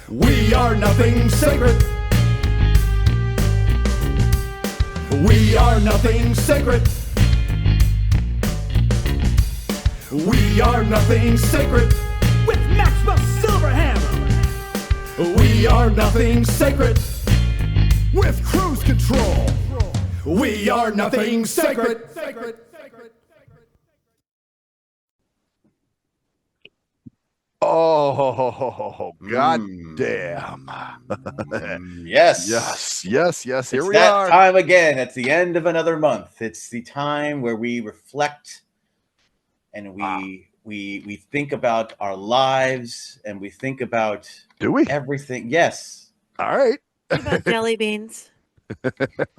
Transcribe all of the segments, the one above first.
We are nothing sacred. We are nothing sacred. We are nothing sacred. With Maxwell Silverhammer. We are nothing sacred. With cruise control. We are nothing sacred. Oh, god damn. Yes. Yes. Here It's we that are. time again. At the end of another month. It's the time where we reflect and we think about our lives and we think about everything. Yes. All right. About jelly beans.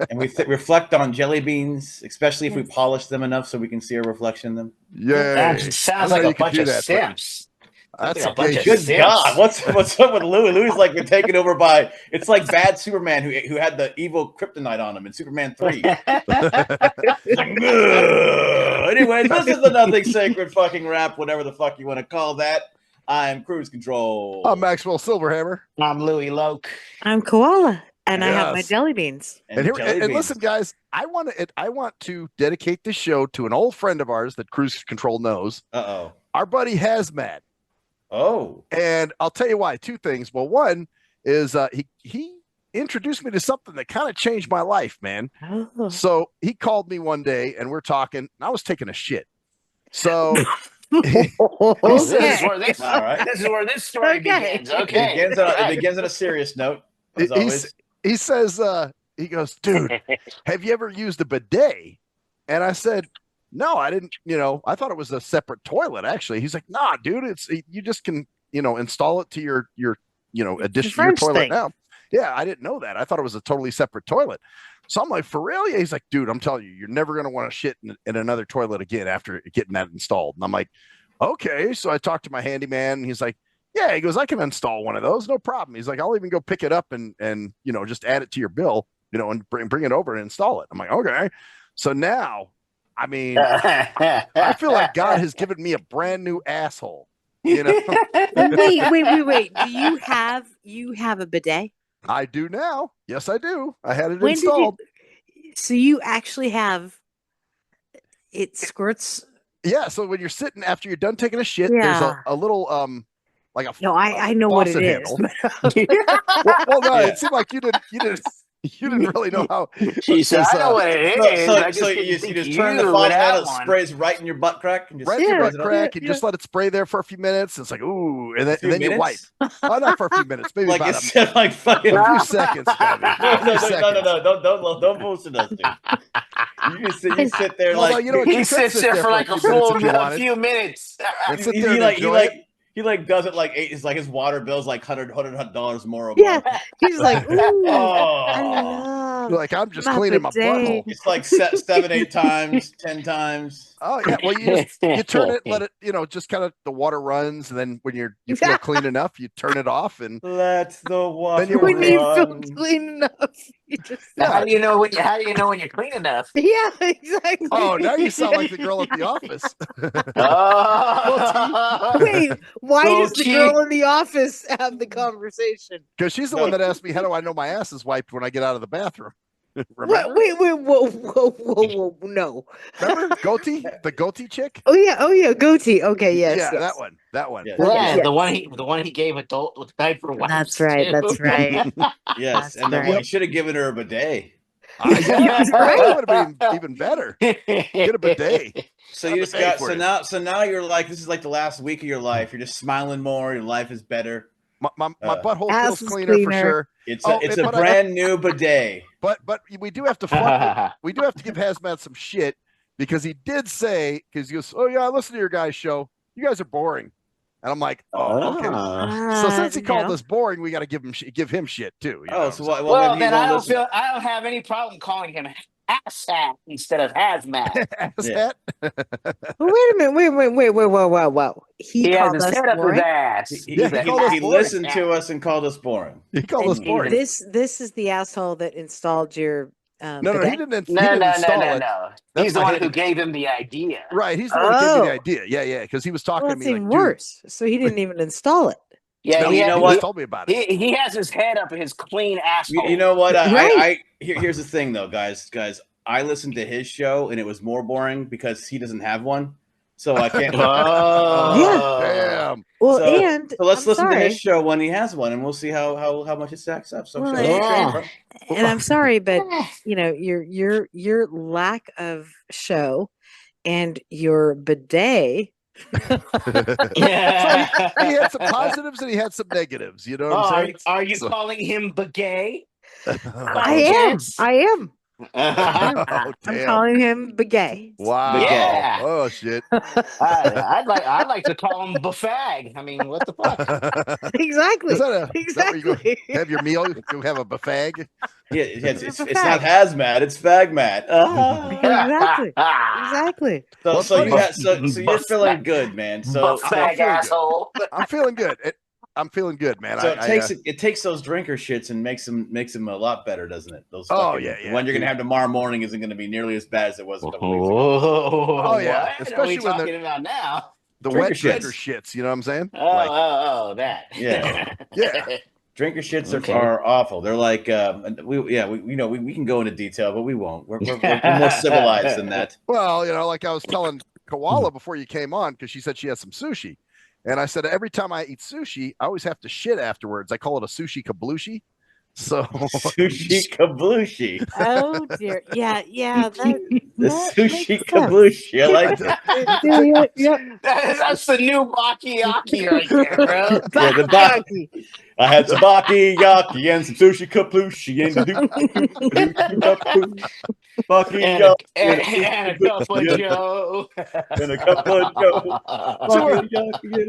And we reflect on jelly beans, especially if we polish them enough so we can see a reflection in them. Yeah. That sounds like a bunch of stamps. That's a bunch of Good stamps. God, what's up with Louie? Louie's like been taken over by. It's like bad Superman who had the evil kryptonite on him in Superman 3. Anyways, this is the Nothing Sacred fucking rap, whatever the fuck you want to call that. I'm Cruise Control. I'm Maxwell Silverhammer. I'm Louie Loke. I'm Koala, and I have my jelly beans. And listen, guys, I want to dedicate this show to an old friend of ours that Cruise Control knows. Our buddy Hazmat. Oh. And I'll tell you why. Two things. Well, one is he introduced me to something that kind of changed my life, man. Oh. So he called me one day and we're talking, and I was taking a shit. So This is where this story begins. Okay. It begins on a serious note. As always. He says, he goes, dude, have you ever used a bidet? And I said, no, I didn't, I thought it was a separate toilet, actually. He's like, nah, dude, you just can, install it to your addition to your toilet now. Yeah, I didn't know that. I thought it was a totally separate toilet. So I'm like, for real? Yeah. He's like, dude, I'm telling you, you're never going to want to shit in another toilet again after getting that installed. And I'm like, okay. So I talked to my handyman and he's like, yeah, he goes, I can install one of those. No problem. He's like, I'll even go pick it up and just add it to your bill, and bring it over and install it. I'm like, okay. So now, I mean, I feel like God has given me a brand new asshole. Wait. Do you have a bidet? I do now. Yes, I do. I had it installed. So you actually have it squirts? Yeah. So when you're sitting after you're done taking a shit, there's a little like a I know what it handle. is. well, no, it seemed like you didn't really know how. She said, I know what it is. So you just turn the faucet on, it sprays right in your butt crack. And just right in your butt crack. You just let it spray there for a few minutes. It's like, ooh. And then you wipe. Oh, not for a few minutes. Maybe about like fucking a few seconds. No. Don't bullshit us, dude. You sit there like. He sits there for like a few minutes. He does it like it's like his water bill's like $100 more. Yeah, he's like, ooh, I love. Like I'm just cleaning my butthole. It's like 7, 8 times, 10 times. Oh yeah, well you turn it, let it, just kind of the water runs, and then when you feel clean enough, you turn it off and let the water. Then when you feel clean enough, you just. How do you know when you're clean enough? Yeah, exactly. Oh, now you sound like the girl at the office. Wait, why does the girl in the office have the conversation? Because she's the one that asked me, how do I know my ass is wiped when I get out of the bathroom? Wait, whoa, no. Remember Goatee? The Goatee chick? Oh yeah, Goatee. Okay, yes. Yeah, yes. that one. Yeah, the one he gave adult with diaper wipes. That's right. Yes, and then he should have given her a bidet. That would have been even better. Get a bidet. So you just got so now you're like, this is like the last week of your life. You're just smiling more. Your life is better. My butthole feels cleaner for sure. It's a brand new bidet. But we do have to give Hazmat some shit because he did say, because he goes, oh yeah, I listen to your guys' show. You guys are boring. And I'm like, oh, okay. So since he called us boring, we got to give him shit too. Well, then I don't have any problem calling him Asshat instead of Hazmat. Asshat? Wait a minute. Wait. Whoa. He called us boring. He listened to us and called us boring. He called us boring. This is the asshole that installed your. No, he didn't install it. No. He's the one who gave him the idea. Right, he's the one who gave me the idea. Yeah, because he was talking to me like, even worse. So he didn't even install it. Yeah, No, you know what? Told me about it. He has his head up in his clean asshole. You know what? Right. Here's the thing, though, guys. I listened to his show, and it was more boring because he doesn't have one, so I can't. Oh, Damn. Well, so and let's I'm listen to his sorry. show when he has one, and we'll see how much it stacks up. So Well, Yeah. and I'm sorry, but your lack of show and your bidet. Yeah. So he had some positives and he had some negatives. You know what I'm saying? Are you calling him Begay? I am. I am. Oh, I'm damn. calling him Begay. Wow. Yeah. Oh shit. I'd like to call him Buffag. I mean, what the fuck? Exactly. Is that where you go Exactly. have your meal? You have a buffag? Yeah, it's a not fag. hazmat, it's fagmat. Exactly. Exactly. So you're feeling good, man. So Buffag asshole. I'm feeling good. I'm feeling good, man. So it takes those drinker shits and makes them a lot better, doesn't it? Those yeah. One you're gonna have tomorrow morning isn't gonna be nearly as bad as it was a couple weeks ago. Oh yeah. What Especially are we when talking about now? the Drinker wet drinker shits. You know what I'm saying? That. Yeah. Yeah. Drinker shits Okay. are awful. They're like we can go into detail, but we won't. We're more civilized than that. Well, like I was telling Koala before you came on, because she said she has some sushi. And I said, every time I eat sushi, I always have to shit afterwards. I call it a sushi kablushi. So Sushi kablushi. Oh dear. Yeah. The That sushi makes sense. kablushi. I like that. Yep. That's the new bakiyaki right there, bro. Yeah, the baki. I had some bakiyaki and some sushi kablushi and and a cup of Joe. And a cup of Joe.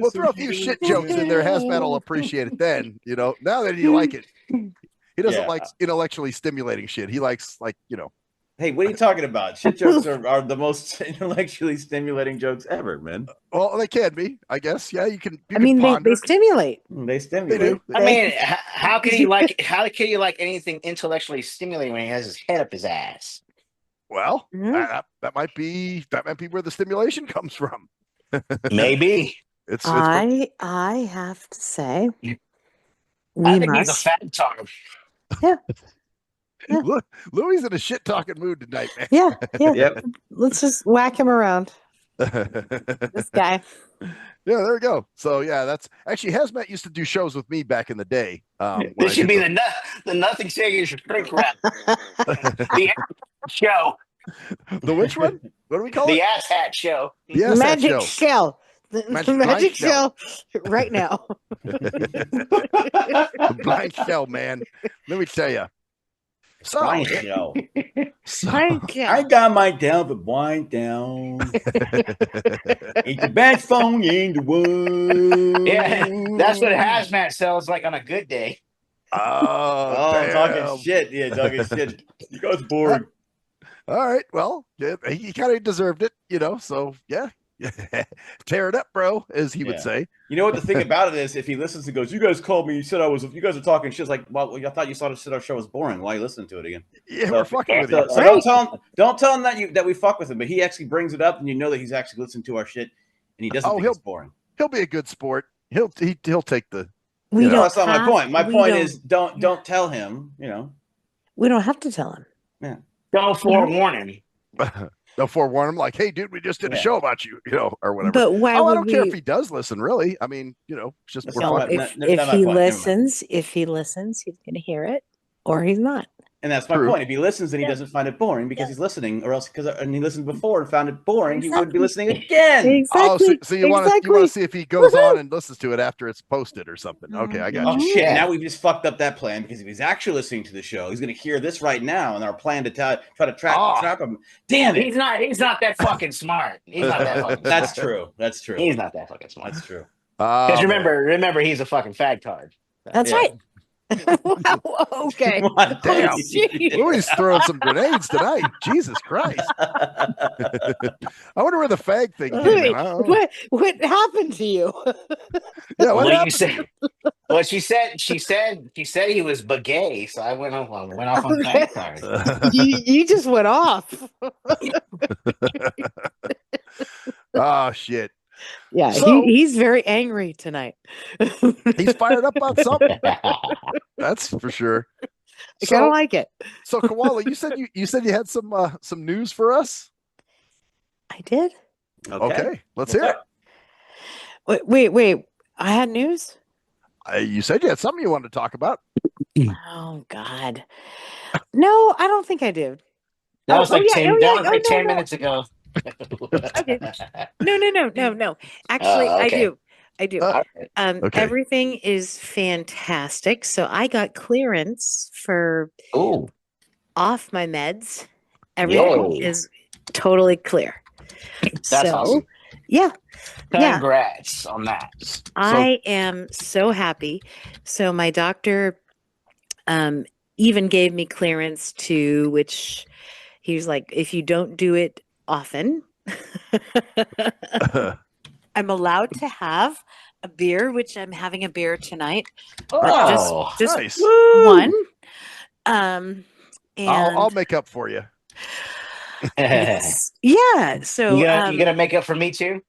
We'll throw a few shit jokes in there. Hazmat will appreciate it then. Now that you like it. He doesn't like intellectually stimulating shit. He likes, Hey, what are you talking about? Shit jokes are the most intellectually stimulating jokes ever, man. Well, they can be, I guess. Yeah, you can. They stimulate. They stimulate. They do. I mean, how can you like anything intellectually stimulating when he has his head up his ass? Well, that might be where the stimulation comes from. Maybe. I have to say, I think he's a fat tart. Yeah. Look, Louie's in a shit talking mood tonight, man. Yeah. Yep. Let's just whack him around. This guy. Yeah, there we go. So yeah, that's actually Hazmat used to do shows with me back in the day. This should be the nothing saying is your shrink wrap. The show. The which one? What do we call it? The ass hat show. The ass hat Magic show. shell. The magic shell right now. The blind shell, man. Let me tell you. So, Blind shell. I got my velvet wine down. Ain't the best phone in the world. Yeah, that's what Hazmat sells like on a good day. Oh, talking shit. Yeah, talking shit. You guys boring. All right. Well, yeah, he kind of deserved it, so yeah. Tear it up, bro, as he would say. You know what the thing about it is, if he listens and goes, "You guys called me, you said you guys are talking shit," like, well, I thought you said our show was boring. Why are you listening to it again? Yeah, we're fucking with you. So don't tell him that we fuck with him, but he actually brings it up, and you know that he's actually listening to our shit, and he doesn't think it's boring. He'll be a good sport. He'll take the. That's not my point. My point is, don't tell him. We don't have to tell him. Yeah. Don't forewarn him. They'll forewarn him, like, "Hey, dude, we just did a show about you," or whatever. But why? I don't care if he does listen. Really, I mean, just That's we're not fun. what- If he listens, he's going to hear it, or he's not. And that's my point. If he listens and he doesn't find it boring because he's listening, or else and he listened before and found it boring, he wouldn't be listening again. Exactly. Oh, so you want to see if he goes on and listens to it after it's posted or something? Okay, I got Oh you. shit! Now we've just fucked up that plan, because if he's actually listening to the show, he's going to hear this right now, and our plan to try to trap him. Damn it! He's not that fucking smart. He's not that fucking. That's true. That's true. He's not that fucking smart. That's true. Because remember, he's a fucking fag tard. That's right. Wow, okay. Damn. Jeez. Louie's throwing some grenades tonight. Jesus Christ. I wonder where the fag thing came in. What happened to you? Yeah, what Well, happened? you said. Well, she said he was bagay, so I went off on fag tard. you just went off. Oh shit. Yeah, So- he's very angry tonight. He's fired up about something. That's for sure. I kind of like it. So Koala, you said you had some news for us. I did. Okay, let's hear it. Wait. I had news. You said you had something you wanted to talk about. Oh God. No, I don't think I did. That was like 10. That was like no, 10 no. minutes ago. Okay. No. Actually, I Okay. do. I do. All right. Okay. Everything is fantastic. So I got clearance for Ooh. off my meds. Everything Yay. is totally clear. That's awesome. Yeah. Congrats on that. I am so happy. So my doctor even gave me clearance to which he was like, if you don't do it often, I'm allowed to have a beer, which I'm having a beer tonight. Oh, just nice. one. And I'll make up for you. yes. Yeah. So you gonna make up for me too?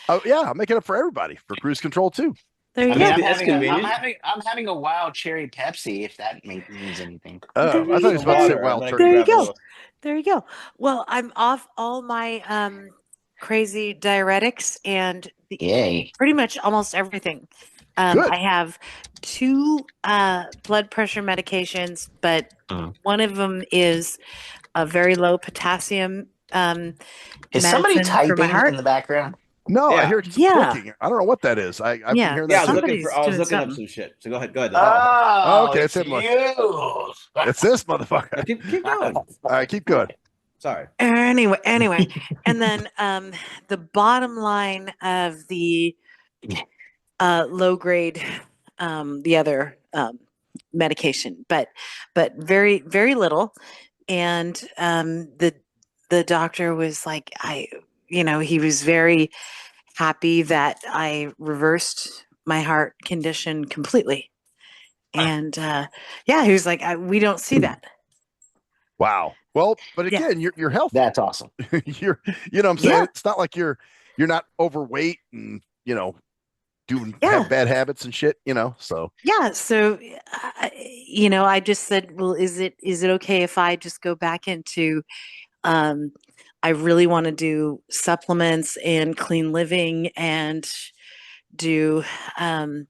Oh yeah, I'll make it up for everybody for cruise control too. there you I mean, go. I'm having a wild cherry Pepsi. If that means anything. Oh, There I thought he was about to say Water. wild I'm turkey. gonna There you grab a go. little- There you go. Well, I'm off all my crazy diuretics and Yay. pretty much almost everything. Good. I have 2 blood pressure medications, but one of them is a very low potassium Is somebody medicine for my typing heart. in the background? No, I Yeah. hear some Yeah. clicking. I don't know what that is. I've been Yeah. hearing Yeah, that. I was too. looking Somebody's up doing some shit. So go ahead. Oh, Okay, it's it's him. you. It's this motherfucker. Keep going. All right, keep going. Sorry. Anyway, and then the bottom line of the low grade, the other medication, but very very little, and the doctor was like, he was very happy that I reversed my heart condition completely, and he was like, we don't see that. Wow. Well, but Yeah. again, you're healthy. That's awesome. You're, you know what I'm saying? Yeah. It's not like you're not overweight and, Yeah. have bad habits and shit, so. Yeah. So, I just said, well, is it okay if I just go back into, I really want to do supplements and clean living and do, my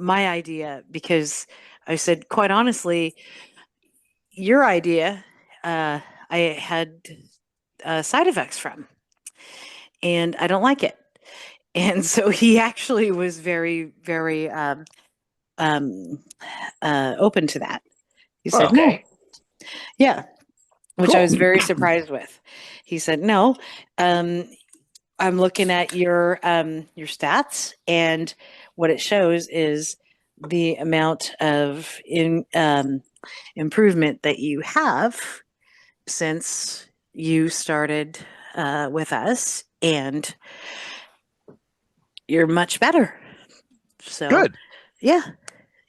idea, because I said, quite honestly, your idea, I had side effects from, and I don't like it. And so he actually was very, very open to that. He said, Okay. no. Yeah, which I was very surprised with. He said, no, I'm looking at your stats, and what it shows is the amount of improvement that you have since you started with us, and you're much better. So Good. Yeah.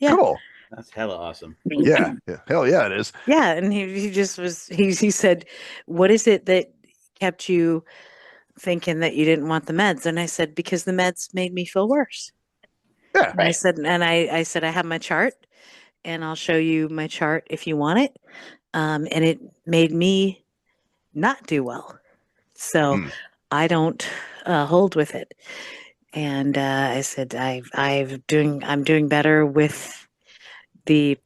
Cool. That's hella awesome. Yeah. Hell yeah, it is. Yeah, and he just was he said, "What is it that kept you thinking that you didn't want the meds?" And I said, "Because the meds made me feel worse." Yeah. And I said, I have my chart, and I'll show you my chart if you want it. And it made me not do well, so I don't hold with it. And I said, I'm doing better with the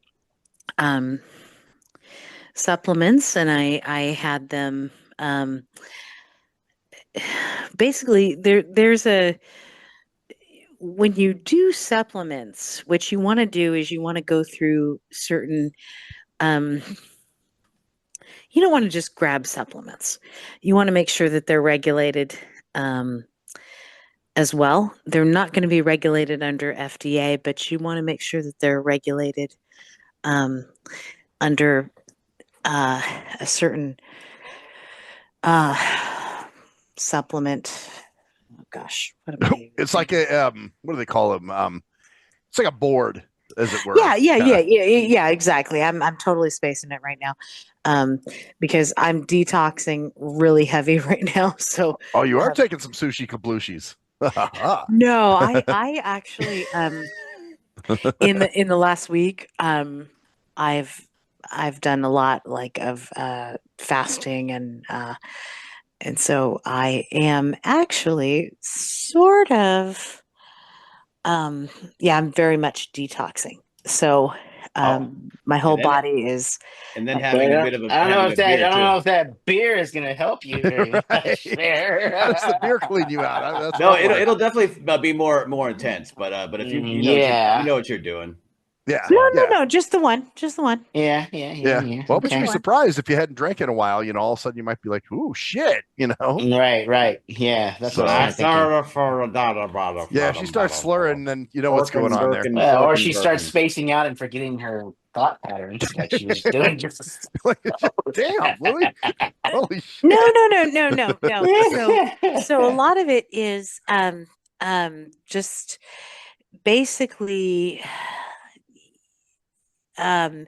supplements, and I had them basically there's a when you do supplements, what you want to do is you want to go through certain you don't want to just grab supplements. You want to make sure that they're regulated as well. They're not going to be regulated under FDA, but you want to make sure that they're regulated under a certain supplement. Oh gosh, what am I? It's like a what do they call them? It's like a board as it were. Yeah, exactly. I'm totally spacing it right now, because I'm detoxing really heavy right now. So, you are taking some sushi kablushis. no, I actually, in the last week, I've done a lot like of fasting and so I am actually sort of I'm very much detoxing. So my whole body is and then having a bit of I don't know having if a beer I don't too. know if that beer is going to help you very much there. How does the beer clean you out? That's No, what I'm it'll definitely be more intense, but if you know Yeah. you know what you're doing. Yeah. no, just the one. Yeah. Well, but you'd be Okay. surprised if you hadn't drank in a while. All of a sudden you might be like, "Ooh, shit!" Right. Yeah, that's what I So was thinking. yeah, if she starts slurring, then you know what's going on there. Well, or she starts spacing out and forgetting her thought patterns like she was doing just. Like, damn, Louie. Holy shit. No. So a lot of it is just basically kind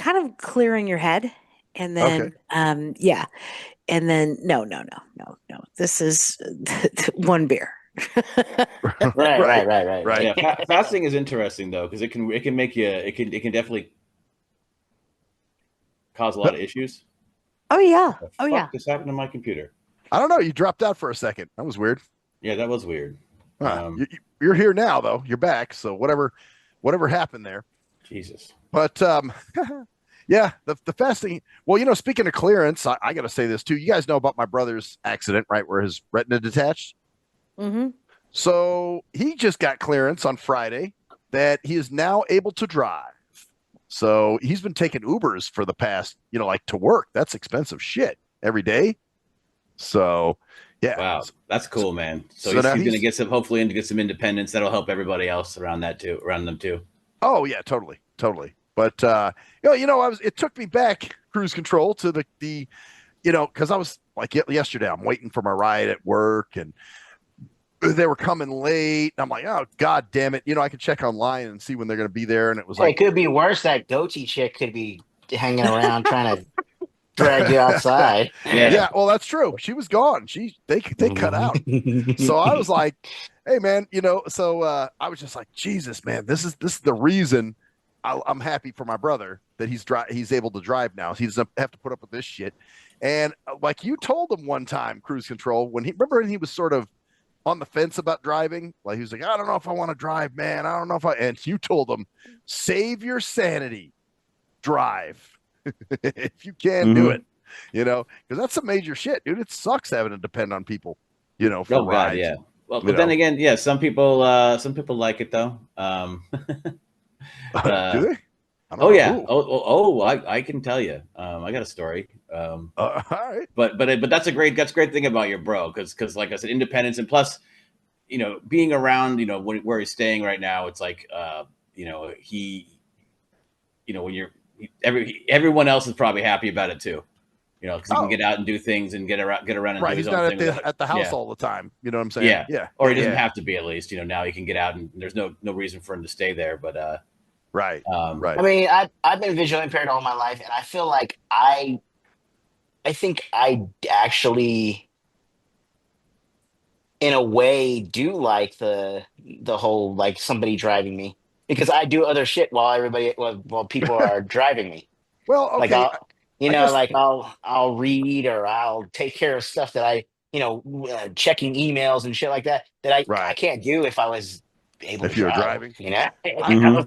of clearing your head and then and then no. This is one beer. Right. Yeah, fasting is interesting though because it can make you it can definitely cause a lot of issues. Oh yeah. This happened to my computer. I don't know. You dropped out for a second. That was weird. Yeah, that was weird. You're here now, though. You're back. So whatever happened there. Jesus. But yeah, the fasting. Well, speaking of clearance, I got to say this too. You guys know about my brother's accident, right? Where his retina detached. Mm-hmm. So he just got clearance on Friday that he is now able to drive. So he's been taking Ubers for the past, like to work. That's expensive shit every day. So, yeah. Wow, that's cool, man. So, So he's now going to he's- get hopefully get some independence. That'll help everybody else around them too. Oh yeah, totally. But it took me back cruise control to the because I was like yesterday, I'm waiting for my ride at work and they were coming late. And I'm like, oh god damn it! I can check online and see when they're going to be there, and it was It could be worse. That goatee chick could be hanging around trying to drag you outside. Yeah. Well, that's true. She was gone. They cut out. So I was like, hey man, so I was just like, Jesus, man, this is the reason I'm happy for my brother that he's able to drive now. He doesn't have to put up with this shit. And like you told him one time, cruise control, when he was sort of on the fence about driving, like he was like, I don't know if I want to drive, man. I don't know and you told him, save your sanity, drive. If you can do it, because that's some major shit, dude. It sucks having to depend on people, for rides. Yeah. Well, but then again, yeah, some people like it though. Do they? Oh yeah. I can tell you. I got a story. All right. But that's a great thing about your bro because like I said, independence and plus, being around, where he's staying right now, it's like when everyone else is probably happy about it too. Because he can get out and do things and get around and right. do his He's own not thing at the house all the time. You know what I'm saying? Yeah. Or he doesn't have to be, at least. Now he can get out and there's no reason for him to stay there. But right. I mean, I've been visually impaired all my life, and I feel like I think I actually, in a way, do like the whole like somebody driving me because I do other shit while people are driving me. Well, okay. Like I'll read or I'll take care of stuff that I checking emails and shit like that I can't do if I was able if to you're drive, driving.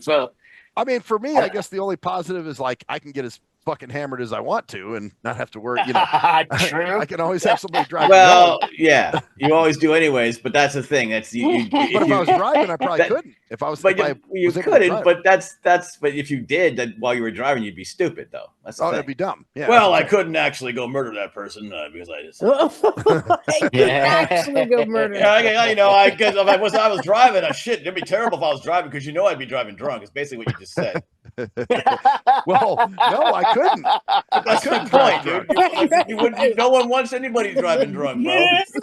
So I mean, for me, I guess the only positive is like I can get as fucking hammered as I want to and not have to worry. True. I can always have somebody drive. Well, yeah, you always do anyways. But that's the thing. That's you. But if I was driving, I probably couldn't. If I was, you couldn't. But but if you did that while you were driving, you'd be stupid though. That's the thing. That'd be dumb. Yeah. Well, I couldn't actually go murder that person because I just actually go murder. Because if I was driving, shit, it'd be terrible if I was driving because I'd be driving drunk. It's basically what you just said. Well, no, I couldn't. That's the point, dude. No one wants anybody driving drunk, bro.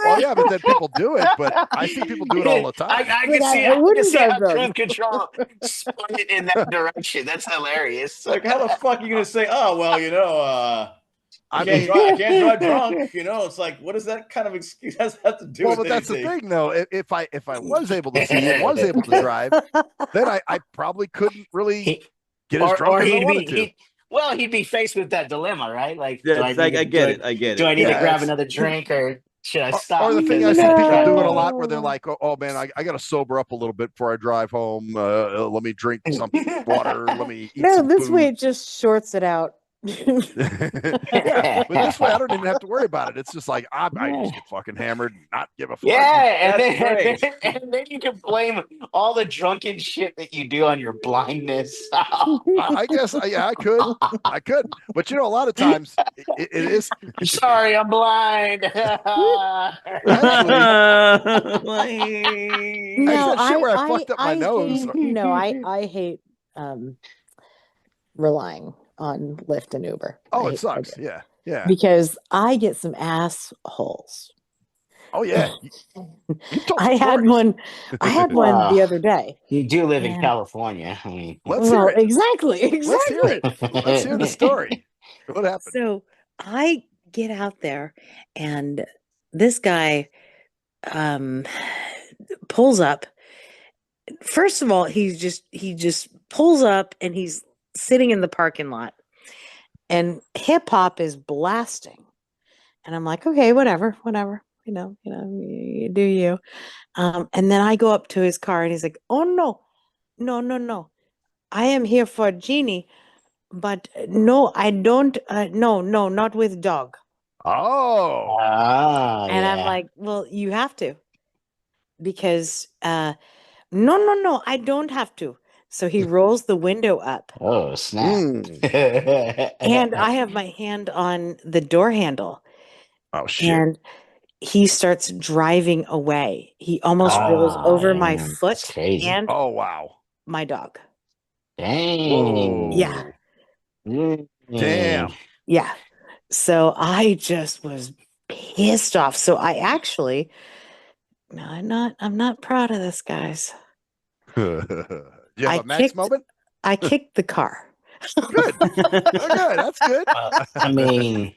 Well, yeah, but then people do it. But I see people do it all the time. I can see, I can see how cruise control spun it in that direction. That's hilarious. Like, how the fuck are you gonna say, oh well, I can't drive drunk. It's like, what does that kind of excuse have to do with but that's anything? the thing, though. If I was able to see and was able to drive, then I probably couldn't really get as drunk as I wanted to. He'd be faced with that dilemma, right? Like, I get it. Do I need to grab another drink, or should I stop? Or the thing I see people doing a lot where they're like, oh man, I got to sober up a little bit before I drive home. Let me drink some water. Let me eat some this food. way it just shorts it out. Yeah, but this way I don't even have to worry about it. It's just like I just get fucking hammered and not give a fuck. Yeah, and then you can blame all the drunken shit that you do on your blindness. I guess, I could, but a lot of times it is. I'm sorry, I'm blind. Actually, shit where I fucked up my nose. I hate relying on Lyft and Uber. Oh, it sucks. Yeah. Because I get some assholes. Oh yeah. I had one the other day. You do live in California. I mean, let's hear it. Exactly. Let's hear it. Let's hear the story. What happened? So I get out there, and this guy pulls up. First of all, he just pulls up, and he's sitting in the parking lot, and hip hop is blasting, and I'm like, okay, whatever, you do you. And then I go up to his car, and he's like, oh no, I am here for a genie, but no, I don't. No, not with dog. Oh, and I'm like, well, you have to, because no, I don't have to. So he rolls the window up. Oh, snap. And I have my hand on the door handle. Oh, shit. And he starts driving away. He almost rolls over my foot and oh, wow, my dog. Dang. Yeah. Damn. Yeah. So I just was pissed off. So I actually, no, I'm not proud of this, guys. You have a Max moment? I kicked the car. Good. Okay, that's good. I mean,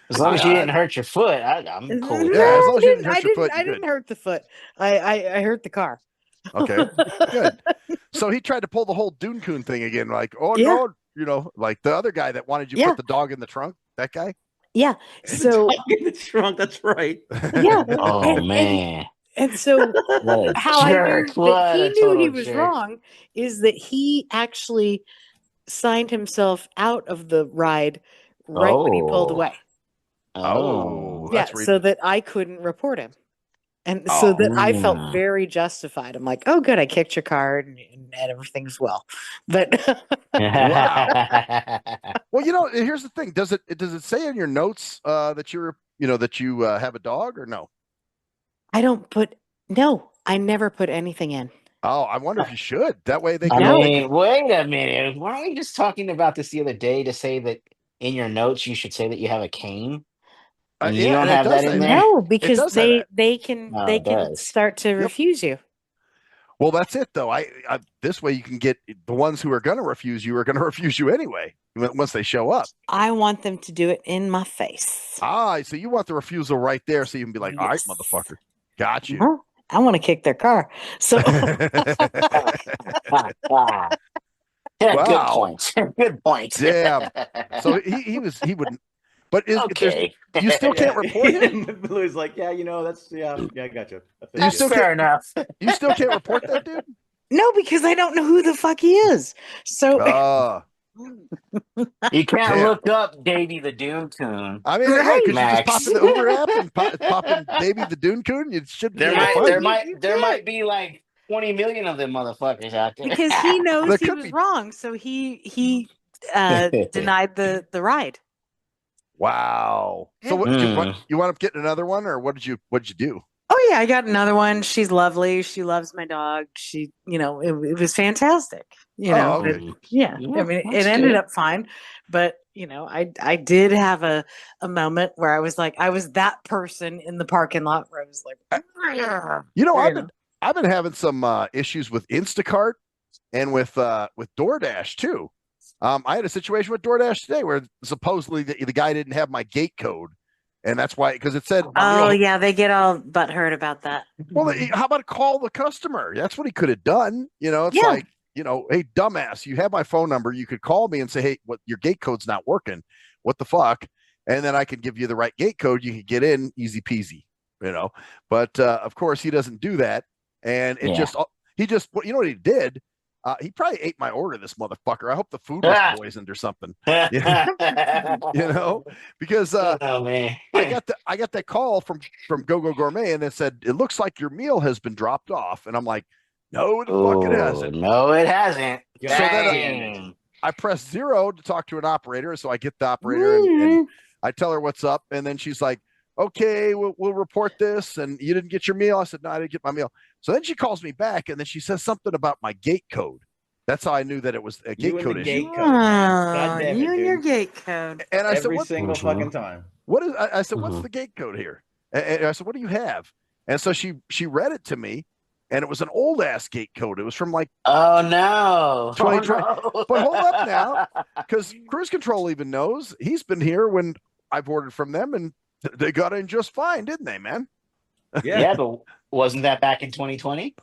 as long as you didn't hurt your foot, I'm cool with that. Yeah, as long as you didn't hurt your foot, I didn't hurt the foot. I hurt the car. Okay, good. So he tried to pull the whole Dune Coon thing again, like, no, like the other guy that wanted you to put the dog in the trunk. That guy. Yeah. So in the trunk. That's right. Yeah. Oh man. And so how I knew that he knew he was wrong is that he actually signed himself out of the ride right when he pulled away. Oh, yeah, so that I couldn't report him. And so that I felt very justified. I'm like, oh, good, I kicked your car and everything's well. But wow. Well, here's the thing. Does it say in your notes that you have a dog or no? I never put anything in. Oh, I wonder if you should. That way they I can. mean, wait a minute. Weren't we just talking about this the other day to say that in your notes you should say that you have a cane? And you don't have that in there? No, because they can start to refuse you. Well, that's it though. I this way you can get the ones who are going to refuse you are going to refuse you anyway once they show up. I want them to do it in my face. So you want the refusal right there, so you can be like, all right, motherfucker, got you. Uh-huh. I want to kick their car. So wow. Good point. Good point. Damn. So he wouldn't. But you still can't report him. Louie's like, yeah, that's I got you. Fair enough. You still can't report that dude? No, because I don't know who the fuck he is. So you can't look up Davy the Dune Coon. I mean, could you just pop in the Uber app and pop in Davy the Dune Coon? You should. There might be like 20 million of them motherfuckers out there. Because he knows he was wrong, so he denied the ride. Wow. So what, you wound up getting another one, or what did you do? Oh yeah, I got another one. She's lovely. She loves my dog. She, it was fantastic. Okay. Yeah. I mean, it ended up fine, but I did have a moment where I was that person in the parking lot where I was like, I've been having some issues with Instacart and with DoorDash too. I had a situation with DoorDash today where supposedly the guy didn't have my gate code, and that's why, because it said, yeah, they get all butthurt about that. Well, how about call the customer? That's what he could have done. It's like, hey, dumbass, you have my phone number. You could call me and say, hey, your gate code's not working. What the fuck? And then I could give you the right gate code. You could get in easy peasy, But of course, he doesn't do that. And he just, what he did? He probably ate my order, this motherfucker. I hope the food was poisoned or something. Because oh, man. I got that call from Go Go Gourmet, and it said, it looks like your meal has been dropped off. And I'm like, no, the fuck it hasn't. No, it hasn't. So then I press 0 to talk to an operator. So I get the operator and I tell her what's up. And then she's like, okay, we'll report this. And you didn't get your meal? I said, no, I didn't get my meal. So then she calls me back, and then she says something about my gate code. That's how I knew that it was a gate code issue. Gate code. God damn it, you and your gate code. And I said, every single fucking time. What is? I said, what's the gate code here? And I said, what do you have? And so she read it to me, and it was an old ass gate code. It was from like, oh no, 2020. But hold up now, because Cruise Control even knows. He's been here when I've ordered from them, and they got in just fine, didn't they, man? Yeah, but wasn't that back in 2020?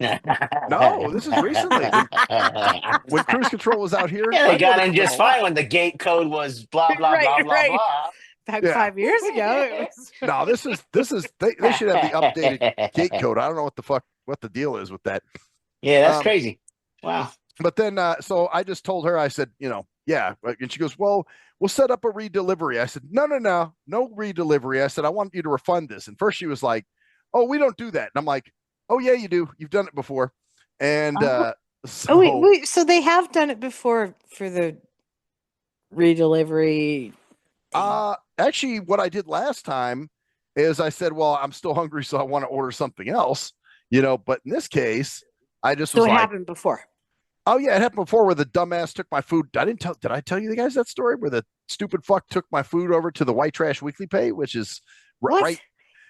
No, this is recently. When Cruise Control was out here, they got in just fine when the gate code was blah blah blah blah blah. Back 5 years ago, it was. No, this is they should have the updated gate code. I don't know what the deal is with that. Yeah, that's crazy. Wow. But then, so I just told her, I said, yeah, and she goes, well, we'll set up a redelivery. I said, no redelivery. I said, I want you to refund this. And first she was like, oh, we don't do that. And I'm like, oh yeah, you do. You've done it before. And so, wait. So they have done it before for the redelivery. Actually, what I did last time is I said, well, I'm still hungry, so I want to order something else. But in this case, I just was so it like, happened before. Oh yeah, it happened before where the dumbass took my food. Did I tell you the guys that story where the stupid fuck took my food over to the White Trash Weekly Pay, which is right.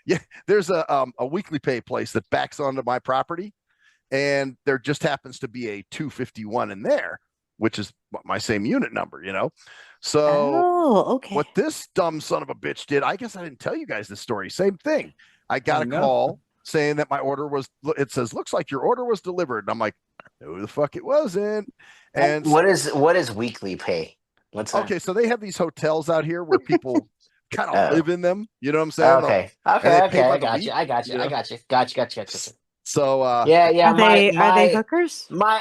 Yeah, there's a weekly pay place that backs onto my property, and there just happens to be a 251 in there, which is my same unit number, So okay. What this dumb son of a bitch did, I guess I didn't tell you guys this story. Same thing. I got a call saying that my order was. It says, looks like your order was delivered, and I'm like, no, the fuck it wasn't. And what is weekly pay? What's that? Okay, so they have these hotels out here where people kind of live in them. You know what I'm saying? Okay. I got you. Gotcha. So Are they hookers? My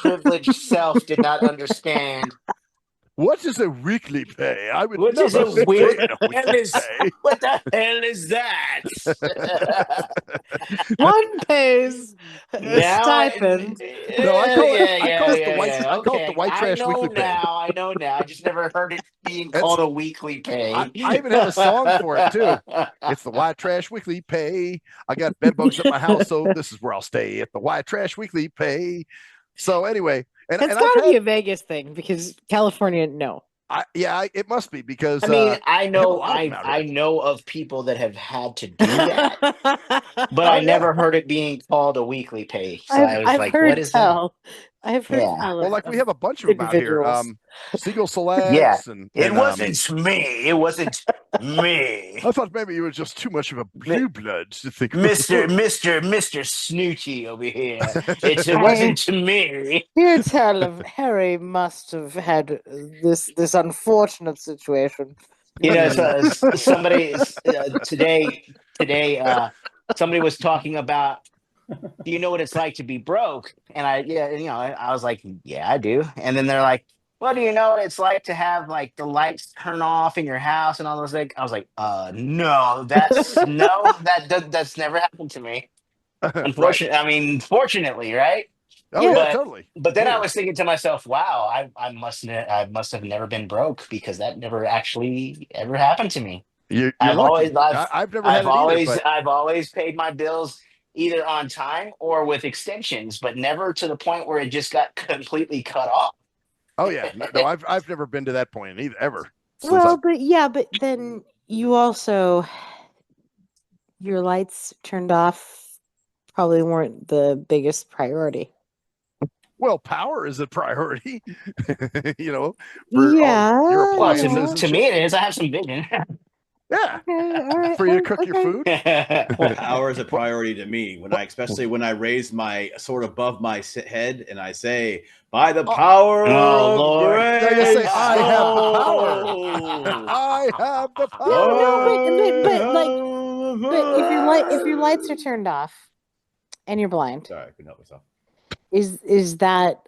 privileged self did not understand. What is a weekly pay? I would what never is a say weird a weekly pay. What the hell is that? One pays a stipend. I call it the white trash weekly pay. I know now. I just never heard it being called a weekly pay. I even have a song for it too. It's the white trash weekly pay. I got bed bugs at my house, so this is where I'll stay at the white trash weekly pay. So anyway. It's got to be a Vegas thing because California, no. It must be because I know of people that have had to do that, but I never heard it being called a weekly pay. So I was like, "What is that?" I've heard. Well, like we have a bunch of them out here. Siegel Selects. Yeah, and it wasn't me. It wasn't me. I thought maybe you were just too much of a blue blood to think. Mr. Snoochie over here. It wasn't to me. You tell him Harry must have had this unfortunate situation. Somebody today. Somebody was talking about, do you know what it's like to be broke? And I was like, yeah, I do. And then they're like, well, do you know what it's like to have like the lights turn off in your house and all those things? I was like, no, that's that's never happened to me. Unfortunately, fortunately, right? Oh yeah, totally. But then I was thinking to myself, wow, I must have never been broke because that never actually ever happened to me. You're I've lucky. always, I've, I've never I've had it either, always, but I've always paid my bills either on time or with extensions, but never to the point where it just got completely cut off. oh yeah, no, I've never been to that point either ever. Well, but then you also your lights turned off probably weren't the biggest priority. Well, power is a priority, for your Yeah, appliances and To shit. me, it is. I have some vision. Yeah, okay, all right. for you to cook your food. Well, power is a priority to me especially when I raise my sword above my head and I say, "By the power Oh, of Lord. grace, Then you say, "I have the power. oh, I have the power." But if your lights are turned off and you're blind, Sorry, I couldn't help myself. is that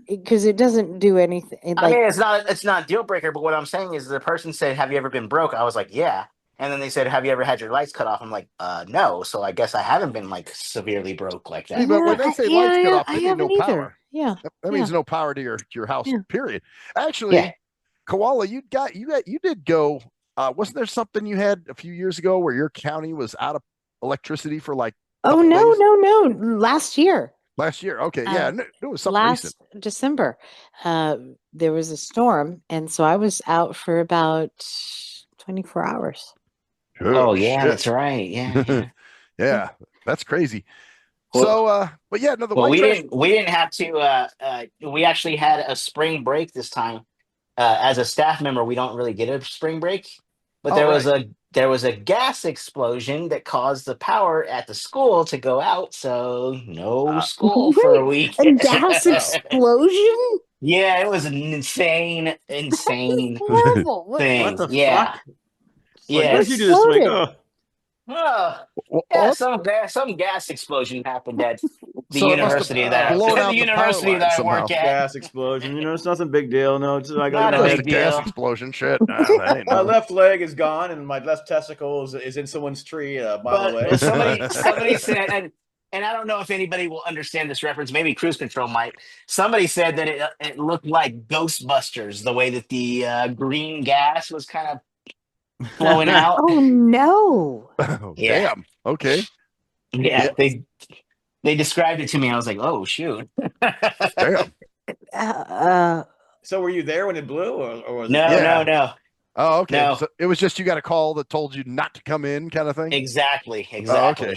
because it doesn't do anything? I mean, it's not a deal breaker, but what I'm saying is the person said, "Have you ever been broke?" I was like, "Yeah." And then they said, "Have you ever had your lights cut off?" I'm like, no. So I guess I haven't been like severely broke like that. See, but when they say lights cut off, they mean no power. Yeah, That means no power to your house. Yeah. Period. Actually, Koala, you did go. Wasn't there something you had a few years ago where your county was out of electricity for like? Oh no! Last year. Last year, okay, yeah, it was something last recent. December, there was a storm, and so I was out for about 24 hours. Oh yeah, shit. that's right. Yeah. Yeah, that's crazy. Well, So, but yeah, no, the well, white trash. we didn't have to. We actually had a spring break this time. As a staff member, we don't really get a spring break, but there was a gas explosion that caused the power at the school to go out, so no school for a week. A gas explosion? Yeah, it was an insane Horrible. thing. What the Yeah. fuck? Yeah. What did you do this week? Some gas explosion happened at the So it must have university that blown out the the power university line that I somehow. work at. Gas explosion. It's nothing big deal. No, it's I Not got a Just big a gas deal. explosion. Shit. That ain't My nothing. left leg is gone, and my left testicle is in someone's tree a mile away. But somebody said, and I don't know if anybody will understand this reference. Maybe Cruise Control might. Somebody said that it looked like Ghostbusters, the way that the green gas was kind of flowing out. Oh no! Oh, Yeah. damn. Okay. Yeah, they described it to me. I was like, oh shoot. Damn. So were you there when it blew, or was No, it? no. Oh, okay. No. So it was just you got a call that told you not to come in, kind of thing. Exactly. Oh, okay.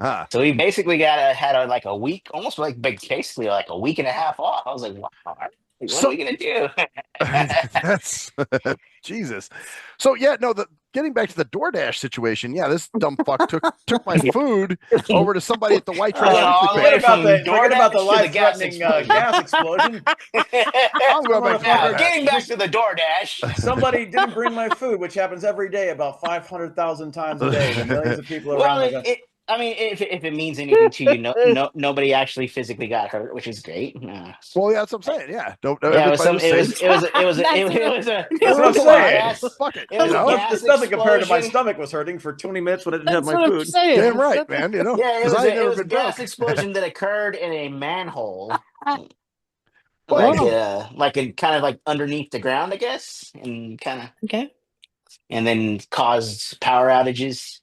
Huh. So we basically had a week, almost basically like a week and a half off. I was like, wow, what are we gonna do? That's Jesus. So yeah, no, getting back to the DoorDash situation, yeah, this dumb fuck took my food over to somebody at the White Trash Weekly Forget page. about the life-threatening gas explosion. I'm going back to getting back to the DoorDash. Somebody didn't bring my food, which happens every day, about 500,000 times a day. The millions of people around the country. I mean, if it means anything to you, nobody actually physically got hurt, which is great. Well, yeah, that's what I'm saying. Yeah, it was fuck it. It's nothing compared to my stomach was hurting for 20 minutes when I didn't have my food. Damn right, man. Yeah, it was a gas explosion that occurred in a manhole, like kind of like underneath the ground, I guess, and and then caused power outages.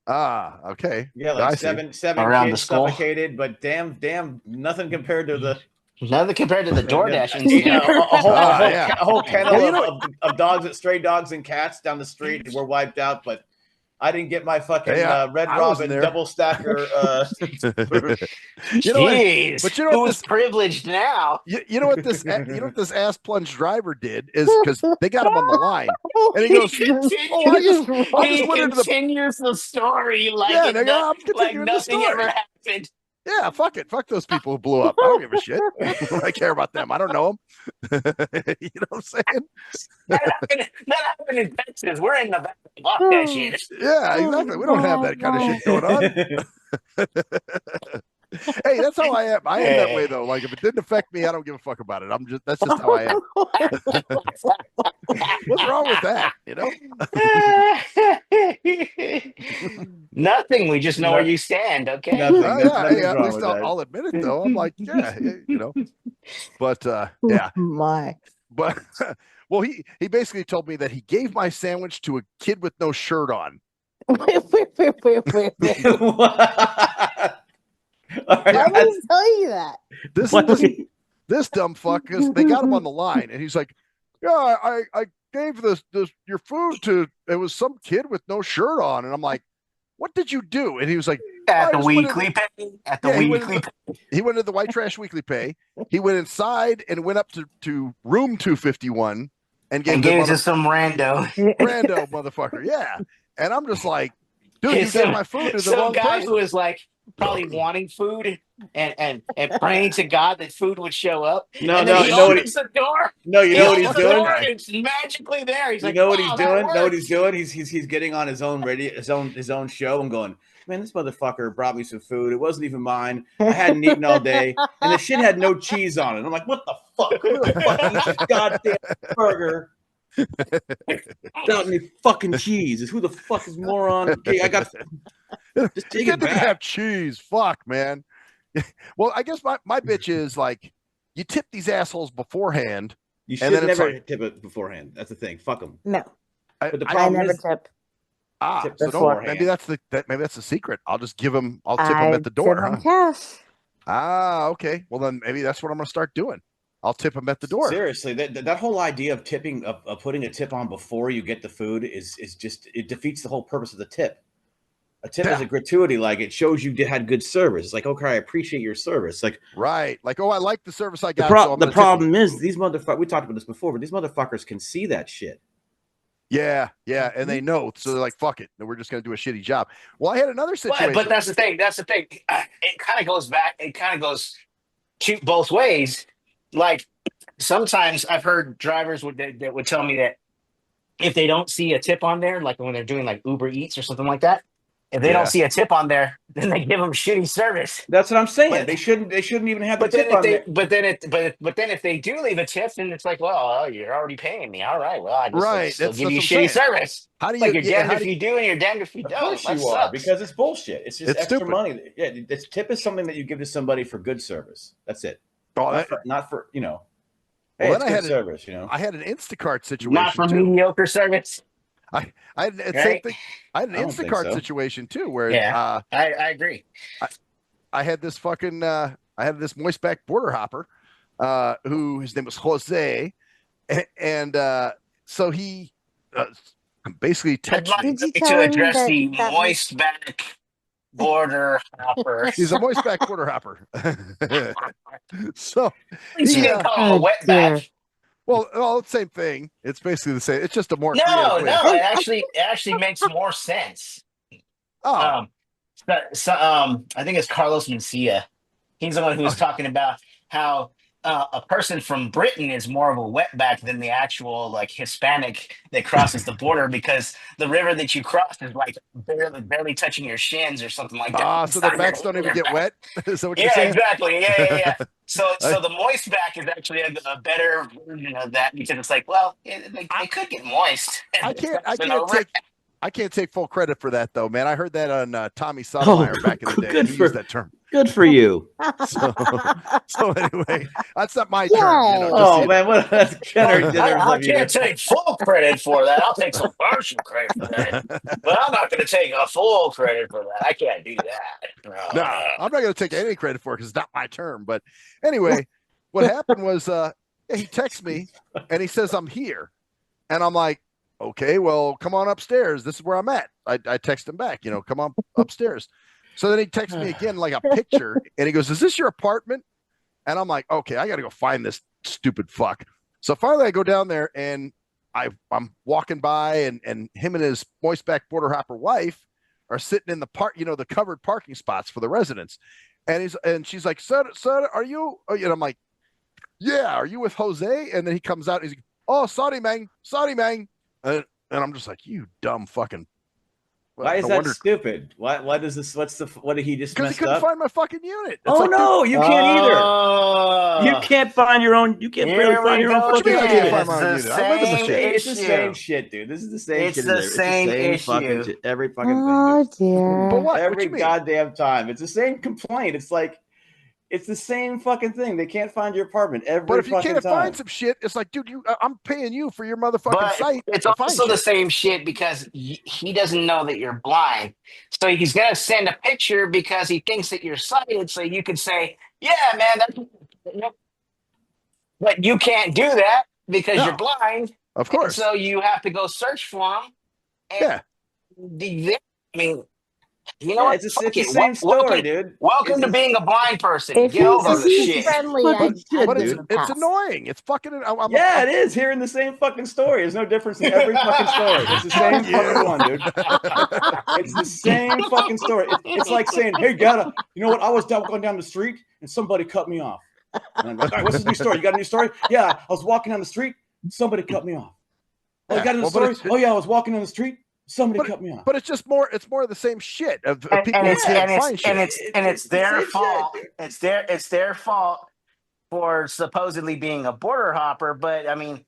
Ah, okay. Yeah, like seven around kids suffocated, but damn, nothing compared to the DoorDash incident. A whole kennel of dogs, stray dogs and cats down the street were wiped out, but I didn't get my fucking Red Robin double stacker. Jeez, who's privileged now? You know what this ass plunge driver did is because they got him on the line, and he goes, "Oh, I just went into the continues the story like nothing ever happened." Yeah, fuck it. Fuck those people who blew up. I don't give a shit. I care about them. I don't know them. You know what I'm saying? That happened in Texas. We're in Nevada. Fuck that shit. Yeah, exactly. We don't have that kind of shit going on. Hey, that's how I am. I am that way though. Like if it didn't affect me, I don't give a fuck about it. That's just how I am. What's wrong with that? You know? Nothing. We just know where you stand. Okay. At least I'll admit it though. I'm like, yeah, you know. But yeah. My. But well, he basically told me that he gave my sandwich to a kid with no shirt on. Wait. All right, Why would he tell you that? This dumb fuck, because they got him on the line, and he's like, "Yeah, I gave this your food to it was some kid with no shirt on," and I'm like, "What did you do?" And he was like, At the weekly pay. At the weekly pay. He went to the white trash weekly pay. He went inside and went up to room 251 and gave it to some rando motherfucker. Yeah, and I'm just like, dude, you some, gave my food to the some wrong guy person. who was like probably wanting food and praying to God that food would show up. No, and no, then he you know opens the door. No, you know what he's doing? And it's magically there. He's You like, know what he's "Wow, doing? that Know what worked." he's doing? He's getting on his own radio, his own show, and going, man, this motherfucker brought me some food. It wasn't even mine. I hadn't eaten all day, and the shit had no cheese on it. I'm like, what the fuck? Who the fuck eats this goddamn burger without any fucking cheese? Who the fuck is moron? Okay, I got. Just take it didn't back. have cheese. Fuck, man. Well, I guess my bitch is like, you tip these assholes beforehand. You should never tip it beforehand. That's the thing. Fuck them. No, but the I problem never is, tip. So don't, maybe that's the secret. I'll just give them. I'll tip them at the door. Tip 'em cash. Okay. Well, then maybe that's what I'm gonna start doing. I'll tip them at the door. Seriously, that whole idea of tipping, of putting a tip on before you get the food is just, it defeats the whole purpose of the tip. A tip is a gratuity, like it shows you had good service. It's like, okay, I appreciate your service. Like, right, like, oh, I like the service I got. The problem is these motherfuckers. We talked about this before, but these motherfuckers can see that shit. Yeah, and they know, so they're like, "Fuck it, we're just gonna do a shitty job." Well, I had another situation, but that's the thing. It kind of goes back. It kind of goes both ways. Like sometimes I've heard drivers that would tell me that if they don't see a tip on there, like when they're doing like Uber Eats or something like that, if they don't see a tip on there, then they give them shitty service. That's what I'm saying. They shouldn't even have the tip on there. But then if they do leave a tip, then it's like, well, you're already paying me. All right, well, I just still give you shitty service. How do you? Like you're damned if you do and you're damned if you don't. Of course you are, because it's bullshit. It's just extra money. Yeah, this tip is something that you give to somebody for good service. That's it. Not for you know. Hey, well, it's good service. You know, I had an Instacart situation. Not for mediocre service. I had the same thing. I had an Instacart situation too, where I agree. I had this fucking I had this moist-back border hopper, who his name was Jose, and so he basically texted me to address the moist-back border hopper. He's a moist-back border hopper. So you didn't call him a wetback. Well, it's the same thing. It's basically the same. It's just a more It actually makes more sense. Oh, I think it's Carlos Mencia. He's the one who was talking about how a person from Britain is more of a wetback than the actual like Hispanic that crosses the border, because the river that you cross is like barely touching your shins or something like that. So the backs don't even get wet. Is that what you're saying? Exactly. Yeah. So the moist back is actually a better version of that, because it's like, well, they could get moist. I can't take full credit for that though, man. I heard that on Tommy Sotomayor back in the day. He used that term. Good for you. So anyway, that's not my term. Man, what a I can't take full credit for that. I'll take some partial credit for that, but I'm not going to take a full credit for that. I can't do that. No, I'm not going to take any credit for it because it's not my term. But anyway, what happened was, he texts me and he says I'm here, and I'm like, okay, well, come on upstairs. This is where I'm at. I text him back, come on upstairs. So then he texts me again, like a picture, and he goes, is this your apartment? And I'm like, okay, I got to go find this stupid fuck. So finally I go down there, and I'm walking by, and him and his moist-back border hopper wife are sitting in the the covered parking spots for the residents. And she's like, son, are you? And I'm like, yeah, are you with Jose? And then he comes out, and he's like, oh, sorry, man. And I'm just like, you dumb fucking. Why is that stupid? Why does this? What did he just mess up? Because he couldn't find my fucking unit. No, you can't either. You can't find your own. You can't barely find your own fucking unit. It's the same shit, dude. This is the same shit. It's the same issue. Fucking shit. Every fucking thing. Oh dear. But what? Every goddamn time. It's the same complaint. It's like, It's the same fucking thing. They can't find your apartment every But if you fucking can't time. find some shit, it's like, dude, I'm paying you for your motherfucking But site. it's to find also the shit. same shit because he doesn't know that you're blind. So he's gonna send a picture because he thinks that you're sighted. So you could say, "Yeah, man," but you can't do that because you're No, blind. of And course. so you have to go search for him. Yeah. I mean, you know Yeah, what? it's Fuck the it. same story, Welcome, dude. welcome It's to the being a blind person. If Get over he's, the if he's shit. friendly, fucking shit, I'd But give it's him a dude. it's pass. annoying. It's fucking. Yeah, it is. Hearing the same fucking story. There's no difference in every fucking story. It's the same fucking one, dude. It's the same fucking story. It's like saying, "Hey, Gata, you know what? I was going down the street and somebody cut me off." And I'm like, "All right, what's the new story? You got a new story?" "Yeah, I was walking down the street, somebody cut me off." "Oh, you got a new story?" "Oh yeah, I was walking down the street, somebody cut me off." But it's just more. It's more of the same shit of and, people and who it's can't and it's find shit. and it's the their same fault. shit, dude. It's their fault for supposedly being a border hopper. But I mean,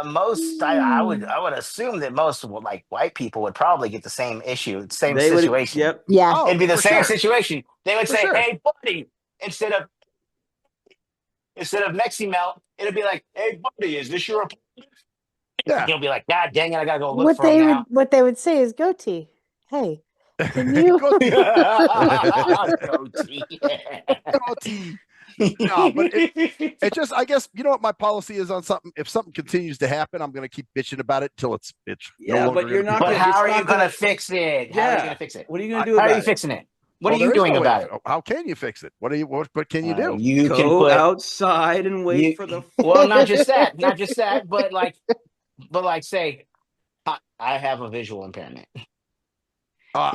most I would assume that most like white people would probably get the same issue, same They would. situation. Yep. Yeah. Oh, It'd be the for same sure. situation. They would For say, sure. "Hey, buddy," instead of Mexi Melt, it'd be like, "Hey, buddy, is this your apartment?" Yeah. You'll be like, "God dang it, I gotta go look for him now." What they would say is, "Goatee, hey, can you?" Goatee. Goatee. Goatee. No, but it just, I guess, you know what my policy is on something. If something continues to happen, I'm going to keep bitching about it till it's no Yeah, longer but you're gonna be not But gonna- fun. how are it's you not gonna gonna- fix it? How are you gonna fix it? What are you gonna do How about are you it? fixing it? What Oh, are you there is doing no way about to- it? How can you fix it? What can you do? You can Go put outside and wait you. for the. Well, not just that, but say, I have a visual impairment. You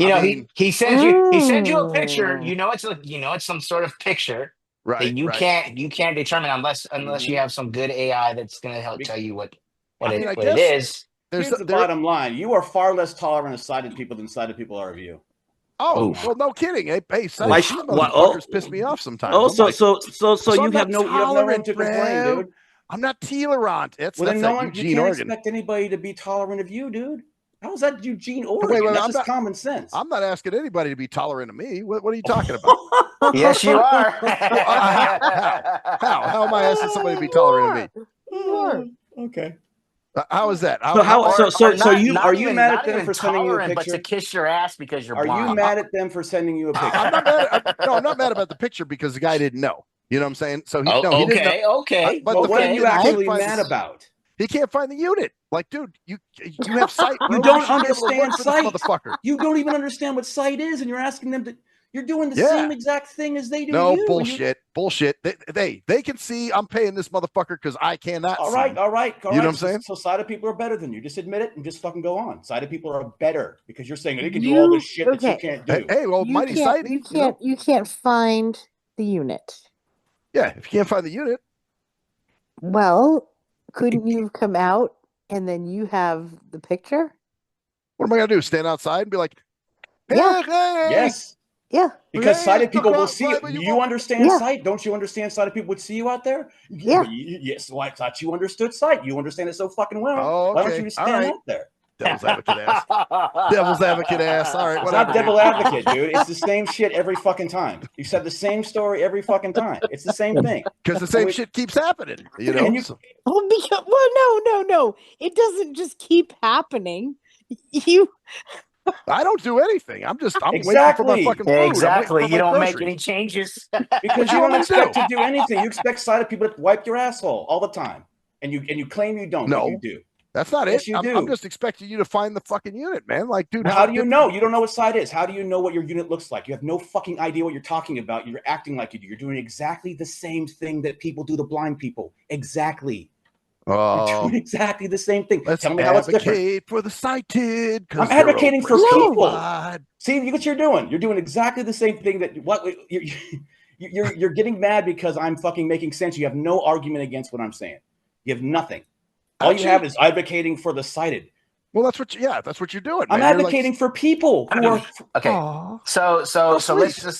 know, I mean, he sends you a picture. You know, it's some sort of picture that right, you right. can't determine unless you have some good AI that's going to help tell you what I mean, I it guess is. Here's the bottom line: you are far less tolerant of sighted people than sighted people are of you. Oh, Oof. well, no kidding. Hey, these Why- motherfuckers piss me off sometimes. Oh, I'm like, so I'm you have not no room to complain, bro. dude. I'm not tolerant. That's Well, then that you Eugene, can't Oregon. expect anybody to be tolerant of you, dude. How is that Eugene, Wait, Oregon? That's I'm just not, common sense. I'm not asking anybody to be tolerant of me. What are you talking about? Yes, you are. How am I asking somebody to be tolerant of me? You are. Okay. How is that? So how? How- So not, you not are you even, mad not at them even for sending you a tolerant, but to picture? kiss your ass because you're Are you blind. mad at them for sending you a picture? I'm not mad. I'm not mad about the picture because the guy didn't know. You know what I'm saying? So he didn't know. Okay. But But the what are fact you that he can't actually find mad about? He can't find the unit. Like, dude, you have sight. Bro. You don't should be able to understand look for sight. this motherfucker. You don't even understand what sight is, and you're asking them to. You're doing the Yeah. same exact thing as they do. No you. bullshit. Bullshit. They can see. I'm paying this motherfucker because I cannot. All right. see. All right. You know what I'm saying? So sighted people are better than you. Just admit it and just fucking go on. Sighted people are better because you're saying they can do all this shit that you can't do. Hey, well, You mighty can't. sighting. You can't find the unit. Yeah, if you can't find the unit, Well, couldn't you have come out and then you have the picture? what am I gonna do? Stand outside and be like, hey, Yeah. hey. Yes. Yeah. Because Hey, sighted people will look see you. outside, but you You won't. understand Yeah. sight? Don't you understand sighted people would see you out there? Yeah. Yes. Well, I thought you understood sight. You understand it so fucking well. Oh, Why don't okay. you just All stand right. out there? Devil's advocate ass. Devil's advocate ass. All right, It's whatever. not devil advocate, dude. It's the same shit every fucking time. You said the same story every fucking time. It's the same thing. Because the same shit keeps happening. You know. And you- So- Oh, because no. It doesn't just keep happening. You I don't do anything. I'm waiting for my Exactly. fucking food. Yeah, I'm waiting exactly. for You my don't make groceries. any changes. Because you you want don't me to expect do? to do anything. You expect sighted people to wipe your asshole all the time, and you claim you don't. No. But you do. That's not Yes, it. you I'm do. just expecting you to find the fucking unit, man. Like, dude, Well, how do you know? You don't know what sight is. How do you know what your unit looks like? You have no fucking idea what you're talking about. You're acting like you do. You're doing exactly the same thing that people do to blind people. Exactly. You're Oh, doing exactly the same thing. let's Tell me how it's different. advocate for the sighted. I'm advocating for people. God. See what you're doing. You're doing exactly the same thing that you're getting mad because I'm fucking making sense. You have no argument against what I'm saying. You have nothing. All you have is advocating for the sighted. Well, that's what you're doing. I'm man. You're advocating for people who are Okay. Aw. So sweet.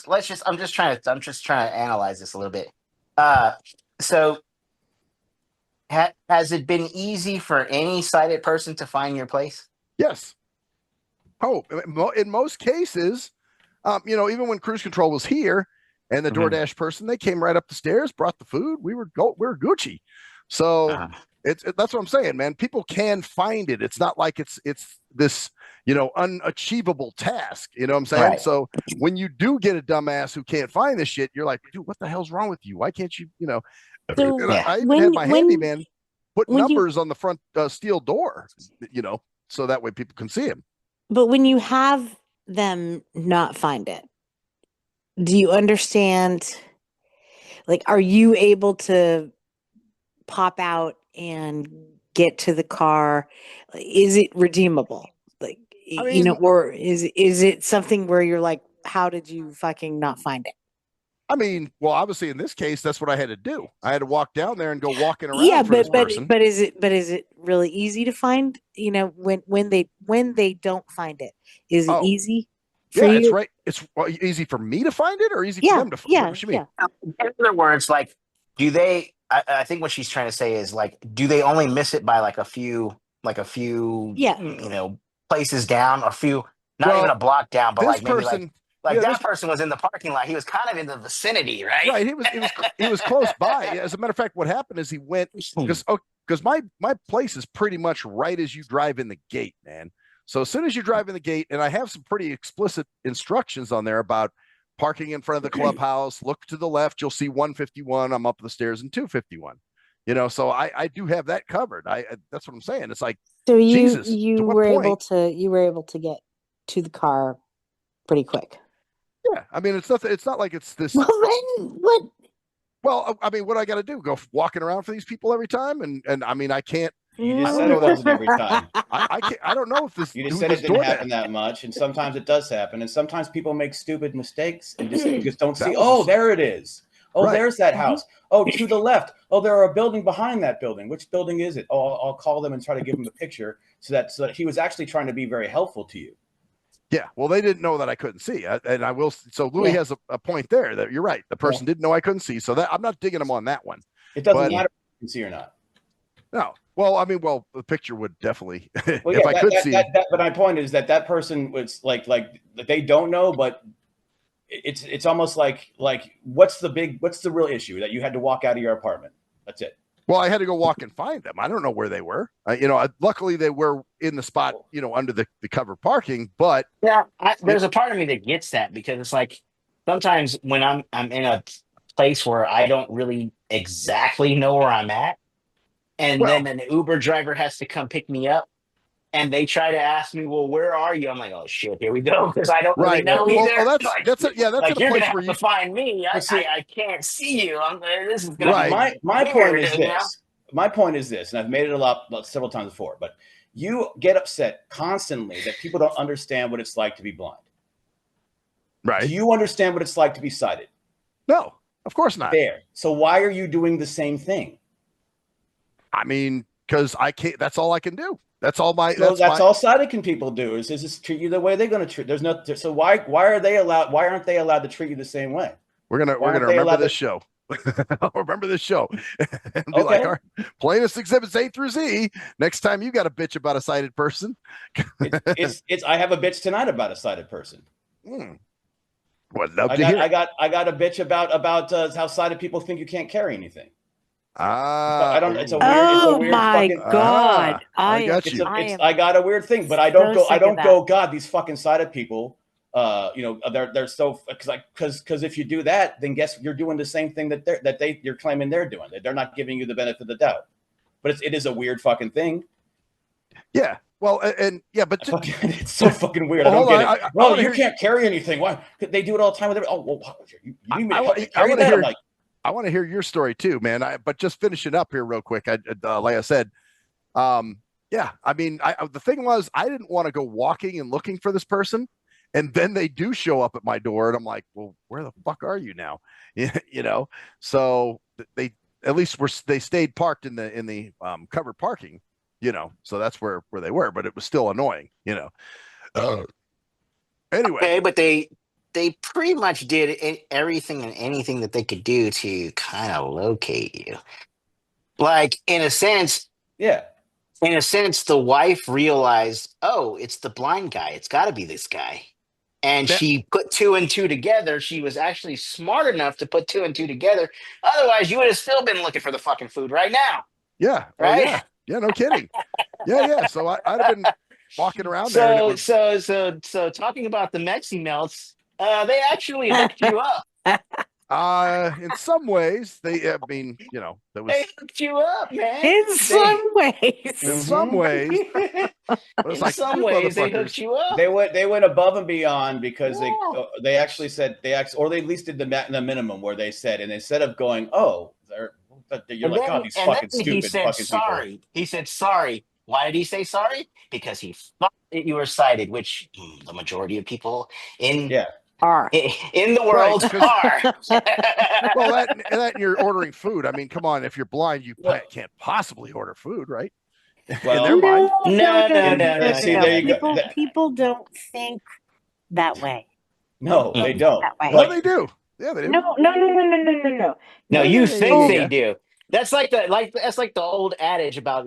let's just I'm just trying to analyze this a little bit. So has it been easy for any sighted person to find your place? Yes. Oh, in most cases, even when cruise control was here, And the DoorDash person, they came right up the stairs, brought the food. We were Gucci. So that's what I'm saying, man. People can find it. It's not like it's this, unachievable task. You know what I'm saying? Right. So when you do get a dumbass who can't find this shit, you're like, dude, what the hell's wrong with you? Why can't you, So I even had my handyman put numbers on the front steel door, so that way people can see him. But when you have them not find it, do you understand? Like, are you able to pop out and get to the car? Is it redeemable? Like, or is it something where you're like, how did you fucking not find it? I mean, well, obviously in this case, that's what I had to do. I had to walk down there and go walking around for this person. But is it really easy to find? When they don't find it, is it easy? Yeah, it's right. It's easy for me to find it, or easy for them to find it. What you mean? In other words, like, do they? I think what she's trying to say is, like, do they only miss it by like a few, places down, a few, not even a block down, but like maybe that person was in the parking lot. He was kind of in the vicinity, right? Right. He was close by. As a matter of fact, what happened is he went because my place is pretty much right as you drive in the gate, man. So as soon as you drive in the gate, and I have some pretty explicit instructions on there about parking in front of the clubhouse, look to the left, you'll see 151. I'm up the stairs in 251. So I do have that covered. That's what I'm saying. It's like, so Jesus, you were able to get to the car pretty quick. Yeah, I mean, it's not like it's this. Well, then what? Well, I mean, what I got to do? Go walking around for these people every time, and I mean, I can't. You just said it wasn't every time. I can't. I don't know if this. You just said it didn't happen that much, and sometimes it does happen, and sometimes people make stupid mistakes and just don't see. Oh, there it is. Oh, right. There's that house. Oh, to the left. Oh, there are a building behind that building. Which building is it? Oh, I'll call them and try to give them a picture so that he was actually trying to be very helpful to you. Yeah, well, they didn't know that I couldn't see, and I will. So Louie has a point there that you're right. The person didn't know I couldn't see, so that I'm not digging him on that one. It doesn't matter if you can see or not. No, well, I mean, the picture would definitly. If I could see. But my point is that person was like they don't know, but it's almost like what's the real issue that you had to walk out of your apartment? That's it. Well, I had to go walk and find them. I don't know where they were. Luckily they were in the spot, under the covered parking. But there's a part of me that gets that, because it's like sometimes when I'm in a place where I don't really exactly know where I'm at, and then an Uber driver has to come pick me up, and they try to ask me, "Well, where are you?" I'm like, "Oh shit, here we go," because I don't really know either. Well, that's you're gonna have to find me. I can't see you. This is gonna be my point is this. My point is this, and I've made it several times before. But you get upset constantly that people don't understand what it's like to be blind. Right? Do you understand what it's like to be sighted? No, of course not. There. So why are you doing the same thing? I mean, because I can't. That's all I can do. That's all my. That's all sighted people do is just treat you the way they're going to treat. There's no. So why are they allowed? Why aren't they allowed to treat you the same way? We're gonna remember this show. I'll remember this show and be like, all right, plaintiffs exhibits A through Z. Next time you got a bitch about a sighted person. it's I have a bitch tonight about a sighted person. Would love to hear. I got a bitch about how sighted people think you can't carry anything. I don't. It's a weird. God! I got you. I got a weird thing, but I don't go. God, these fucking sighted people. They're so because if you do that, then guess you're doing the same thing that you're claiming they're doing. That they're not giving you the benefit of the doubt. But it is a weird fucking thing. Yeah. Well, but it's so fucking weird. I don't get it. Well, you can't carry anything. Why? They do it all the time with everything. Oh, well, you need me to carry that? I want to hear your story too, man. But just finishing up here real quick. Like I said, I mean, the thing was, I didn't want to go walking and looking for this person. And then they do show up at my door, and I'm like, well, where the fuck are you now? So they at least they stayed parked in the covered parking, so that's where they were, but it was still annoying, Anyway. Okay, but they pretty much did everything and anything that they could do to kind of locate you. Like, in a sense, yeah. In a sense, the wife realized, oh, it's the blind guy. It's got to be this guy. and she put 2 and 2 together. She was actually smart enough to put 2 and 2 together. Otherwise, you would have still been looking for the fucking food right now. Yeah. Right? Oh, yeah. Yeah, no kidding. Yeah. So I'd have been walking around there. And it was... So talking about the Mexi melts, they actually hooked you up. In some ways, I mean, you know, that was... They hooked you up, man. In some ways. In some ways. In some ways, they hooked you up. They went above and beyond because they actually said or they at least did the minimum where they said, and instead of going, oh, you're like, oh, these fucking stupid he said fucking sorry. people. He said sorry. Why did he say sorry? Because he thought that you were cited, which the majority of people in the world are. Well, that and you're ordering food. I mean, come on, if you're blind, you can't possibly order food, right? Well, no. See, there you go. People don't think that way. No, they don't. Well, they do. Yeah, they do. No. No, you think they do. That's like the old adage about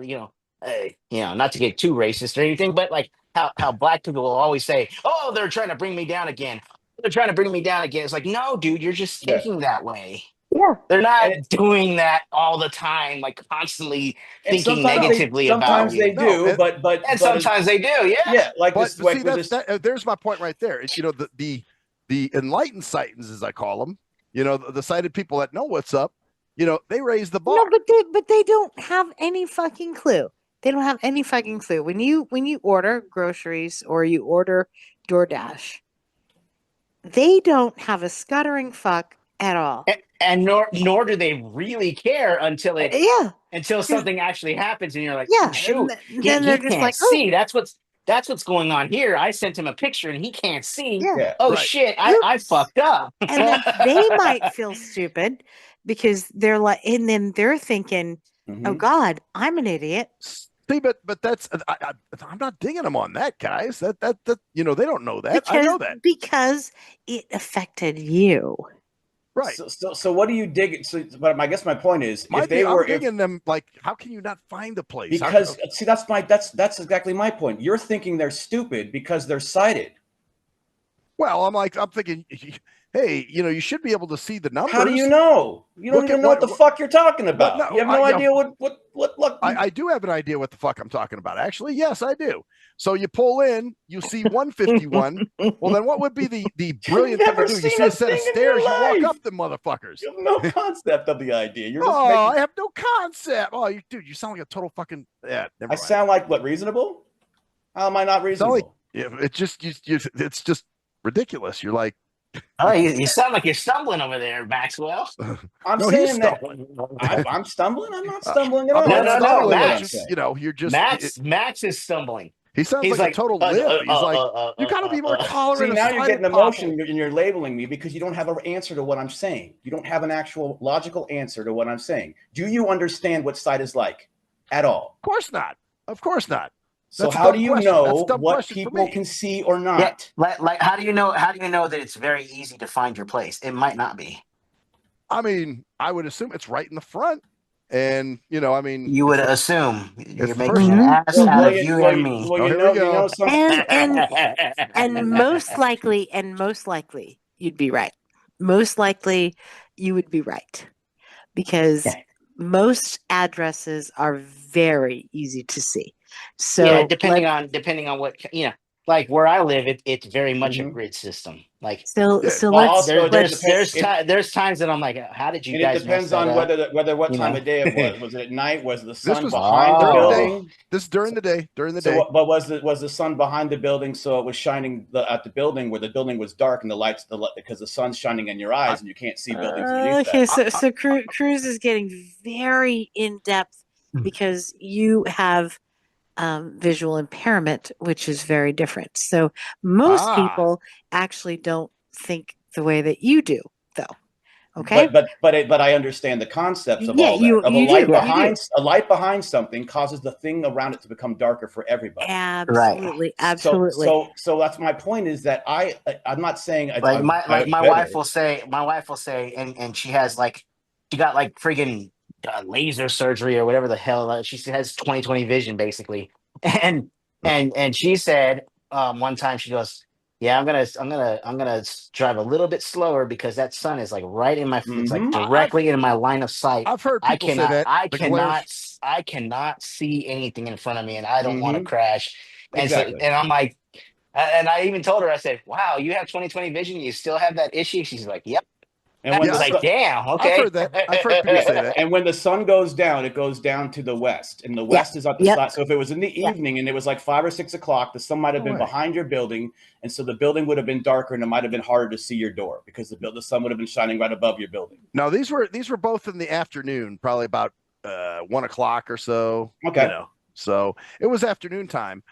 not to get too racist or anything, but like how black people will always say, "Oh, they're trying to bring me down again. They're trying to bring me down again." It's like, no, dude, you're just thinking that way. Yeah, they're not doing that all the time, like constantly thinking negatively about you. Sometimes they do, but sometimes they do, yeah. Yeah, like but, this. Like see, there's my point right there. It's, the enlightened Sightons, as I call them, the sighted people that know what's up, they raise the bar. No, but they don't have any fucking clue. They don't have any fucking clue. When you order groceries or you order DoorDash, they don't have a scuttering fuck at all. And nor do they really care until something actually happens and you're like, yeah, shoot, then they're just like, see, that's what's going on here. I sent him a picture and he can't see. Yeah. Oh, right. Shit, I fucked up. And then they might feel stupid because they're like, and then they're thinking, oh God, I'm an idiot. See, but that's I'm not digging them on that, guys. That they don't know that. Because, I know that because it affected you. Right. So what do you dig? So, but I guess my point is, I'm digging them. Like, how can you not find the place? Because see, that's exactly my point. You're thinking they're stupid because they're sighted. Well, I'm thinking, hey, you should be able to see the numbers. How do you know? You don't even know what the fuck you're talking about. No, you have no idea what. Look, I do have an idea what the fuck I'm talking about. Actually, yes, I do. So you pull in, you see 151. Well, then what would be the brilliant thing to do? You see a set of stairs, you walk up the motherfuckers. You have no concept of the idea. You're just I have no concept. Oh, dude, you sound like a total fucking never mind. Sound like what, reasonable? How am I not reasonable? It's just it's just ridiculous. You're like, oh, you sound like you're stumbling over there, Maxwell. I'm saying that I'm stumbling. I'm not stumbling at all. No, Max. You're just Max is stumbling. He sounds like a total lib. He's like, you got to be more tolerant. See, now you're getting emotion and you're labeling me because you don't have an answer to what I'm saying. You don't have an actual logical answer to what I'm saying. Do you understand what sight is like at all? Of course not. Of course not. So how do you know what people can see or not? Yeah, like how do you know that it's very easy to find your place? It might not be. I mean, I would assume it's right in the front. And I mean, you would assume you're making an ass out of you and me. Well, here we go. And most likely you'd be right. Most likely you would be right because most addresses are very easy to see. So depending on what like where I live, it's very much a grid system. Like there's times that I'm like, how did you guys? It depends on whether what time of day it was. Was it at night? Was the sun behind the building? This is during the day. But was the sun behind the building, so it was shining at the building where the building was dark and the lights because the sun's shining in your eyes and you can't see buildings. Okay, so Cruz is getting very in depth because you have visual impairment, which is very different. So most people actually don't think the way that you do, though. Okay, but I understand the concepts of all that. A light behind something causes the thing around it to become darker for everybody. Absolutely, right. Absolutely. So that's my point. Is that I'm not saying my wife will say, and she has she got friggin' laser surgery or whatever the hell. She has 20/20 vision basically, and she said one time, she goes, Yeah, I'm gonna drive a little bit slower because that sun is like right in my, it's like directly in my line of sight. I've heard people say that. I cannot see anything in front of me, and I don't want to crash. And Exactly. so, and I'm like, and I even told her, I said, "Wow, you have 20/20 vision. You still have that issue." She's like, "Yep." And I when was like, "Damn, okay." I've heard that. I've heard people say that. And when the sun goes down, it goes down to the west, and the west is at the side. So if it was in the evening and it was like 5 or 6 o'clock, the sun might have been behind your building, and so the building would have been darker, and it might have been harder to see your door because the sun would have been shining right above your building. No, these were both in the afternoon, probably about 1 o'clock or so. Okay, you know, so it was afternoon time.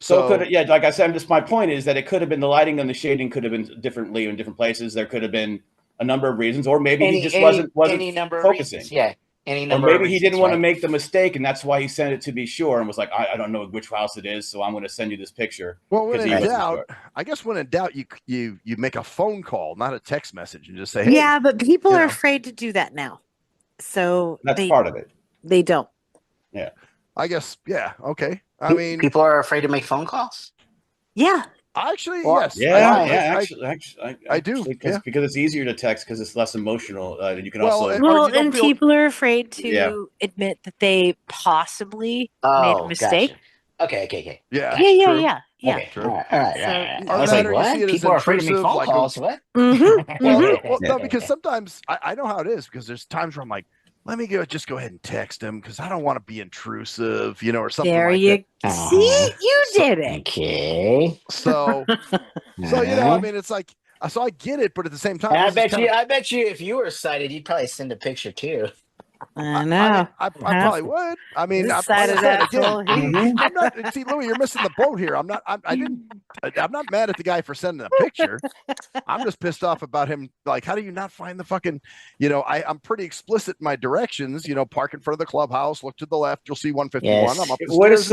So it could, like I said, my point is that it could have been the lighting and the shading could have been differently in different places. There could have been a number of reasons, or maybe he just wasn't any number focusing. Of reasons. Yeah, any Or number. maybe of reasons, he didn't want to make the mistake, and that's why he sent it to be sure, and was like, I don't know which house it is, so I'm going to send you this picture. Well, when in doubt, I guess when in doubt, you make a phone call, not a text message, and just say, "Hey." Yeah, but people are afraid to do that now, so that's part of it. They don't. Yeah, I guess. Yeah. Okay. I mean, people are afraid to make phone calls. Yeah. Actually, yes. I do. Because it's easier to text because it's less emotional. You can and people are afraid to admit that they possibly made a mistake. Gotcha. Okay. Yeah. Yeah. Okay, true. All right. I was like, what? People are afraid to make phone calls. What? Well, no, because sometimes I know how it is because there's times where I'm like, let me just go ahead and text him because I don't want to be intrusive, or something there like you that. See, you did it. Okay. So I mean, it's like, so I get it, but at the same time, I bet you, if you were excited, you'd probably send a picture too. I know. I probably would. I mean, I'm not. See, Louie, you're missing the boat here. I'm not mad at the guy for sending a picture. I'm just pissed off about him. Like, how do you not find the fucking? I'm pretty explicit in my directions. Park in front of the clubhouse. Look to the left. You'll see 151. Yes. I'm up the stairs.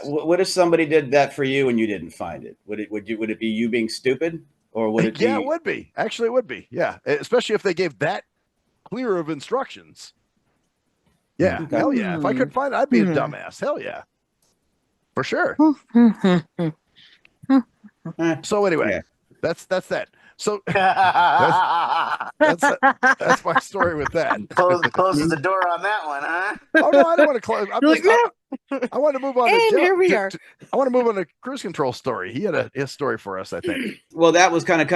What if somebody did that for you and you didn't find it? Would it be you being stupid, or would it be? Yeah, it would be. Actually, it would be. Yeah, especially if they gave that clear of instructions. Yeah, hell yeah. If I could find it, I'd be a dumbass. Hell yeah. For sure. So anyway, that's that. So that's my story with that. Closes the door on that one, huh? Oh no, I don't want to close. I want to move on. And here we are. I want to move on to Cruise Control story. He had his story for us, I think. Well, that was kind of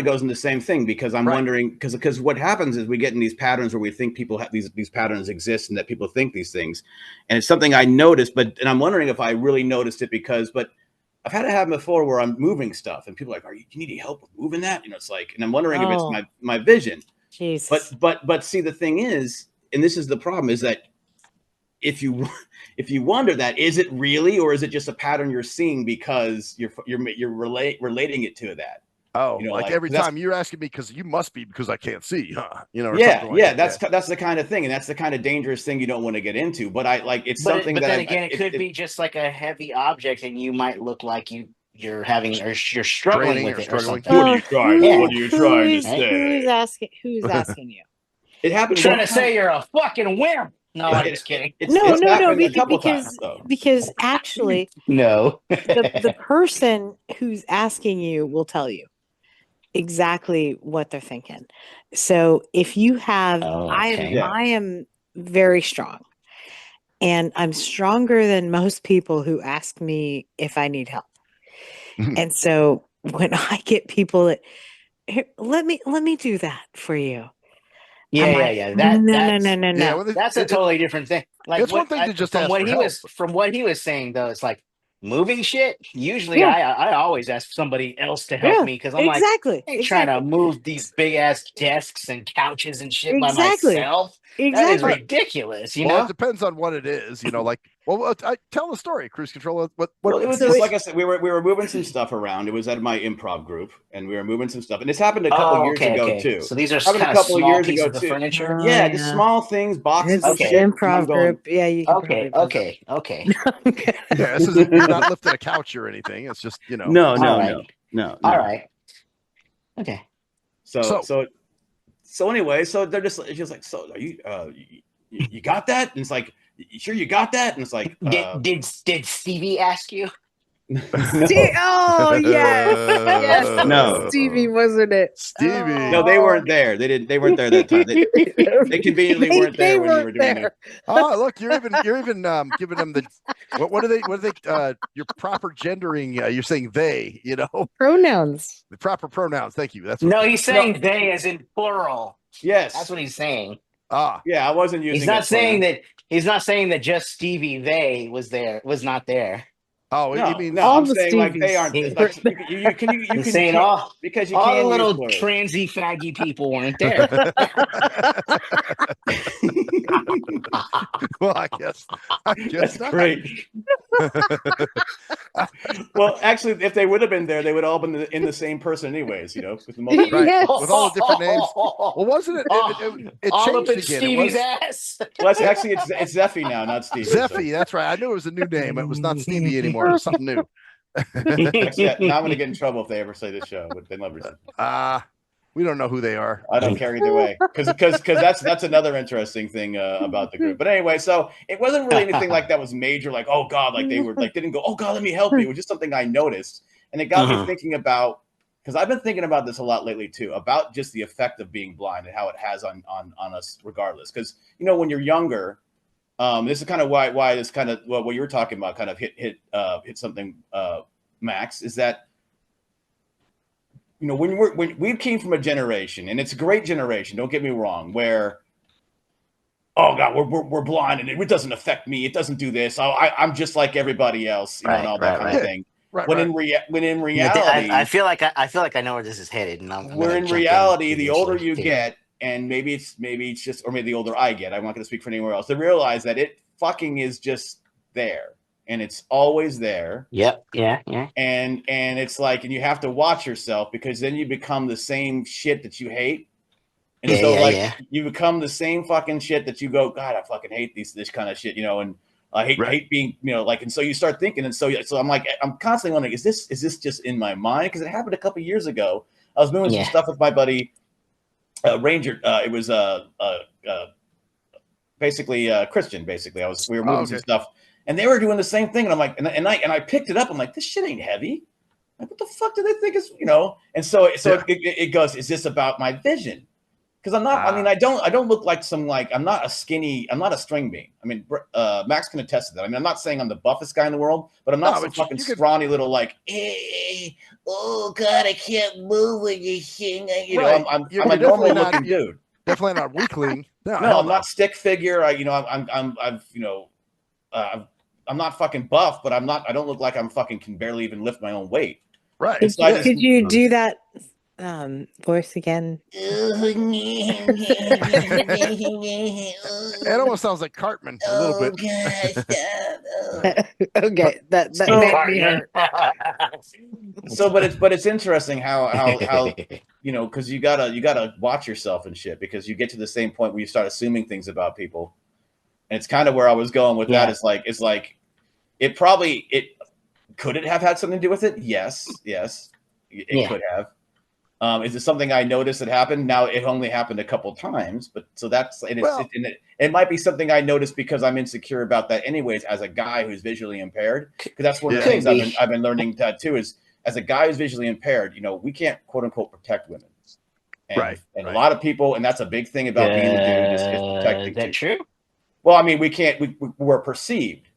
goes in the same thing because I'm wondering because what happens is we get in these patterns where we think people have these patterns exist and that people think these things, and it's something I noticed, and I'm wondering if I really noticed it but I've had it happen before where I'm moving stuff and people are like, do you need any help with moving that? It's like, and I'm wondering if it's my vision. Jesus. But see, the thing is, and this is the problem, is that if you wonder that, is it really, or is it just a pattern you're seeing because you're relating it to that? Oh, like every time you're asking me because you must be because I can't see, huh? That's the kind of thing, and that's the kind of dangerous thing you don't want to get into. But it's something but that. Then again, it could be just like a heavy object, and you might look like you're struggling with it or something. What are you trying? Yeah. What are you trying to say? Who's asking you? It happened. Trying to say you're a fucking wimp. No, I'm just kidding. Because actually, no, the person who's asking you will tell you exactly what they're thinking. So if you have, I am very strong, and I'm stronger than most people who ask me if I need help. And so when I get people that let me do that for you. Yeah. No. That's a totally different thing. Like it's one thing to just from what he was saying though, it's like moving shit. Usually, I always ask somebody else to help me because I'm trying to move these big ass desks and couches and shit by myself. That is ridiculous. It depends on what it is. Tell the story. Cruise Control. What it was just, like I said, we were moving some stuff around. It was at my improv group, and we were moving some stuff. And this happened a couple years ago too. So these are kind of small pieces of furniture. Yeah, just small things, boxes. It's an improv group. Yeah, you can okay. Yeah, this is you're not lifting a couch or anything. It's just No. All right. Okay. So anyway, so they're just like, so are you got that? And it's like, you sure you got that? And it's like, did Stevie ask you? Oh yes, yes. No. Stevie, wasn't it? Stevie. No, they weren't there. They weren't there that time. They conveniently weren't there when you were doing it. Oh, look, you're even giving them the what are they your proper gendering? You're saying they, Pronouns. the proper pronouns. Thank you. That's what No, he's saying they as in plural. Yes, That's what he's saying. Yeah, I wasn't using. He's not saying that. He's not saying that just Stevie they was not there. Oh, No, you mean no, all I'm the saying like they Stevies. aren't. He's You can saying all because you all the can little use plural. transy faggy people weren't there. well, I guess That's not. great. Well, actually, if they would have been there, they would all been in the same person, anyways. With the multiple. Right, Yes. with all the different names. Well, wasn't it? It all up changed in again. Stevie's ass. Well, it's Zeffy now, not Stevie. Zeffy, that's right. I knew it was a new name. It was not Stevie anymore. It was something new. Actually, now I'm going to get in trouble if they ever say this show, but they love it. We don't know who they are. I don't care either way, because that's another interesting thing about the group. But anyway, so it wasn't really anything like that was major, like, oh God, like they were like didn't go, oh God, let me help you. It was just something I noticed, and it got me thinking about, because I've been thinking about this a lot lately too, about just the effect of being blind and how it has on us regardless. Because when you're younger, this is kind of why this kind of what you were talking about kind of hit something, Max, is that when we came from a generation, and it's a great generation, don't get me wrong, where oh God, we're blind and it doesn't affect me, it doesn't do this, I'm just like everybody else, and all that kind of thing. When in reality, I feel like I know where this is headed, and I'm in reality, the older you get, and maybe it's just, or maybe the older I get, I'm not going to speak for anywhere else, to realize that it fucking is just there. And it's always there. Yep. Yeah. And it's like, and you have to watch yourself, because then you become the same shit that you hate. And you become the same fucking shit that you go, God, I fucking hate this kind of shit, and I hate being, and so you start thinking, and so I'm like, I'm constantly wondering, is this just in my mind? Because it happened a couple years ago. I was doing some stuff with my buddy Ranger. It was basically Christian. Basically, we were moving some stuff. And they were doing the same thing, and I'm like, and I picked it up. I'm like, this shit ain't heavy. Like, what the fuck do they think is, And so it goes. Is this about my vision? Because I'm not. I mean, I don't look like I'm not a string bean. I mean, Max can attest to that. I mean, I'm not saying I'm the buffest guy in the world, but I'm not some fucking scrawny little like, oh God, I can't move when you sing. I'm a normal looking dude. Definitely not weakling. No, I'm not stick figure. I'm not fucking buff, but I don't look like I'm fucking can barely even lift my own weight. Right. Could you do that voice again? It almost sounds like Cartman a little bit. Okay, that made me hurt. So, but it's interesting how because you gotta watch yourself and shit, because you get to the same point where you start assuming things about people. And it's kind of where I was going with that. It's like could it have had something to do with it? Yes, it could have. Is it something I noticed that happened? Now it only happened a couple times, but so that's it might be something I noticed because I'm insecure about that, anyways. As a guy who's visually impaired, because that's one of the things I've been learning that too is, as a guy who's visually impaired, we can't quote unquote protect women. And a lot of people, and that's a big thing about being a dude is protecting. Is that true? Well, I mean, we can't. We're perceived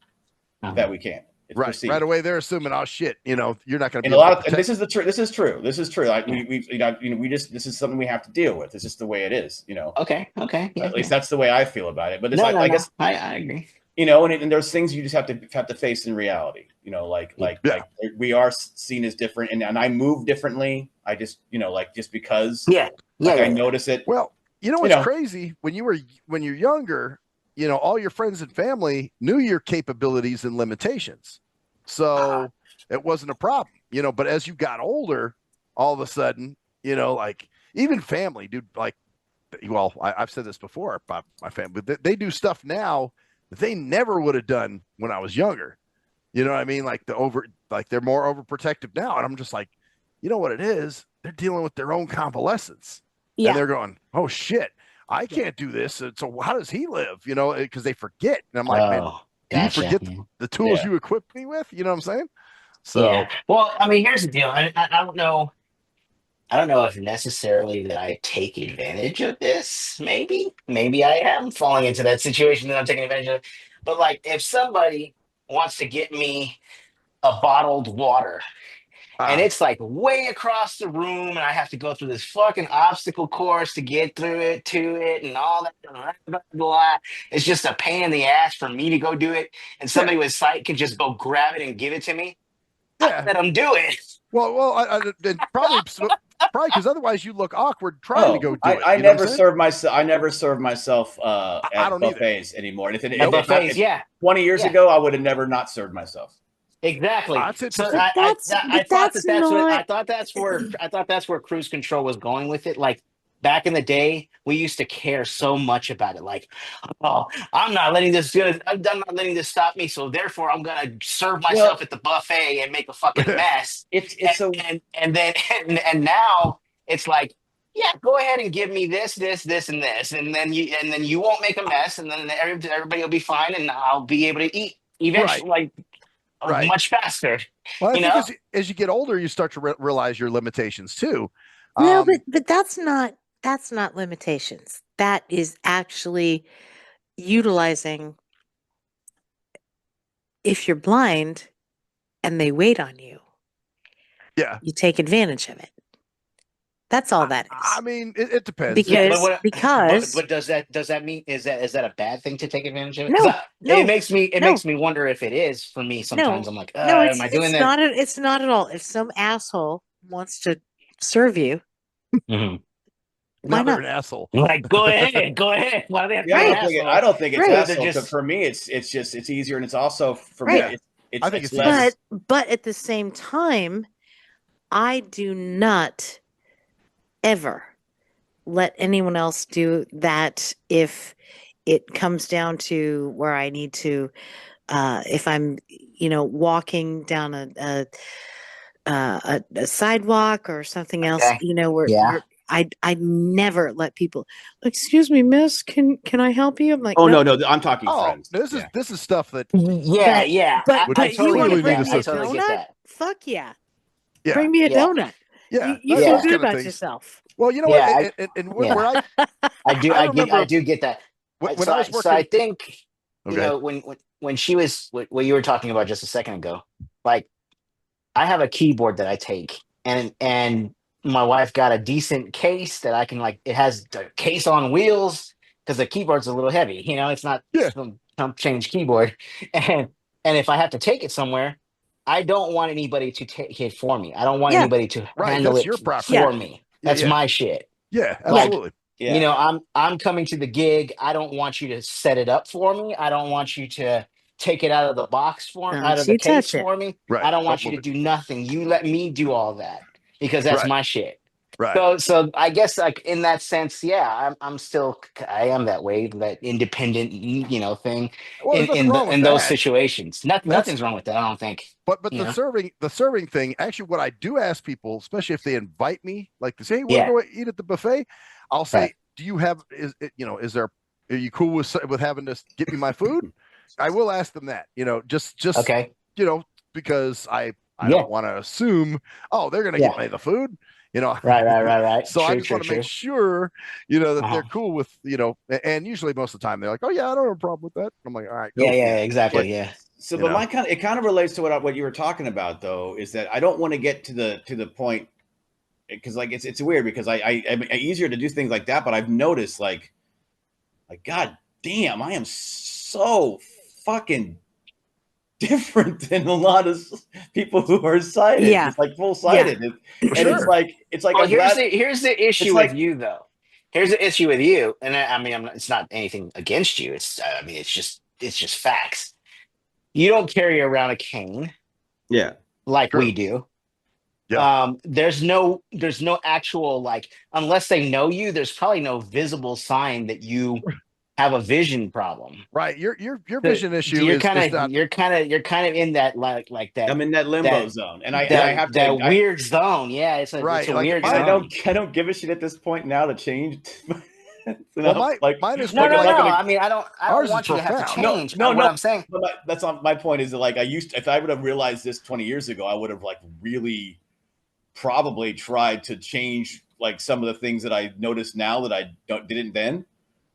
that we can't. It's perceived. Right away, they're assuming, oh shit, you're not going to be. And this is the truth. This is true. Like this is something we have to deal with. It's just the way it is. Okay. Yeah, At least that's the way I feel about it. But it's I guess I agree. And there's things you just have to face in reality. Like we are seen as different, and I move differently. I just just because I notice it. Well, what's crazy, when you're younger, all your friends and family knew your capabilities and limitations. So it wasn't a problem, but as you got older, all of a sudden, like even family, dude, like, well, I've said this before about my family, but they do stuff now that they never would have done when I was younger. You know what I mean? Like they're more overprotective now. And I'm just like, you know what it is? They're dealing with their own convalescence. Yeah. And they're going, oh shit, I can't do this. So how does he live? Because they forget. And I'm like, man, do you forget the tools you equipped me with? You know what I'm saying? So yeah. Well, I mean, here's the deal. I don't know. I don't know if necessarily that I take advantage of this. Maybe I am falling into that situation that I'm taking advantage of. But like, if somebody wants to get me a bottled water and it's like way across the room and I have to go through this fucking obstacle course to get through it to it and all that, blah, blah, blah. It's just a pain in the ass for me to go do it, and somebody with sight can just go grab it and give it to me. I let them do it. then probably because otherwise you look awkward trying to go do it. I You know what never I'm saying? serve myself. I never serve myself I at don't either. buffets anymore. And At buffets, yeah. 20 years Yeah. ago, I would have never not served myself. Exactly. That's So interesting. I thought that's that's what not. I thought that's where cruise control was going with it. Like back in the day, we used to care so much about it. Like, oh, I'm not letting this stop me. So therefore, I'm gonna serve myself at the buffet and make a fucking mess. And then and now it's like, yeah, go ahead and give me this, and this, and then you won't make a mess, and then everybody will be fine, and I'll be able to eat eventually. Like, much faster. Well, I think as you get older, you start to realize your limitations too. No, but that's not limitations. That is actually utilizing. If you're blind and they wait on you, you take advantage of it. That's all that is. I mean, it depends. But does that mean is that a bad thing to take advantage of it? No, it makes me wonder if it is for me. Sometimes I'm like, am I doing that? It's not at all. If some asshole wants to serve you, why not? They're an asshole. Like, go ahead. Why do they have to be an asshole? I don't think it's asshole. Just, for me, it's easier, and it's also for me. I think it's less. But at the same time, I do not ever let anyone else do that if it comes down to where I need to, if I'm, walking down a sidewalk or something else, where I never let people, excuse me, miss, can I help you? I'm like, no, I'm talking friends. This is stuff that But you want to bring me a totally donut? Fuck yeah. Yeah. Bring me a donut. Yeah, you feel good about yourself. Well, you know what? And where I do get that. When I was working, so I think when she was what you were talking about just a second ago, like I have a keyboard that I take, and my wife got a decent case that I can it has the case on wheels because the keyboard's a little heavy. It's not some chump change keyboard, and if I have to take it somewhere, I don't want anybody to take it for me. I don't want anybody to handle it for me. That's my shit. Yeah, absolutely. I'm coming to the gig. I don't want you to set it up for me. I don't want you to take it out of the box out of the case for me. Right. I don't want you to do nothing. You let me do all that because that's my shit. Right. So I guess in that sense, I am that way, that independent, thing in those situations. Nothing's wrong with that, I don't think. But the serving thing, actually, what I do ask people, especially if they invite me, like to say, hey, want to go eat at the buffet? I'll say, do you have are you cool with having to get me my food? I will ask them that, just okay, because I don't want to assume, they're going to get me the food. Right. So I just want to make sure, that they're cool with, and usually most of the time they're like, oh yeah, I don't have a problem with that. I'm like, all right. Exactly. So, but it kind of relates to what you were talking about, though, is that I don't want to get to the point, because it's weird because I'm easier to do things like that, but I've noticed like God damn, I am so fucking different than a lot of people who are sighted. It's like full sighted, and it's like here's the issue with you though. Here's the issue with you, and I mean, it's not anything against you. It's it's just facts. You don't carry around a cane, like we do. Yeah. There's no actual unless they know you. There's probably no visible sign that you have a vision problem. Right. Your vision issue you're is kind not... of in that like that. I'm in that limbo zone, and I have that weird zone. Yeah, it's a weird zone. I don't give a shit at this point now to change. Well, like mine is No, like no, I'm no. not gonna. I mean, I don't Ours is want you to have to profound. change. No, What I'm saying. But that's not my point. Is that like if I would have realized this 20 years ago, I would have like really probably tried to change like some of the things that I noticed now that I didn't then.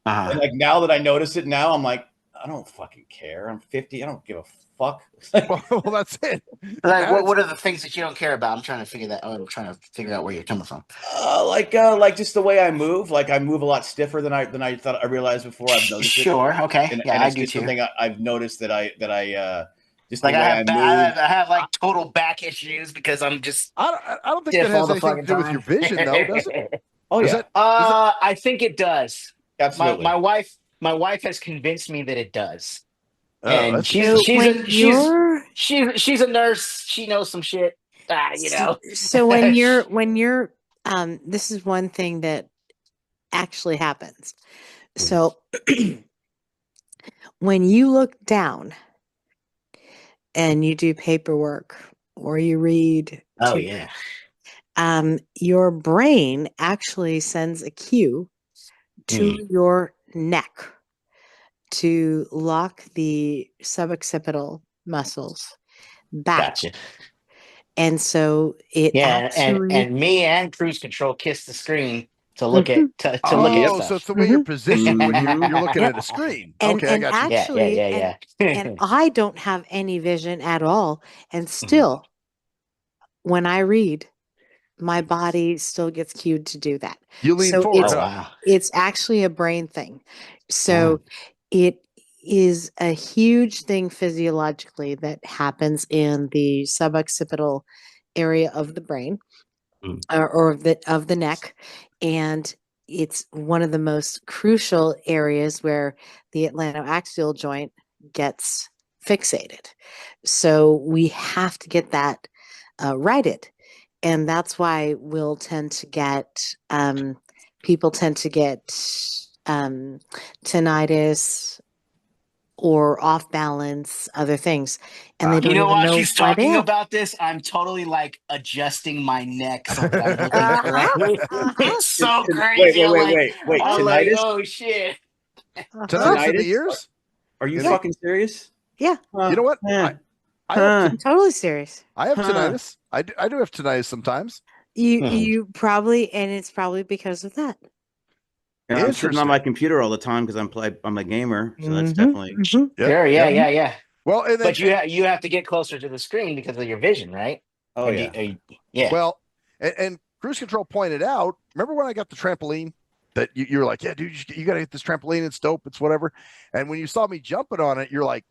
And like now that I notice it now, I'm like, I don't fucking care. I'm 50. I don't give a fuck. Well, that's it. Like, what are the things that you don't care about? I'm trying to figure that. I'm trying to figure out where you're coming from. Like just the way I move. Like I move a lot stiffer than I thought I realized before. I've noticed it. Sure. Okay. And Yeah, I it's do just too. something I've noticed that I just Like the way I move. I have like total back issues because I'm just I don't think that stiff all has the anything to fucking do with your time. vision, though, does it? Oh Is yeah, that- I think it does. absolutely. My wife has convinced me that it does. Oh, And that's she's a nurse. She knows some shit. You know. So when you're this is one thing that actually happens. So when you look down and you do paperwork or you read Oh yeah. your brain actually sends a cue to your neck to lock the suboccipital muscles back. Gotcha. And so it actually and me and cruise control kiss the screen to look at to look at stuff. So it's the way you're positioned when you're looking Yep. at a screen. And, Okay, I and got you. actually, Yeah. and I don't have any vision at all. And Mm-hmm. still, when I read, my body still gets cued to do that. You lean So forward. it's, wow. it's actually a brain thing. So it is a huge thing physiologically that happens in the suboccipital area of the brain or of the neck. And it's one of the most crucial areas where the atlantoaxial joint gets fixated. So we have to get that righted. And that's why we'll tend to get, people tend to get tinnitus or off balance, other things. And they don't You know, even while know she's why they talking are. about this, I'm totally like adjusting my neck so that I'm looking correctly. It's so crazy. Wait. I'm like, Tinnitus? oh shit. Tinnitus in the ears? Are you Yeah. fucking serious? Yeah. You know what? Yeah. I have I'm totally serious. I have tinnitus. I do have tinnitus sometimes. You probably, and it's probably because of that. And I'm sitting on my computer all the time because I'm a gamer, so that's definitely Sure, yeah. Well, and then, but you have to get closer to the screen because of your vision, right? Oh yeah. Well, and Cruise Control pointed out. Remember when I got the trampoline? That you were like, yeah, dude, you got to get this trampoline. It's dope. It's whatever. And when you saw me jumping on it, you're like,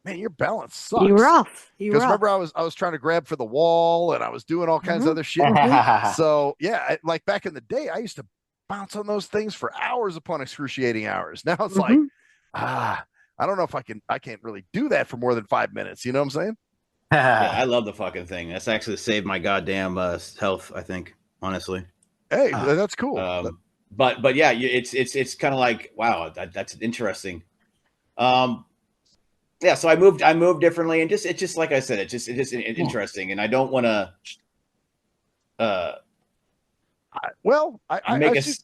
man, your balance sucks. You were off. Because remember, I was trying to grab for the wall and I was doing all kinds of other shit. So yeah, like back in the day, I used to bounce on those things for hours upon excruciating hours. Now it's like, I don't know if I can't really do that for more than 5 minutes. You know what I'm saying? Yeah, I love the fucking thing. That's actually saved my goddamn health, I think, honestly. Hey, that's cool. But yeah, it's kind of like, wow, that's interesting. Yeah, so I moved differently, and it's just like I said, it's just interesting, and I don't want to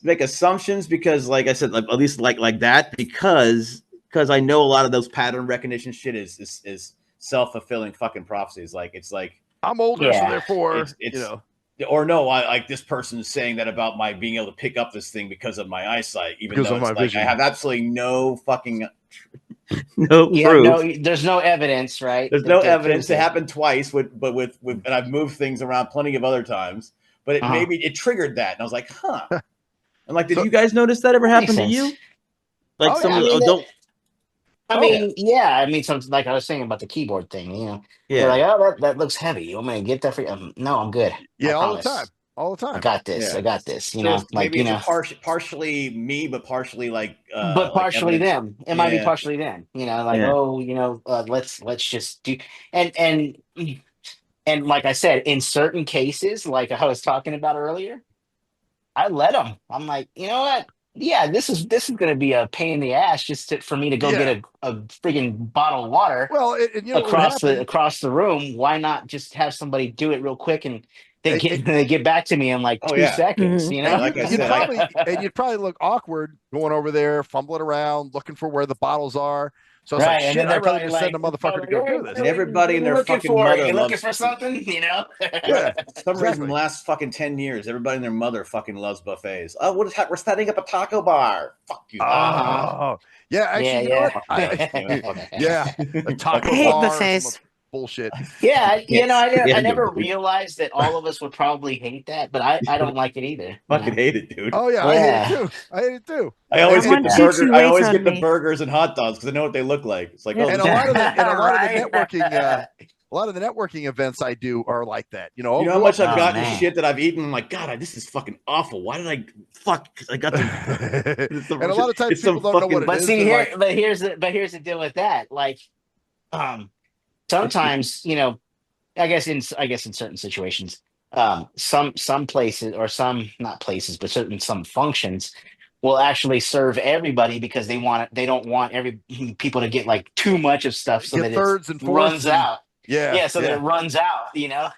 make assumptions because, like I said, like, at least like that because I know a lot of those pattern recognition shit is self-fulfilling fucking prophecies. Like it's like I'm older, so therefore it's you know. Or no, I like this person is saying that about my being able to pick up this thing because of my eyesight, even though it's like I have absolutely no fucking proof. There's no evidence, right? There's no evidence. It happened twice with and I've moved things around plenty of other times, but it triggered that, and I was like, huh. I'm like, did you guys notice that ever happen to you? Like something like I was saying about the keyboard thing, you know. Yeah. They're like, oh, that looks heavy. You want me to get that for you? No, I'm good. Yeah, all the time. I got this. Yeah. I got this. You so know, like maybe it's partially me, but partially like but partially like them. It might be partially them. You know, like let's just do and like I said, in certain cases, like I was talking about earlier, I let them. I'm like, you know what? Yeah, this is going to be a pain in the ass for me to go get a friggin' bottle of water. Well, across the room. Why not just have somebody do it real quick and they get back to me in like 2 seconds. You know, Yeah, like I said, you'd probably look awkward going over there, fumbling around, looking for where the bottles are. So it's right, like, and shit, then they're I'd rather probably just send a motherfucker to go do this. And everybody and their fucking mother you looking loves for something, you know? Yeah, For some reason, the last fucking 10 years, everybody and their mother fucking loves buffets. Oh, we're setting up a taco bar. Fuck you. Oh, yeah. Actually, you know what? Yeah, a taco I hate bar. buffets. Bullshit. Yeah, you know, I never dude. realized that all of us would probably hate that, but I don't like it either. Fucking hate it, dude. Oh yeah, I hate it too. I always I get want the you burger. to I wait always on get the me. burgers and hot dogs because I know what they look like. It's like, oh, And a lot of the Right. networking events I do are like that. You know, you know how much I've Oh, gotten man. shit that I've eaten. I'm like, God, this is fucking awful. Why did I fuck? I got the. and a lot of times people don't know what it But is. see and here, like, but here's the deal with that. Like, sometimes, you know, I guess in certain situations, some places or some not places, but some functions will actually serve everybody because they don't want every people to get like too much of stuff so get that thirds it and fourths runs and- out. Yeah, so that it runs out, you know.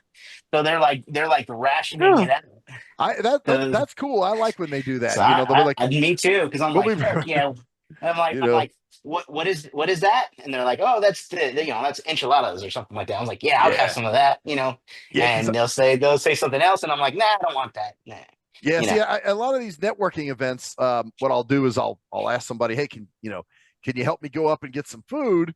So they're like rationing Oh. it out. That's cool. I like when they do that. So You know, they'll be like, me too, because I'm we'll like, be- heck yeah. You know. What is that? And they're like, oh, that's that's enchiladas or something like that. I was like, yeah, I'll have some of that, you know. Yeah, And they'll say something else, and I'm like, nah, I don't want that. Nah. Yeah, You see, know. a lot of these networking events, what I'll do is I'll ask somebody, hey, can you help me go up and get some food?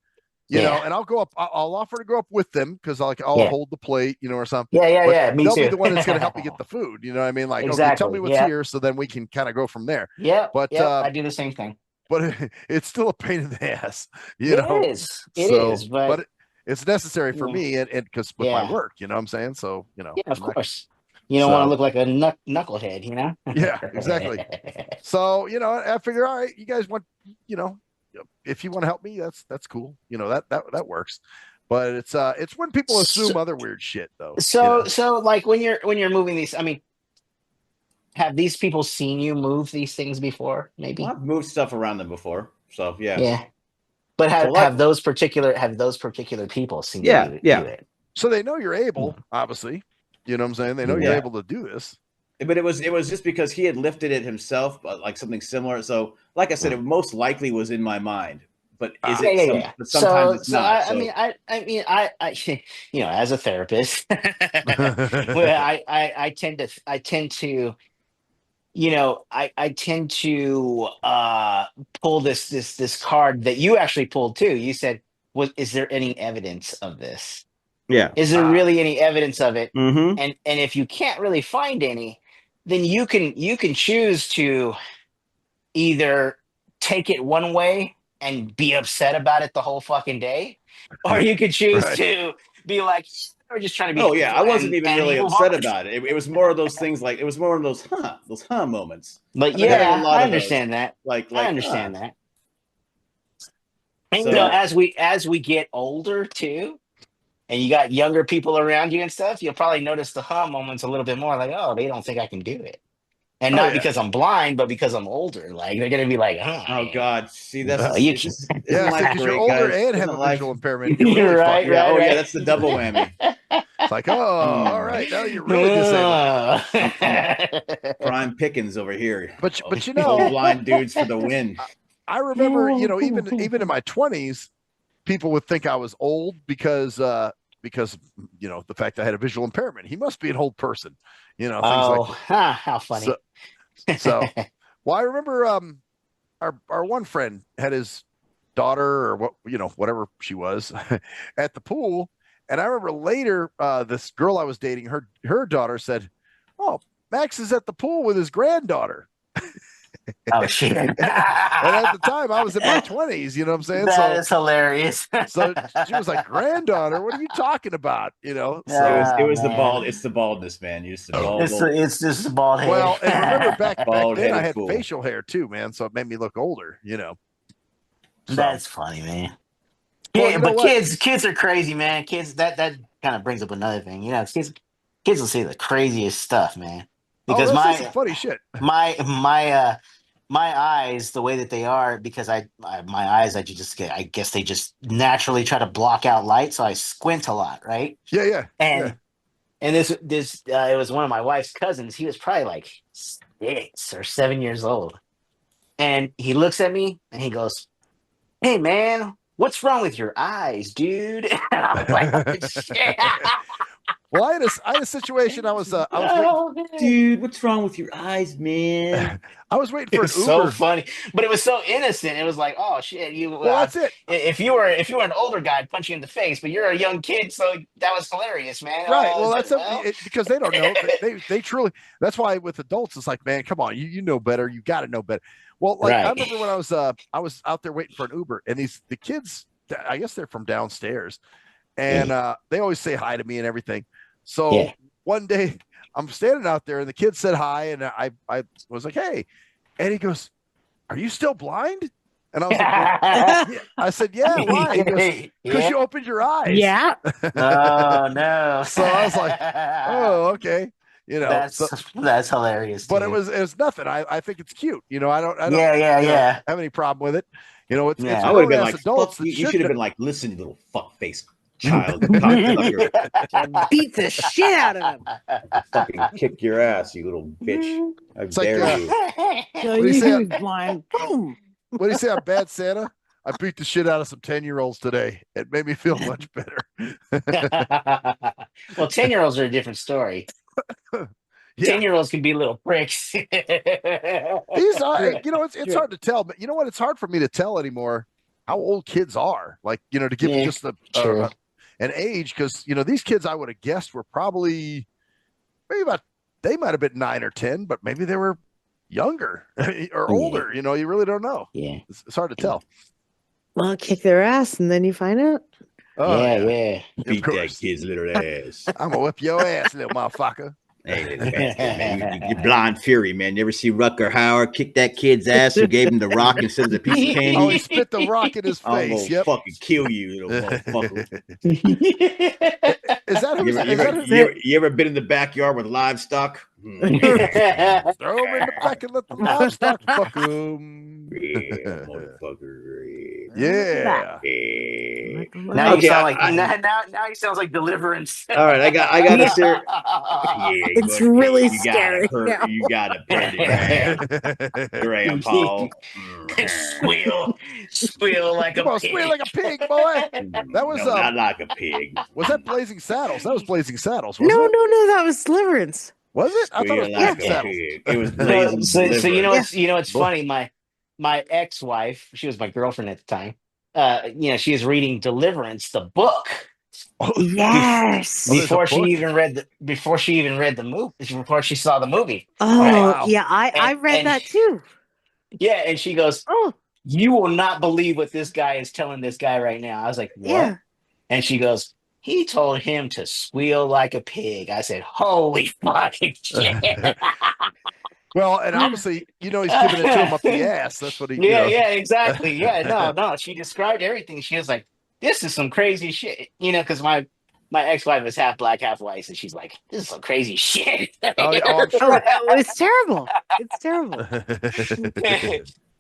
You know, and I'll go up. I'll offer to go up with them because I'll hold the plate, you know, or something. Yeah. Me they'll too. be the one that's going to help me get the food. You know what I mean? Like, okay, tell me what's here, so then we can kind of go from there. Yeah, but I do the same thing. But it's still a pain in the ass. It know, is. It is. But it's necessary for me and because with my work, you know what I'm saying? So you know, of course. You don't want to look like a knucklehead, you know? Yeah, exactly. So, you know, I figure, all right, you guys want, you know, if you want to help me, that's cool. You know, that works. But it's when people assume other weird shit though. So like when you're moving these, I mean, have these people seen you move these things before? Maybe I've moved stuff around them before. So yeah. Yeah. But have those particular people seen you do it? So they know you're able, obviously. You know what I'm saying? They know you're able to do this. But it was just because he had lifted it himself, but like something similar. So, like I said, it most likely was in my mind. But is it? But sometimes it's not. I you know, as a therapist, I tend to, you know, I tend to pull this card that you actually pulled too. You said, is there any evidence of this? Yeah. Is there really any evidence of it? Mm-hmm. And if you can't really find any, then you can choose to either take it one way and be upset about it the whole fucking day, or you could choose to be like, we're just trying to be. Oh yeah, I wasn't even really upset about it. It was more of those things like it was more of those moments. But yeah, I understand that. Like I understand that. And So- you know, as we get older too, and you got younger people around you and stuff, you'll probably notice the moments a little bit more. Like, oh, they don't think I can do it, and not because I'm blind, but because I'm older. Like they're gonna be like, oh God, see that's because you're older and have a visual impairment. You're really right, fucked. right, yeah, that's the double whammy. It's like, oh, all right, now you're really disabled. Prime pickings over here. But you know, old blind dudes for the win. I remember, you know, even in my 20s, people would think I was old because you know the fact I had a visual impairment. He must be an old person, you know. Things like that. How funny. So well, I remember our one friend had his daughter or whatever she was at the pool, and I remember later this girl I was dating, her daughter said, "Oh, Max is at the pool with his granddaughter." Oh shit! And at the time, I was in my 20s. You know what I'm saying? That is hilarious. So she was like, "Granddaughter, what are you talking about?" You know. So it was the bald. It's the baldness, man. You just the bald. It's just the bald head. Well, and remember back then, I had fool. facial hair too, man. So it made me look older. You know. So. That's funny, man. Well, Yeah, but kids are crazy, man. Kids that kind of brings up another thing. You know, kids will say the craziest stuff, man. Because some funny shit. My eyes, the way that they are, because my eyes, I guess they just naturally try to block out light, so I squint a lot, right? Yeah. And And it was one of my wife's cousins. He was probably like 6 or 7 years old. And he looks at me and he goes, "Hey man, what's wrong with your eyes, dude?" And I was like, "Oh, shit." Well, I had a situation. I was waiting. Dude, what's wrong with your eyes, man? I was waiting It for an was Uber. so funny, but it was so innocent. It was like, "Oh shit, you." Well, that's it. If you were an older guy, I'd punch you in the face, but you're a young kid, so that was hilarious, man. Right. Well, that's because they don't know. They truly. That's why with adults, it's like, man, come on, you know better. You got to know better. Well, like I remember when I was out there waiting for an Uber, and the kids, I guess they're from downstairs, and they always say hi to me and everything. So one day I'm standing out there, and the kid said hi, and I was like, "Hey," and he goes, "Are you still blind?" And I was like, well, I said, "Yeah, why?" He goes, "Because you opened your eyes." Yeah. Oh no. So I was like, "Oh, okay." You know, that's hilarious. But dude. it was nothing. I think it's cute. You know, I don't yeah. have any problem with it. You know, it's I would have been like, adults you should have been like, "Listen, you little fuckface child, Beat the shit out of him. fucking kick your ass, you little bitch! How dare you?" So you blind. Boom. What do you say? I'm bad Santa. I beat the shit out of some 10-year-olds today. It made me feel much better. Well, 10-year-olds are a different story. 10-year-olds can be little pricks. These are, you know, it's hard to tell, but you know what? It's hard for me to tell anymore how old kids are. Like, you know, to give just an age, because you know these kids I would have guessed were probably they might have been 9 or 10, but maybe they were younger or older. You know, you really don't know. Yeah, it's hard to tell. Well, kick their ass and then you find out. Oh, yeah. Beat that kid's little ass. I'm gonna whip your ass, little motherfucker. Hey, man, you blind fury, man. You ever see Rutger Hauer kick that kid's ass who gave him the rock instead of the piece of candy? Oh, he spit the rock in his I'm face. gonna fucking kill you, little motherfucker. Is that you ever been in the backyard with livestock? Throw him in the back and let the livestock fuck him. Yeah, motherfucker. Yeah. Now you sound like now he sounds like Deliverance. All right, I got a serious. It's really scary. You got a pig, Grandpa. Squeal like a pig. Squeal like a pig, boy. That was not like a pig. Was that Blazing Saddles? That was Blazing Saddles. No, that was Deliverance. Was it? I thought it was Blazing Saddles. It was Blazing Saddles. So you know what's funny? My ex-wife, she was my girlfriend at the time. You know, she was reading Deliverance, the book. Yes. Before she even read the movie, before she saw the movie. Oh, wow. Yeah, I read that too. Yeah, and she goes, "Oh, you will not believe what this guy is telling this guy right now." I was like, "What?" Yeah. And she goes, "He told him to squeal like a pig." I said, "Holy fucking shit." Well, and obviously, you know, he's giving it to him up the ass. That's what he. Yeah, exactly. Yeah, no. She described everything. She was like, "This is some crazy shit," you know, because my ex-wife is half black, half white, so she's like, "This is some crazy shit." I'm sure. It's terrible. It's terrible.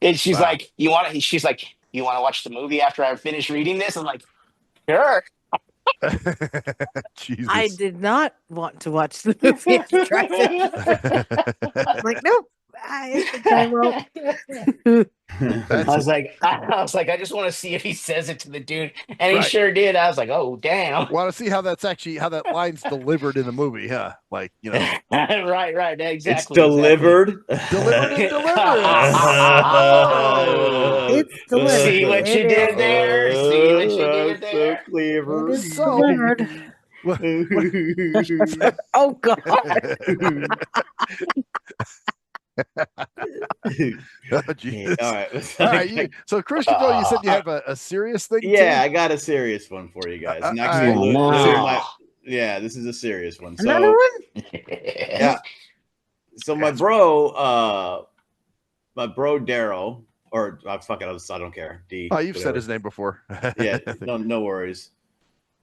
And she's like, "You want to?" She's like, "You want to watch the movie after I finish reading this?" I'm like, "Sure." Jesus. I did not want to watch the movie after I finished. I'm like, nope. I think I will. I was like, I just want to see if he says it to the dude, and he sure did. I was like, oh damn. Want to see how that line's delivered in the movie, huh? Like, you know. right, exactly. It's delivered. Delivered and It's delivered. See what you did there. See what you did there. So clever. It's delivered. Oh God. All right. So, Christopher, you said you have a serious thing. Yeah, I got a serious one for you guys. This is a serious one. So, another one? Yeah. So my bro Daryl, or fuck it, I don't care. D. Oh, you've said his name before. Yeah, no worries.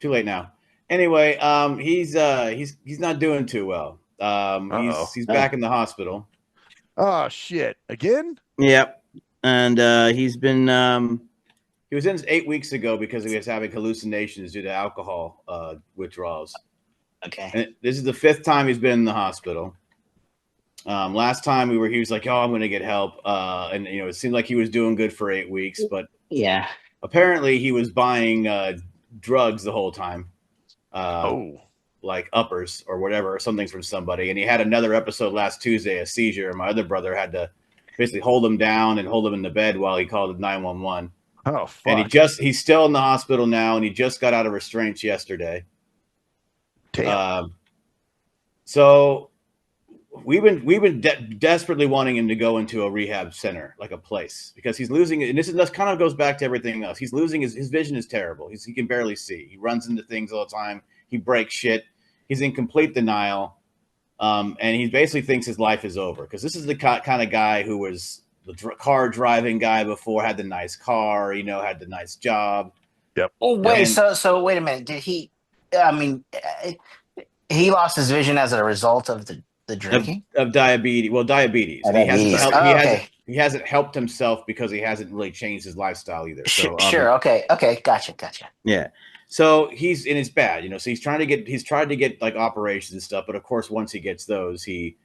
Too late now. Anyway, he's not doing too well. He's back in the hospital. Oh shit! Again? Yep. And he's been he was in 8 weeks ago because he was having hallucinations due to alcohol withdrawals. Okay. And this is the 5th time he's been in the hospital. Last time he was like, "Oh, I'm going to get help," and it seemed like he was doing good for 8 weeks, but yeah, apparently he was buying drugs the whole time, like uppers or whatever, or something from somebody. And he had another episode last Tuesday, a seizure. And my other brother had to basically hold him down and hold him in the bed while he called 911. Oh, fuck. And he's still in the hospital now, and he just got out of restraints yesterday. Damn. So we've been desperately wanting him to go into a rehab center, like a place, because he's losing it. And this kind of goes back to everything else. He's losing his vision is terrible. He can barely see. He runs into things all the time. He breaks shit. He's in complete denial. And he basically thinks his life is over, because this is the kind of guy who was the car driving guy before, had the nice car, had the nice job. Yep. Oh, wait. So wait a minute. Did he? I mean, he lost his vision as a result of the drinking of diabetes. Well, diabetes. He hasn't helped himself because he hasn't really changed his lifestyle either. So, sure. Okay. Gotcha. Yeah. So it's bad, So he's tried to get like operations and stuff, but of course, once he gets those, he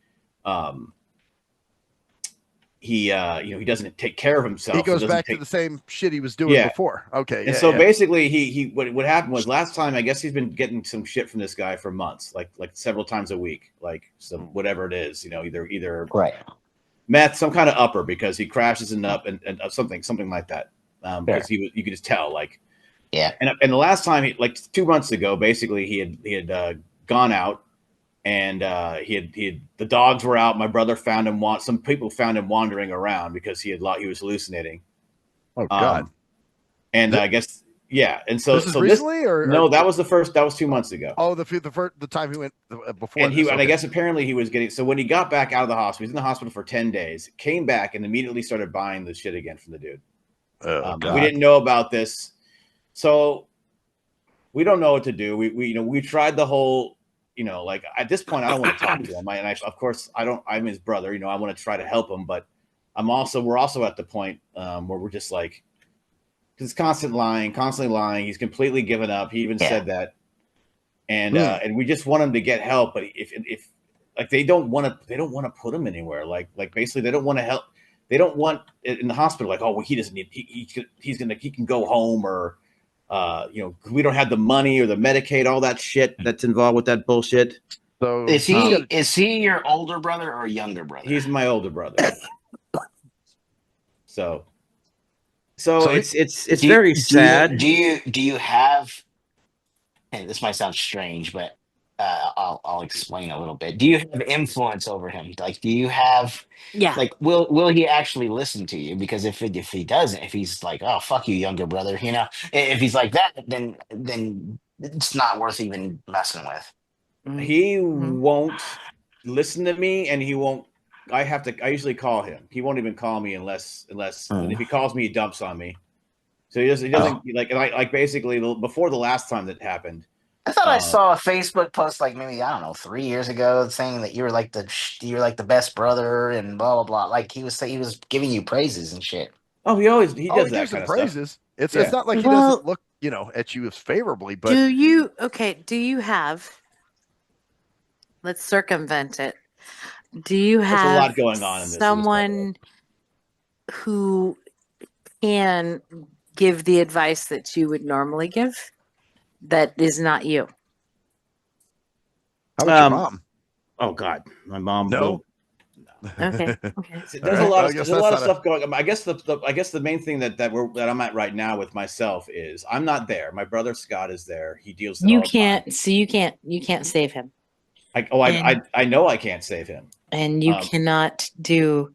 doesn't take care of himself. He goes back to the same shit he was doing before. Okay. And so basically what happened was, last time, I guess he's been getting some shit from this guy for months, like several times a week, like some whatever it is, either right. Meth, some kind of upper, because he crashes and something like that. Because you could just tell, like, yeah. And the last time, like 2 months ago, basically he had gone out, and the dogs were out. My brother found him. Some people found him wandering around because he was hallucinating. Oh God! And I guess And so this is recently, or no, that was 2 months ago. Oh, the time he went before. And and I guess apparently he was getting. So when he got back out of the hospital, he was in the hospital for 10 days. Came back and immediately started buying the shit again from the dude. We didn't know about this. So we don't know what to do. We tried the whole, like, at this point, I don't want to talk to him. Of course, I'm his brother. I want to try to help him, but we're also at the point where we're just like, because constantly lying. He's completely given up. He even said that, and we just want him to get help. But if like they don't want to put him anywhere. Like basically they don't want to help. They don't want it in the hospital. Like, oh, well, he doesn't need. He can go home, or we don't have the money or the Medicaid, all that shit that's involved with that bullshit. So is he your older brother or younger brother? He's my older brother. So it's very sad. Do you have? And this might sound strange, but I'll explain a little bit. Do you have influence over him? Like, do you have? Yeah. Like, will he actually listen to you? Because if he doesn't, if he's like, oh, fuck you, younger brother, if he's like that, then it's not worth even messing with. He won't listen to me, and he won't. I usually call him. He won't even call me unless and if he calls me, he dumps on me. So he doesn't like basically before the last time that happened. I thought I saw a Facebook post like maybe, I don't know, 3 years ago, saying that you're like the best brother and blah blah blah. Like he was giving you praises and shit. Oh, he does that kind of praises. Stuff. It's not like he doesn't look at you as favorably. But do you have? Let's circumvent it. Do you have a lot going on in this, someone who can give the advice that you would normally give that is not you? How about your mom? Oh God, my mom. No. Okay. There's a lot of stuff going on. I guess the main thing that I'm at right now with myself is I'm not there. My brother Scott is there. He deals with you can't save him. I know I can't save him. And you cannot do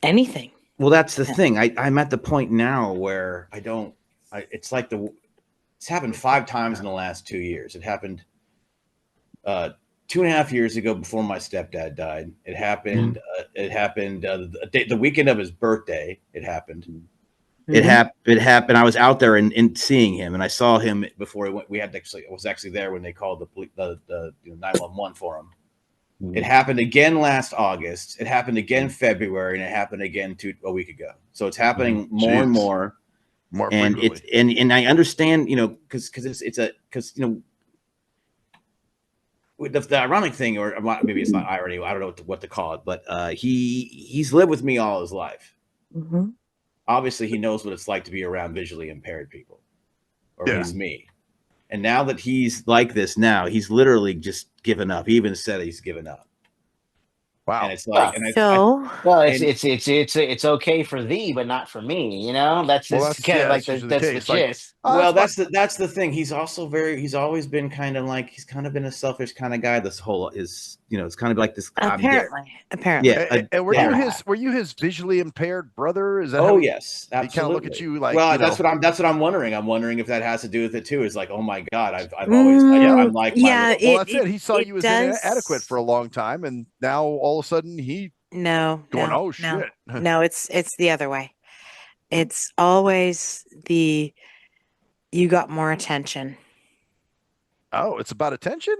anything. Well, that's the thing. I'm at the point now where it's happened 5 times in the last 2 years. It happened 2.5 years ago before my stepdad died. It happened. It happened the weekend of his birthday. It happened. Mm-hmm. It happened. I was out there and seeing him, and I saw him before he went. I was actually there when they called the 911 for him. Mm-hmm. It happened again last August. It happened again February, and it happened again a week ago. So it's happening more and more. And frequently. And I understand, because the ironic thing, or maybe it's not irony, I don't know what to call it, but he's lived with me all his life. Mm-hmm. Obviously, he knows what it's like to be around visually impaired people, or he's me. And now that he's like this, now he's literally just given up. He even said he's given up. Wow. And it's like, and it's okay for thee, but not for me. You know, that's kind of like that's the gist. Well, that's the thing. He's also he's always been kind of like, he's kind of been a selfish kind of guy. This whole is, it's kind of like this. Apparently. Yeah. And were you his visually impaired brother? Is that? Oh, yes, absolutely. He kind of look at you like. Well, that's what I'm wondering. I'm wondering if that has to do with it too. Is like, oh my God, I've always I'm like, well, that's it. He saw you as inadequate for a long time, and now all of a sudden he. Oh shit. No, it's the other way. It's always you got more attention. Oh, it's about attention?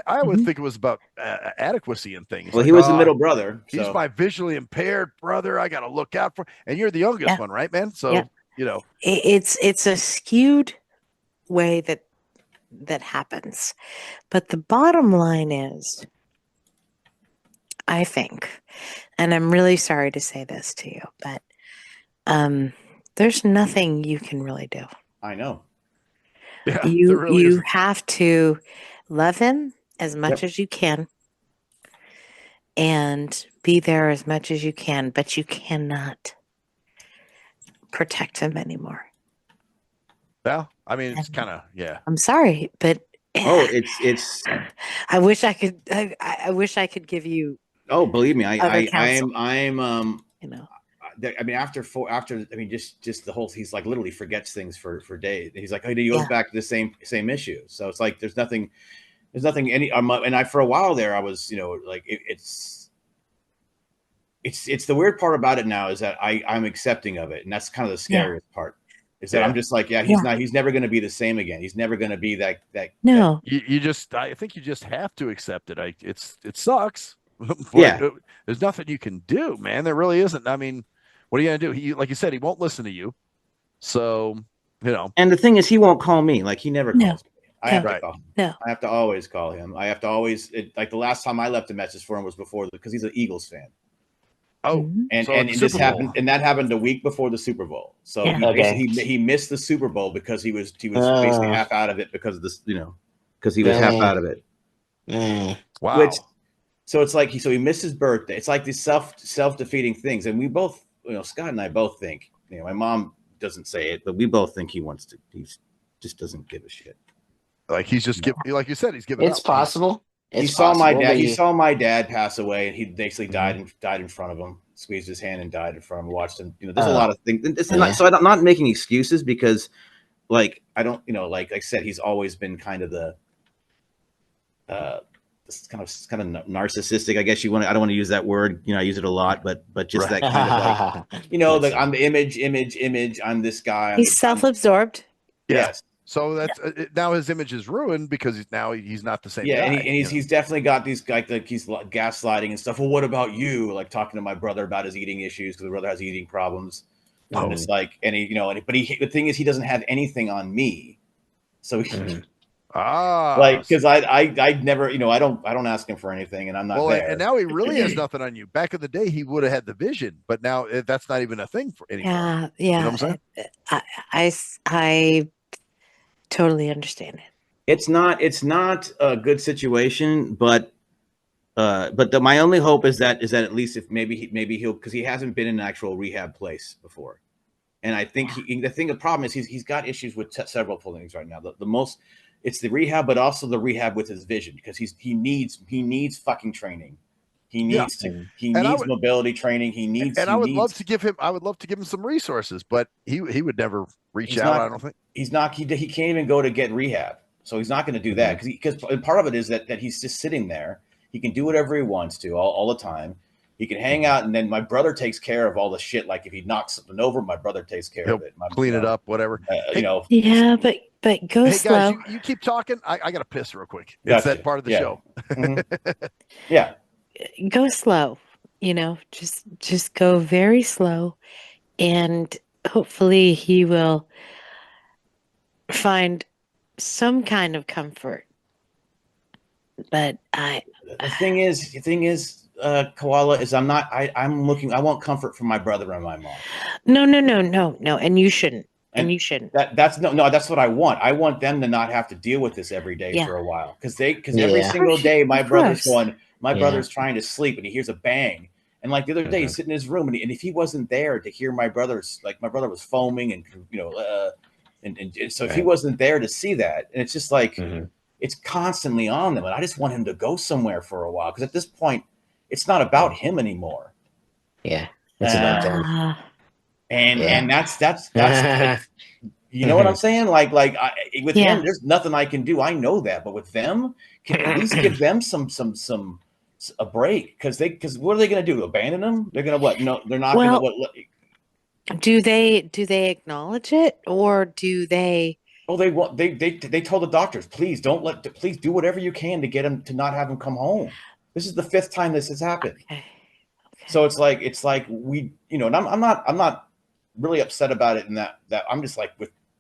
I would think it was about adequacy and things. Well, he was the middle brother. He's my visually impaired brother. I got to look out for. And you're the youngest one, right, man? So it's a skewed way that happens. But the bottom line is, I think, and I'm really sorry to say this to you, but there's nothing you can really do. I know. Yeah, you have to love him as much as you can and be there as much as you can, but you cannot protect him anymore. Well, I mean, it's kind of I'm sorry, but it's. I wish I could. I wish I could give you. Oh, believe me, I'm. I mean, after just the whole, he's like literally forgets things for days. He's like, he goes back to the same issue. So it's like there's nothing and I for a while there I was like it's the weird part about it now is that I'm accepting of it, and that's kind of the scariest part. Is that I'm just like, he's never going to be the same again. He's never going to be that. No, I think you just have to accept it. It sucks. There's nothing you can do, man. There really isn't. I mean, what are you going to do? He, like you said, he won't listen to you. So, And the thing is, he won't call me. Like, he never calls me. I have to call him. No. I have to always call him. I have to always, like the last time I left a message for him was because he's an Eagles fan. Oh, and this happened, and that happened a week before the Super Bowl. So he missed the Super Bowl because he was basically half out of it because of this, because he was half out of it. Wow. So it's like he missed his birthday. It's like these self-defeating things, and we both, Scott and I both think, my mom doesn't say it, but we both think he wants to. He just doesn't give a shit. Like he's just like you said, he's giving. It's possible. He saw my dad. He saw my dad pass away, and he basically died in front of him. Squeezed his hand and died in front of him. Watched him. There's a lot of things. So I'm not making excuses because, like, I don't. Like I said, he's always been kind of the. It's kind of narcissistic, I guess you want. I don't want to use that word. I use it a lot, but just that kind of like, I'm the image. I'm this guy. He's self-absorbed. Yes. So that's now his image is ruined because he's not the same. Yeah, guy, and he's definitely got these like he's gaslighting and stuff. Well, what about you? Like talking to my brother about his eating issues because the brother has eating problems. And it's like, and the thing is, he doesn't have anything on me, so he. Because I never, I don't ask him for anything, and I'm not there. And now he really has nothing on you. Back in the day, he would have had the vision, but now that's not even a thing for anymore. Yeah. You know what I'm saying? I totally understand it. It's not a good situation, but my only hope is that at least if maybe he'll, because he hasn't been in an actual rehab place before, and I think the problem is he's got issues with several things right now. The most. It's the rehab, but also the rehab with his vision, because he needs fucking training. He needs mobility training. I would love to give him some resources, but he would never reach out. I don't think he can't even go to get rehab. So he's not going to do that because part of it is that he's just sitting there. He can do whatever he wants to all the time. He can hang out, and then my brother takes care of all the shit. Like if he knocks something over, my brother takes care of it. Clean it up, whatever. Yeah, but go slow. Guys, you keep talking. I got to piss real quick. It's that part of the show. Yeah. Go slow. Just go very slow, and hopefully he will find some kind of comfort but the thing is, Koala, is I'm looking. I want comfort from my brother and my mom. No, and you shouldn't. And you shouldn't. That's that's what I want. I want them to not have to deal with this every day for a while, because every single day my brother's trying to sleep and he hears a bang, and like the other day he's sitting in his room and if he wasn't there to hear my brother was foaming and and so if he wasn't there to see that, and it's just like it's constantly on them, and I just want him to go somewhere for a while, because at this point it's not about him anymore. Yeah, it's about them. And that's you know what I'm saying? With him, there's nothing I can do. I know that, but with them, can at least give them a break, because what are they going to do? Abandon them? They're going to what? No, they're not going to what? Do they acknowledge it, or do they? Oh, they told the doctors, please please do whatever you can to get him to not have him come home. This is the 5th time this has happened. Okay. So it's like we, and I'm not really upset about it, in that I'm just like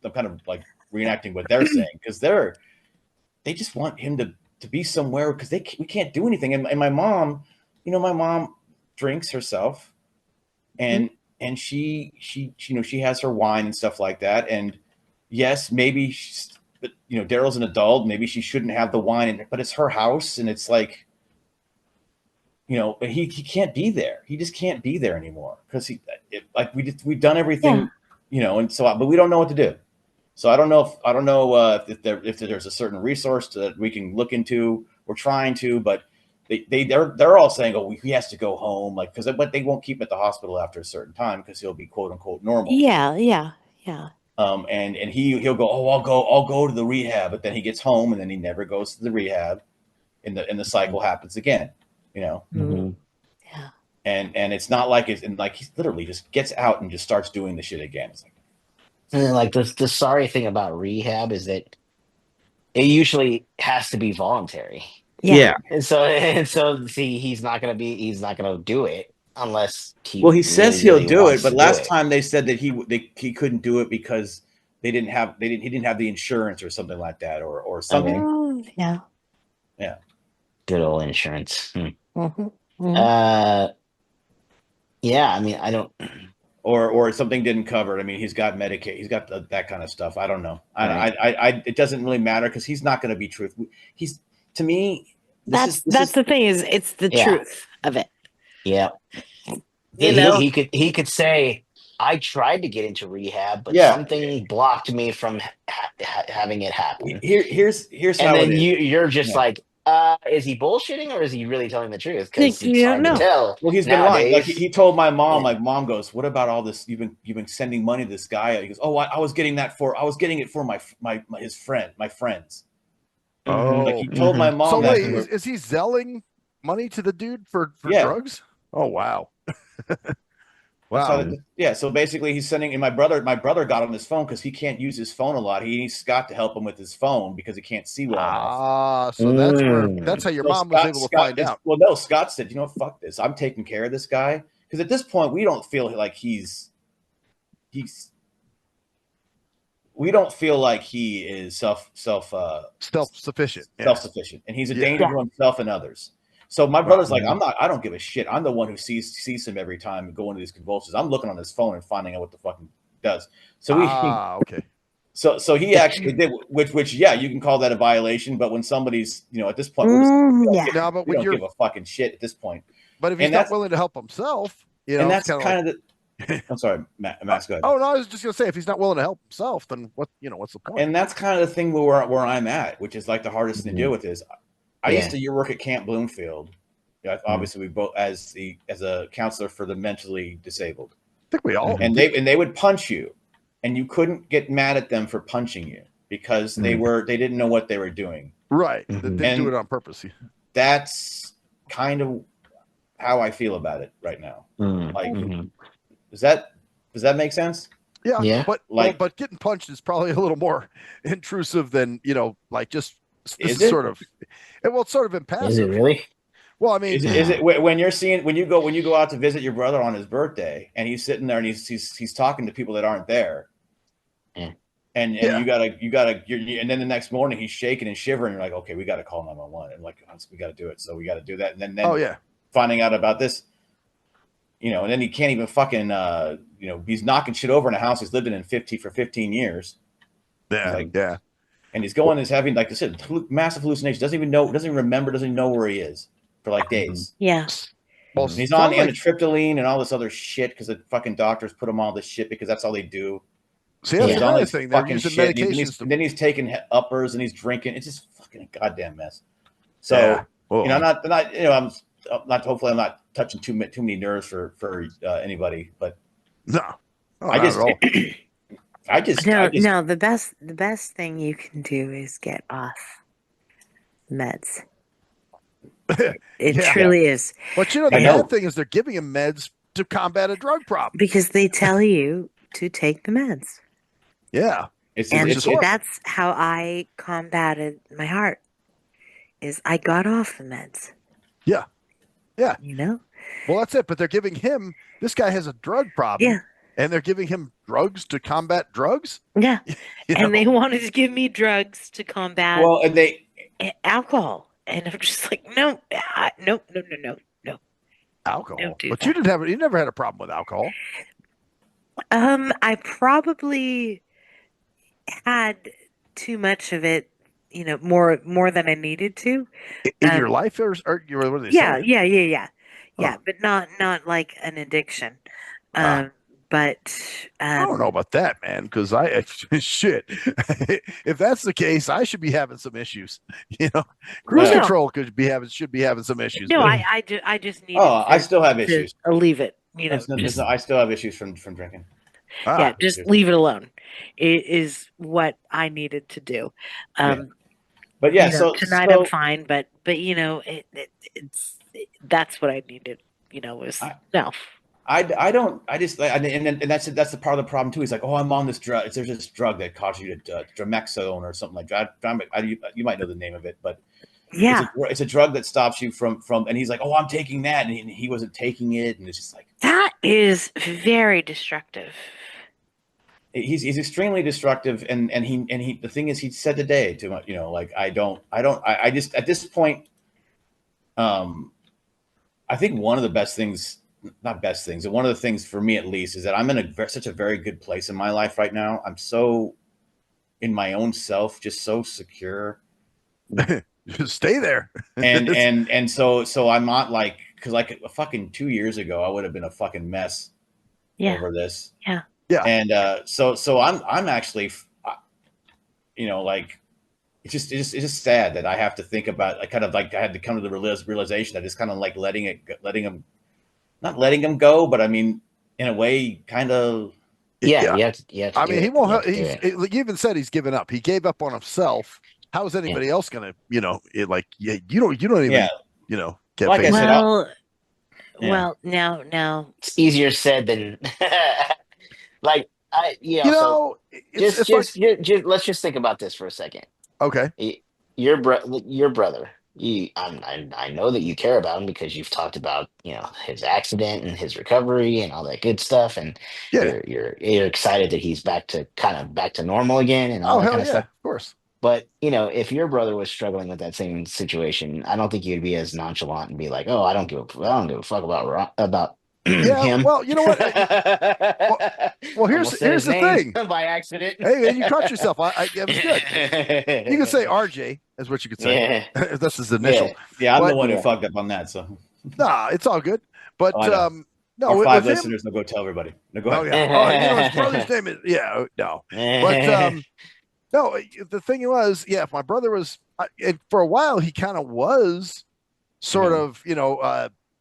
I'm kind of like reenacting what they're saying, because they just want him to be somewhere, because we can't do anything. And my mom, my mom drinks herself, and she has her wine and stuff like that. And yes, maybe Daryl's an adult, maybe she shouldn't have the wine, but it's her house, and it's like, he can't be there. He just can't be there anymore, because we've done everything, and so, but we don't know what to do. So I don't know if there's a certain resource that we can look into. We're trying to, but they're all saying, oh, he has to go home, but they won't keep him at the hospital after a certain time, because he'll be quote unquote normal. Yeah. And he'll go, oh, I'll go to the rehab, but then he gets home and then he never goes to the rehab, and the cycle happens again. Yeah. And it's not like he literally just gets out and just starts doing the shit again. It's like the sorry thing about rehab is that it usually has to be voluntary. Yeah. And so see, he's not gonna do it unless he. Well, he says he'll do it, but last time they said that he couldn't do it because he didn't have the insurance or something like that, or something. Oh, yeah. Good old insurance. Mm-hmm. Yeah, I mean, I don't. Or something didn't cover it. I mean, he's got Medicaid. He's got that kind of stuff. I don't know. Right. I it doesn't really matter, because he's not going to be truthful. He's, to me. That's the thing, is it's the truth of it. Yeah. He could say, I tried to get into rehab, but something blocked me from having it happen. Here's and how then it is. You're just like, is he bullshitting, or is he really telling the truth? Because you don't know. Tell. Well, he's been lying. Like he told my mom. Like, mom goes, "What about all this? You've been sending money to this guy." He goes, "Oh, I was getting it for his friends." Oh, like he told my mom. So that wait, is he selling money to the dude for drugs? Oh, wow. Wow. So basically he's sending, and my brother got on his phone, because he can't use his phone a lot. He needs Scott to help him with his phone, because he can't see well enough. So that's how your mom was able to find out. Well, no, Scott said, fuck this. I'm taking care of this guy. Because at this point, we don't feel like we don't feel like he is self-sufficient. Self-sufficient. And he's a danger to himself and others. So my brother's like, I don't give a shit. I'm the one who sees him every time going to these convulsions. I'm looking on his phone and finding out what the fucking does. So okay. So he actually did, which you can call that a violation. But when somebody's, at this point, we don't give a fucking shit at this point. But if he's not willing to help himself, and that's kind of the. I'm sorry, Matt. Go ahead. Oh no, I was just gonna say, if he's not willing to help himself, then what's the point? And that's kind of the thing where I'm at, which is like the hardest thing to deal with is. I used to work at Camp Bloomfield. Obviously, we both as a counselor for the mentally disabled. I think we all. And they would punch you, and you couldn't get mad at them for punching you, because they didn't know what they were doing. Right. They didn't do it on purpose. That's kind of how I feel about it right now. Like, does that make sense? Yeah. But getting punched is probably a little more intrusive than just. It's sort of impassive. Is it really? Well, I mean, is it when you go out to visit your brother on his birthday, and he's sitting there and he's talking to people that aren't there? Yeah. and and then the next morning he's shaking and shivering. You're like, okay, we got to call 911, and like we got to do it. So we got to do that, and then finding out about this, and then he can't even fucking he's knocking shit over in a house he's lived in 15 years. And he's having, like I said, massive hallucinations. Doesn't even remember, doesn't even know where he is for like days. Yeah. Well, and he's on amitriptyline and all this other shit because the fucking doctors put him on all this shit because that's all they do. See, that's another thing. They're using medications. And then he's taking uppers and he's drinking. It's just fucking a goddamn mess. So I'm not. Hopefully, I'm not touching too many nerves for anybody. But no, no. The best thing you can do is get off meds. It truly is. But the bad thing is they're giving him meds to combat a drug problem because they tell you to take the meds. Yeah, that's how I combated my heart. Is I got off the meds. Yeah. Well, that's it. But they're giving him. This guy has a drug problem. Yeah. And they're giving him drugs to combat drugs. Yeah. And they wanted to give me drugs to combat. Alcohol. And I'm just like, no. Alcohol. But you you never had a problem with alcohol. I probably had too much of it, more than I needed to. In your life, or what are they saying? Yeah. Yeah, but not like an addiction. But I don't know about that, man, because shit. If that's the case, I should be having some issues. Cruise control should be having some issues. No, I just need. I still have issues. Leave it. I still have issues from drinking. Yeah, just leave it alone. It is what I needed to do. But yeah, tonight I'm fine. But it's that's what I needed. Was no. I don't. I just and that's the part of the problem too. He's like, oh, I'm on this drug. There's this drug that causes you to Dramexone or something like that. You might know the name of it, but it's a drug that stops you from. And he's like, oh, I'm taking that, and he wasn't taking it, and it's just like that is very destructive. He's extremely destructive, and he the thing is, he said today to like I just at this point, I think one of the best things. Not best things. And one of the things for me, at least, is that I'm in such a very good place in my life right now. I'm so in my own self, just so secure. Just stay there. and so I'm not like, because like a fucking 2 years ago, I would have been a fucking mess over this. Yeah. And so I'm actually, like it's just sad that I have to think about. I had to come to the realization that it's kind of like letting him. Not letting him go, but I mean, in a way, kind of. Yeah. I mean, he won't. He even said he's given up. He gave up on himself. How is anybody else going to? You don't even. Get like I said, well, now it's easier said than. Let's just think about this for a second. Okay. Your brother. I know that you care about him because you've talked about his accident and his recovery and all that good stuff, and you're excited that he's back to normal again and all that kind of stuff. Of course. But if your brother was struggling with that same situation, I don't think you'd be as nonchalant and be like, "Oh, I don't give a fuck about him." Well, you know what? well, here's the thing. By accident. Hey, man, you caught yourself. It was good. You can say RJ. Is what you could say. This is initial. Yeah, I'm the one who fucked up on that. So nah, it's all good. But no, our 5 listeners. No, go tell everybody. No, go ahead. Oh, yeah. His brother's name is no. But no, the thing was, if my brother was, for a while, he kind of was sort of,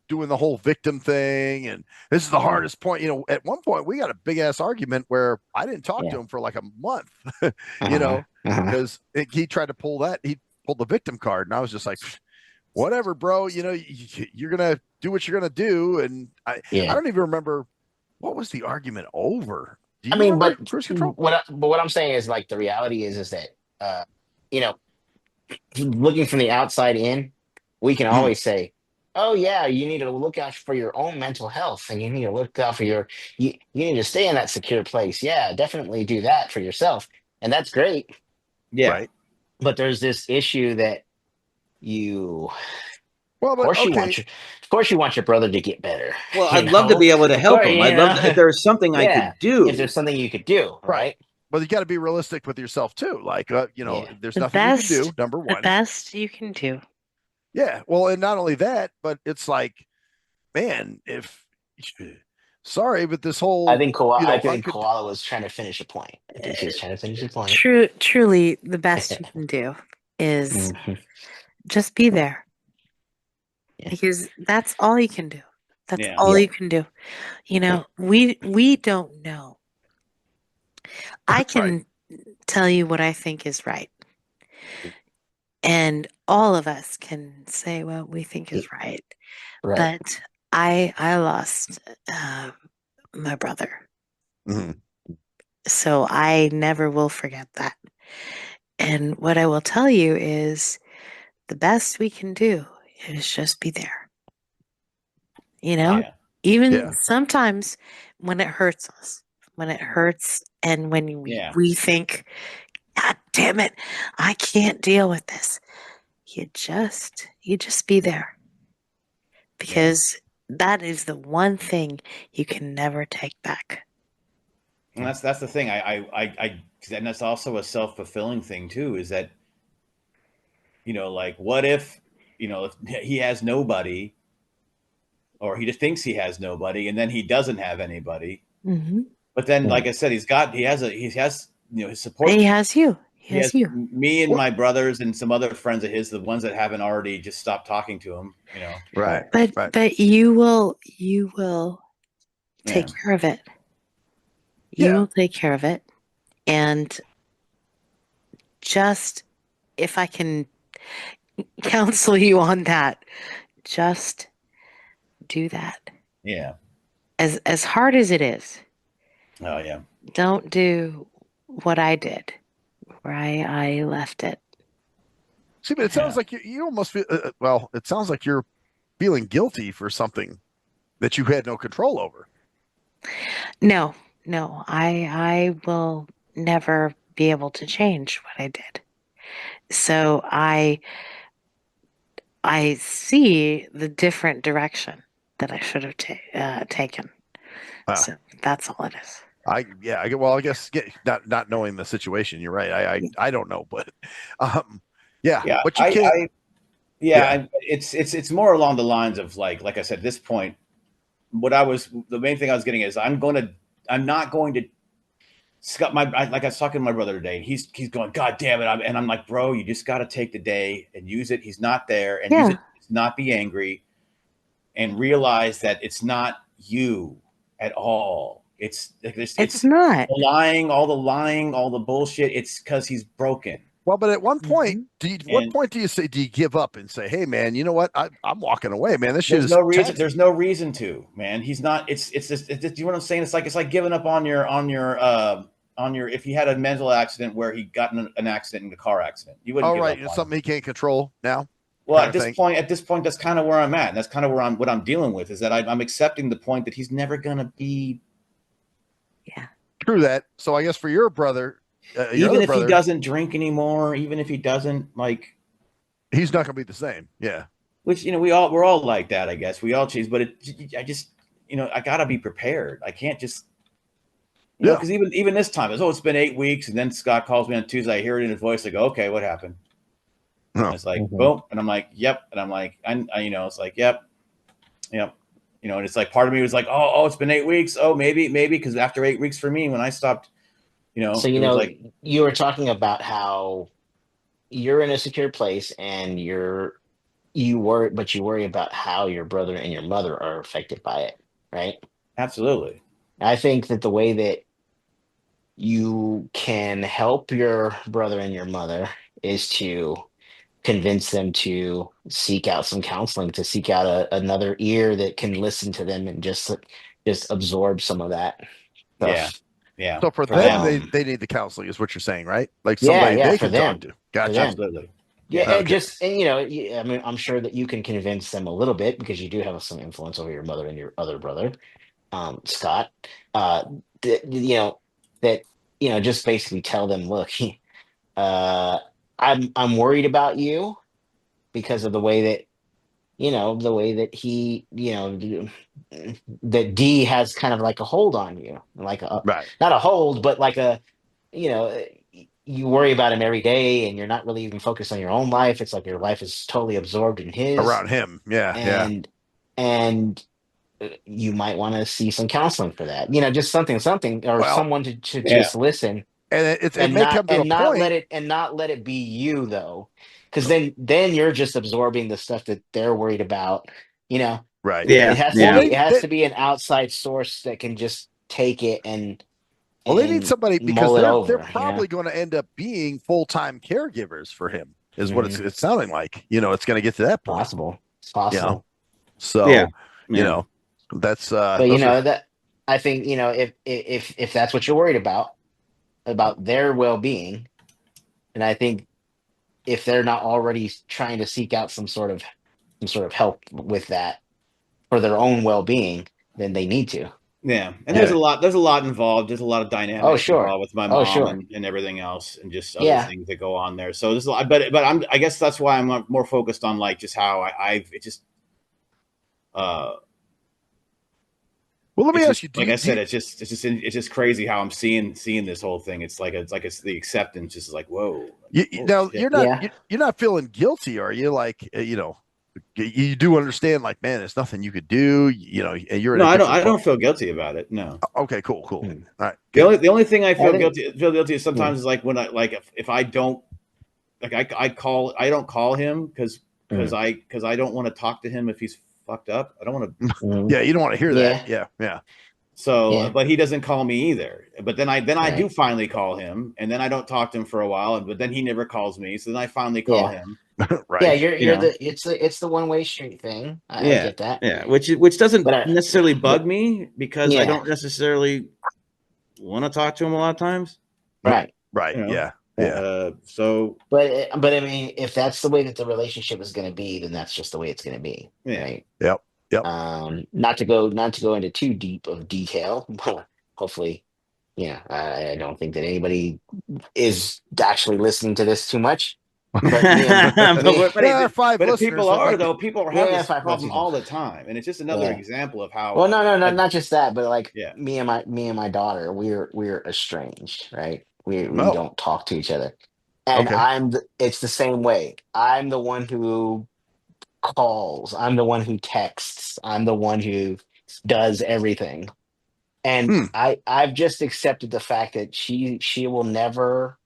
doing the whole victim thing, and this is the hardest point. At one point we got a big ass argument where I didn't talk to him for like a month, because he tried to pull that. He pulled the victim card, and I was just like, whatever, bro. You're gonna do what you're gonna do, and I don't even remember what was the argument over. I mean, but cruise control. What I'm saying is, like, the reality is that looking from the outside in, we can always say, oh yeah, you need to look out for your own mental health, and you need to look out for you need to stay in that secure place. Yeah, definitely do that for yourself. and that's great. Yeah. Right. But there's this issue that you, Well, of but course, okay. of course, you want your brother to get better. Well, You I'd love to know, be able to of help course, him. you I'd love know, to, if there's something I yeah. could If do. there's something you could do, right? But you got to be realistic with yourself too. Like, Yeah. there's The nothing you can do. best, Number the one. best you can do. Yeah. Well, and not only that, but it's like, man, if sorry, but this I whole, think Koala, I think uncould Koala was trying to finish a point. I think he was trying to finish a point. Truly, the best you can do is Mhm. just be there Yeah. because that's all you can do. That's Yeah. all Yeah. you can do. You know, we don't know. I can tell you what I think is right. And all of us can say what we think is right. Right. But I lost my brother. Mhm. So I never will forget that. And what I will tell you is the best we can do is just be there. You know, Yeah. even Yeah. sometimes when it hurts us, when it hurts and when Yeah. we think, God damn it, I can't deal with this. You just be there because that is the one thing you can never take back. And that's the thing. And that's also a self-fulfilling thing too, is that, like what if, if he has nobody, or he just thinks he has nobody, and then he doesn't have anybody. Mm-hmm. But then, like I said, he has his support. He has you. He He has has you. me and Well, my brothers and some other friends of his, the ones that haven't already just stopped talking to him. right. But Right. you will take Yeah. care of it. You Yeah. will take care of it. And just if I can counsel you on that, just do that. Yeah. As hard as it is, Oh yeah. don't do what I did, where I left it. See, but it sounds like you almost feel, well, it sounds like you're feeling guilty for something that you had no control over. No, I will never be able to change what I did. So I see the different direction that I should have taken. Huh. So that's all it is. Well, I guess not knowing the situation, you're right. I don't know, but yeah, Yeah. but you can't. Yeah. It's more along the lines of like I said, at this point, the main thing I was getting is I'm not going to Scott, like I was talking to my brother today, and he's going, God damn it! I'm like, bro, you just got to take the day and use it. He's not there, and use it. Not be angry, and realize that it's not you at all. It's not the lying, all the bullshit. It's because he's broken. Well, but at one point, Mm-hmm. what point do you give up and say, hey, man, you know what? I'm walking away, man. This shit There's is no reason. taxing. There's no reason to, man. He's not. It's just. You know what I'm saying? It's like giving up on your. If he had a mental accident where he got in an accident in a car accident, you wouldn't. All right, it's something he can't control now. Well, at this point, that's kind of where I'm at. And that's kind of what I'm dealing with, is that I'm accepting the point that he's never going to be. Yeah. True that. So I guess for your brother, even if he doesn't drink anymore, even if he doesn't he's not going to be the same. Yeah. Which, we're all like that, I guess. We all choose, but I just, I got to be prepared. I can't just, because even this time, it's been 8 weeks. And then Scott calls me on Tuesday. I hear it in his voice. I go, okay, what happened? And it's like, boom. And I'm like, yep. And I'm like, it's like, yep. And it's like, part of me was like, oh, it's been 8 weeks. Oh, maybe. Because after 8 weeks for me, when I stopped, So, you were talking about how you're in a secure place and you worry about how your brother and your mother are affected by it, right? Absolutely. I think that the way that you can help your brother and your mother is to convince them to seek out some counseling, to seek out another ear that can listen to them and just absorb some of that stuff. Yeah. So for them, they need the counseling, is what you're saying, right? Like somebody they can talk to. Gotcha. Absolutely. Yeah, okay. I mean, I'm sure that you can convince them a little bit because you do have some influence over your mother and your other brother, Scott. That just basically tell them, look, I'm worried about you because of the way that he, that D has kind of like a hold on you, like not a hold, but like you know, you worry about him every day and you're not really even focused on your own life. It's like your life is totally absorbed in his around him. Yeah. And you might want to see some counseling for that, just something, or someone to just listen. And it may come to a point. Not let it be you though, because then you're just absorbing the stuff that they're worried about. Right. It has to be an outside source that can just take it and. Well, they need somebody because they're probably going to end up being full-time caregivers for him. Is what it's sounding like. It's going to get to that point. It's possible. So that's. But that I think if that's what you're worried about their well-being, and I think if they're not already trying to seek out some sort of help with that for their own well-being, then they need to. Yeah, and there's a lot involved. There's a lot of dynamics involved with my mom and everything else, and just other things that go on there. So there's a lot, but I guess that's why I'm more focused on like just how it just. Well, let me ask you. Like I said, it's just crazy how I'm seeing this whole thing. It's the acceptance, just like whoa. You're not feeling guilty, are you? Like you do understand, like, man, there's nothing you could do. You're no, I don't feel guilty about it. No. Okay, cool. All right. The only thing I feel guilty is sometimes is like when if I don't I don't call him because I don't want to talk to him if he's fucked up. I don't want to. Yeah, you don't want to hear that. Yeah. So, but he doesn't call me either. But then I do finally call him, and then I don't talk to him for a while, but then he never calls me. So then I finally call him. Right. Yeah, it's the one-way street thing. I get that. Yeah, which doesn't necessarily bug me because I don't necessarily want to talk to him a lot of times. Right. Yeah. So, but I mean, if that's the way that the relationship is going to be, then that's just the way it's going to be. Yeah. Right. Yep. Not to go into too deep of detail. Hopefully, I don't think that anybody is actually listening to this too much. But people are though. People are having this problem all the time, and it's just another example of how. Well, no, not just that, but like me and my daughter, we're estranged, right? We don't talk to each other, and it's the same way. I'm the one who calls. I'm the one who texts. I'm the one who does everything, and I've just accepted the fact that she will never.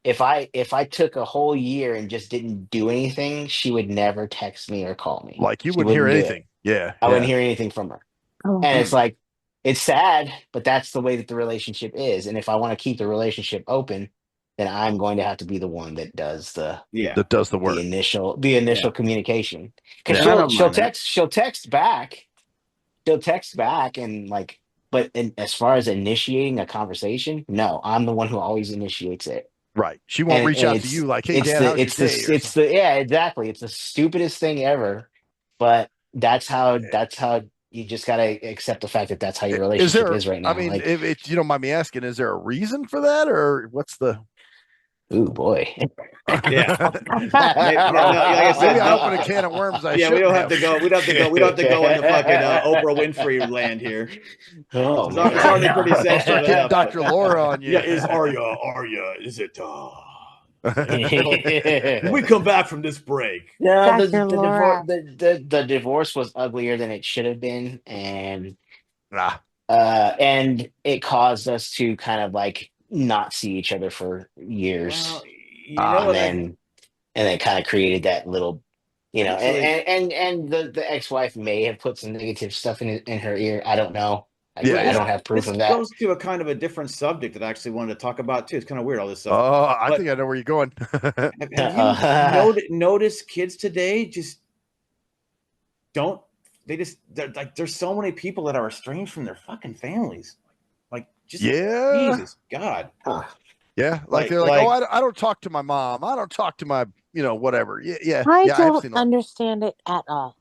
If I took a whole year and just didn't do anything, she would never text me or call me. Like you wouldn't hear anything. I wouldn't hear anything from her. And it's like, it's sad, but that's the way that the relationship is. And if I want to keep the relationship open, then I'm going to have to be the one that does the work, the initial communication. Because she'll text back, and like, but as far as initiating a conversation, no, I'm the one who always initiates it. Right. She won't reach out to you like, hey, Dad, how's your day? Yeah, exactly. It's the stupidest thing ever, but that's how you just got to accept the fact that that's how your relationship is right now. I mean, if you don't mind me asking, is there a reason for that or what's the? Ooh, boy. Yeah. Like I said, maybe I opened a can of worms. We don't have to go. We don't have to go into fucking Oprah Winfrey land here. Oh, it's already pretty sexual enough. Dr. Laura on you. Yeah, is Arya? Is it? We come back from this break. No, the divorce was uglier than it should have been, and it caused us to kind of like not see each other for years. Well, and then kind of created that little, and the ex-wife may have put some negative stuff in her ear. I don't know. I don't have proof of that. It goes to a kind of a different subject that I actually wanted to talk about too. It's kind of weird, all this stuff. Oh, I think I know where you're going. Have you noticed kids today just don't? There's so many people that are estranged from their fucking families. Like, just Jesus, God. Yeah, like they're like, oh, I don't talk to my mom. I don't talk to my, whatever. Yeah. I don't understand it at all.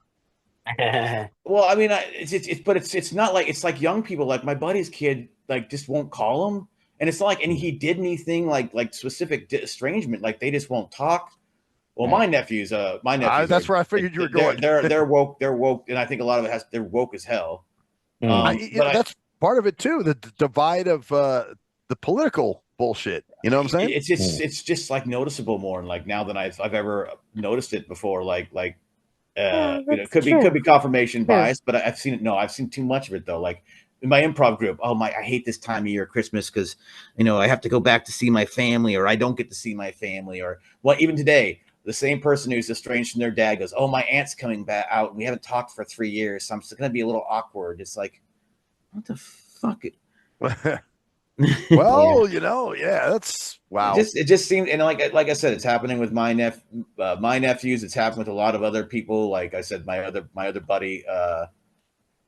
Well, I mean, it's not like it's like young people. Like my buddy's kid, like just won't call him, And it's not like he did anything like specific estrangement. Like they just won't talk. Well, my nephews, that's where I figured you were going. They're woke, and I think a lot of it they're woke as hell. That's part of it too. The divide of the political bullshit. You know what I'm saying? It's just like noticeable more, like now than I've ever noticed it before. It could be confirmation bias, but I've seen it. No, I've seen too much of it though. Like in my improv group, I hate this time of year, Christmas, because I have to go back to see my family, or I don't get to see my family, or even today. The same person who's estranged from their dad goes, "Oh, my aunt's coming back out, and we haven't talked for 3 years, so I'm going to be a little awkward." It's like, what the fuck? Well, that's wow. It just seemed, and like I said, it's happening with my nephews. It's happened with a lot of other people. Like I said, my other buddy,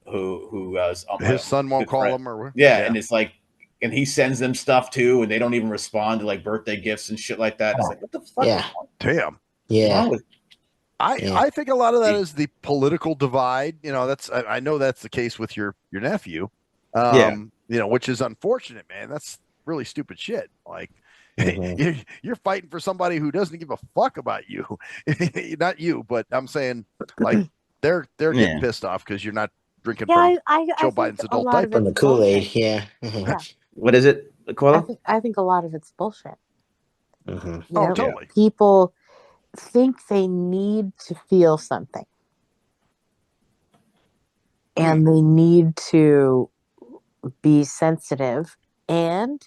who his son won't call him, or and it's like, and he sends them stuff too, and they don't even respond to like birthday gifts and shit like that. It's like, what the fuck? Yeah, damn. Yeah. I think a lot of that is the political divide. I know that's the case with your nephew. Which is unfortunate, man. That's really stupid shit. Like you're fighting for somebody who doesn't give a fuck about you. Not you, but I'm saying like they're getting pissed off because you're not drinking from Joe Biden's adult diaper. From the Kool-Aid, yeah. What is it, Koala? I think a lot of it's bullshit. Totally. People think they need to feel something. And they need to be sensitive, and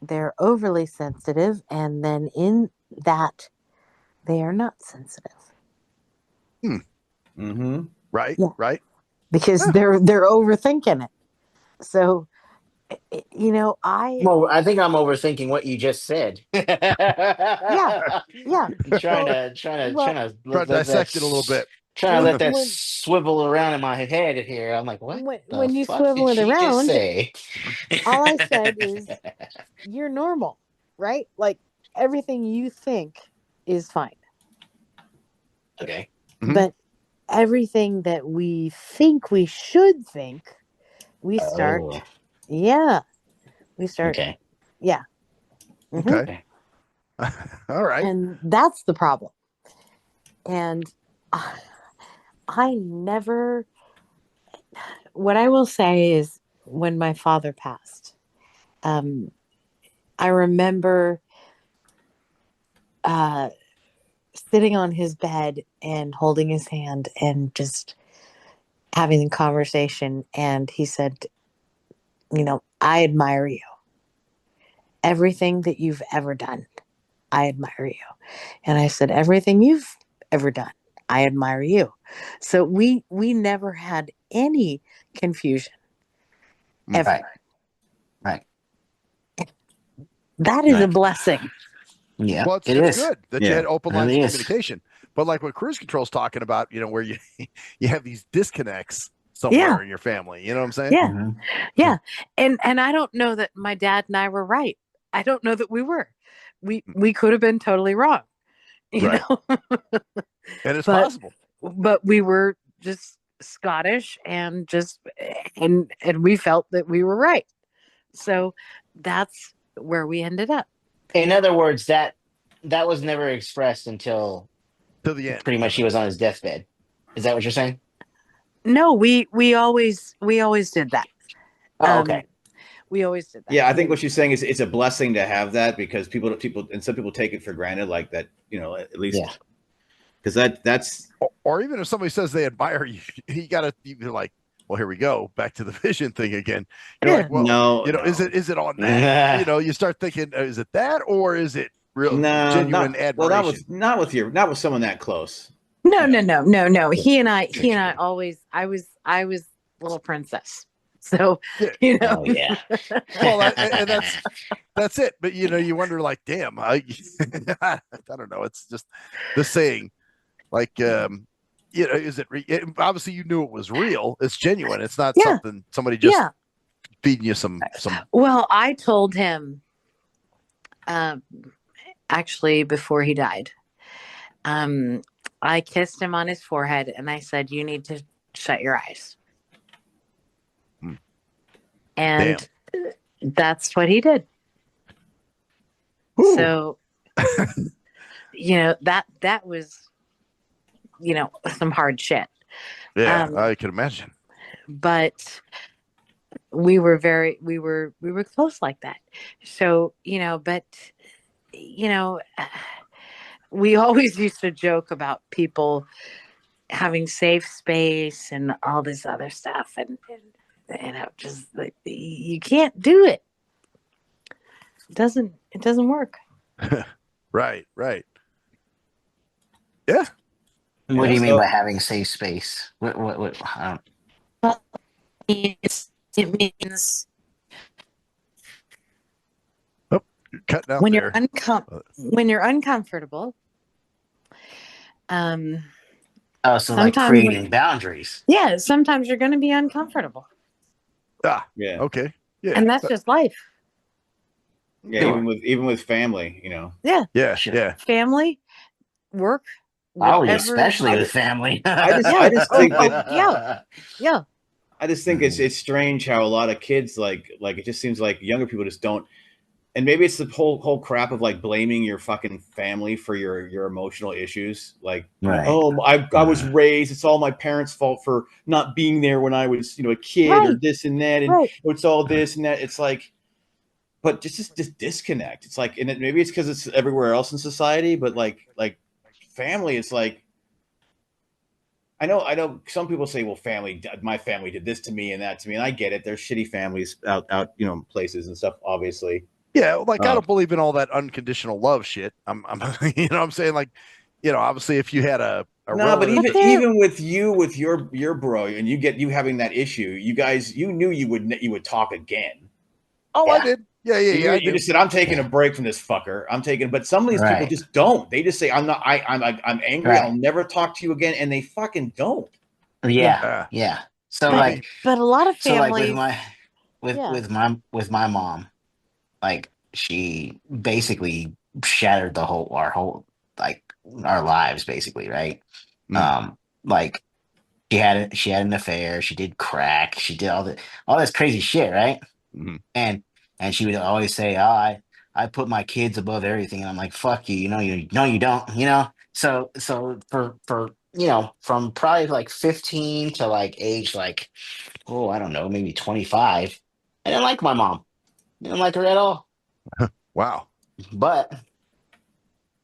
they're overly sensitive, and then in that they are not sensitive. Right. Yeah. Right. Because they're overthinking it. So Well, I think I'm overthinking what you just said. yeah. I'm trying to dissect it a little bit. Trying to let that swivel around in my head here. I'm like, what? When you fuck swivel did it she just around, say? all I said is you're normal, right? Like everything you think is fine. Okay. But everything that we think we should think, we start. We start. Okay. Yeah. Okay. All right. And that's the problem. And I never. What I will say is, when my father passed, I remember sitting on his bed and holding his hand and just having a conversation. And he said, I admire you. Everything that you've ever done, I admire you. And I said, everything you've ever done, I admire you. So we never had any confusion. Ever. Right. That is a blessing. Yeah. Well, it's good that you had open lines of communication. But like what cruise control's talking about, where you have these disconnects somewhere in your family. You know what I'm saying? Yeah. Yeah. And I don't know that my dad and I were right. I don't know that we were. We could have been totally wrong. You know? And it's possible. But we were just Scottish and and we felt that we were right. So that's where we ended up. In other words, that was never expressed until the end. Pretty much he was on his deathbed. Is that what you're saying? No, we always did that. Oh, okay. We always did that. Yeah, I think what she's saying is it's a blessing to have that, because people and some people take it for granted, like that, at least because that's or even if somebody says they admire you, you gotta be like, well, here we go, back to the vision thing again. You're like, well, no. Is it on that? You start thinking, is it that, or is it real genuine admiration? Well, not with someone that close. No. He and I always. I was little princess. So Oh, yeah. Well, and that's it. But you wonder, like, damn, I don't know. It's just the saying, like, is it? Obviously, you knew it was real. It's genuine. It's not something somebody just feeding you some. Well, I told him, actually, before he died, I kissed him on his forehead and I said, "You need to shut your eyes." And that's what he did. Ooh. So, that was, some hard shit. Yeah, I can imagine. But we were close like that. So, we always used to joke about people having safe space and all this other stuff. And just like, you can't do it. It doesn't work. Right. Yeah. What do you mean by having safe space? What I don't... It means you're cutting out when there. When you're uncomfortable. So like creating boundaries. Yeah, sometimes you're going to be uncomfortable. Yeah. Okay. Yeah. And that's just life. Yeah, even with family, Yeah. Yeah. Family, work. Especially with family. I just think that yeah. I just think it's strange how a lot of kids like it just seems like younger people just don't. And maybe it's the whole crap of like blaming your fucking family for your emotional issues. Like, right. I was raised. It's all my parents' fault for not being there when I was, a kid or this and that. And it's all this and that. It's like, but just disconnect. It's like, and maybe it's because it's everywhere else in society, but like family, it's like, I know some people say, well, my family did this to me and that to me. And I get it. There's shitty families out, places and stuff, obviously. Yeah, like I don't believe in all that unconditional love shit. I'm I'm saying, like, obviously if you had a but even with your bro and you having that issue, you knew you would talk again. Oh, yeah. I did. Yeah. You just said, I'm taking a break from this fucker. But some of these people just don't. They just say, I'm angry. Right. I'll never talk to you again, and they fucking don't. Yeah. So but a lot of families. So like with my mom. Like she basically shattered our whole our lives basically, right? Like she had an affair, she did crack, she did all this crazy shit, right? Mm-hmm. And she would always say, "Oh, I put my kids above everything," and I'm like, "Fuck you, you don't." So for from probably like 15 to like age I don't know, maybe 25, I didn't like my mom. I didn't like her at all. Wow. But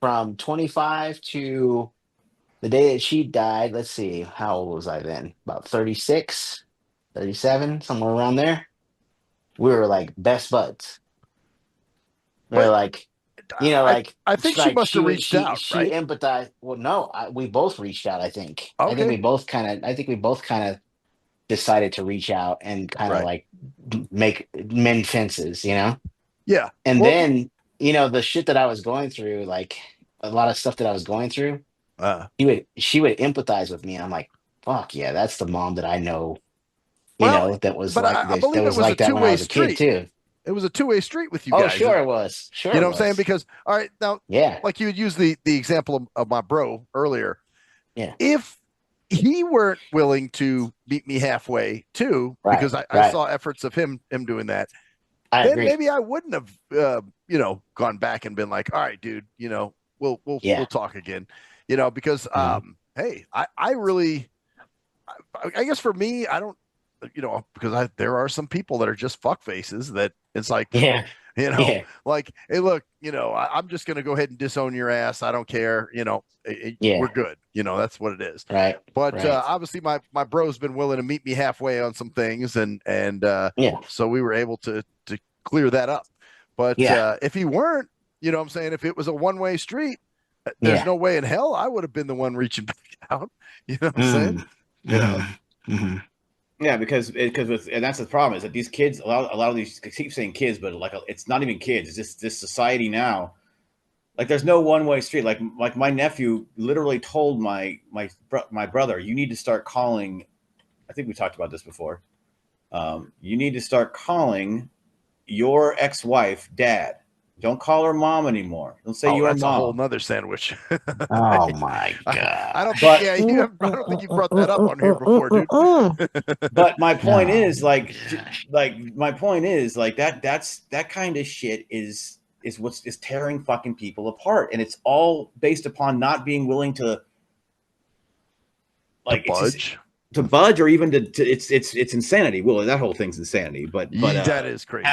from 25 to the day that she died, let's see, how old was I then? About 36, 37, somewhere around there. We were like best buds. We were like, I think she must have reached out, she right? empathized. Well, no, we both reached out, I think. Okay. I think we both kind of decided to reach out and kind of like mend fences, Yeah. And then, the shit that I was going through, like a lot of stuff that I was going through, she would empathize with me. And I'm like, fuck yeah, that's the mom that I know, that was like this. That was like that when I was a kid too. It was a two-way street with you guys. Oh, sure it was. Sure. You know what I'm saying? Because, all right, now, like you would use the example of my bro earlier. Yeah. If he weren't willing to meet me halfway too, because I saw efforts of him doing that, then maybe I wouldn't have, gone back and been like, all right, dude, we'll talk again, because, hey, I really, I guess for me, I don't, because there are some people that are just fuck faces that it's like, like, hey, look, I'm just going to go ahead and disown your ass. I don't care. We're good. That's what it is. Right. But obviously my bro's been willing to meet me halfway on some things. And so we were able to clear that up. But if he weren't, what I'm saying, if it was a one-way street, there's no way in hell I would have been the one reaching back out. You know what I'm saying? Mm-hmm. Yeah, because and that's the problem is that these kids, a lot of these, I keep saying kids, but it's not even kids. It's just this society now. Like there's no one-way street. Like my nephew literally told my brother, you need to start calling. I think we talked about this before. You need to start calling your ex-wife dad. Don't call her mom anymore. Don't say your that's mom. A whole nother sandwich. Oh my god! I don't think you brought that up on here before, dude. But my point is, that kind of shit is is what's tearing fucking people apart, and it's all based upon not being willing to budge. To budge, or even to it's insanity. Well, that whole thing's insanity, but that is crazy.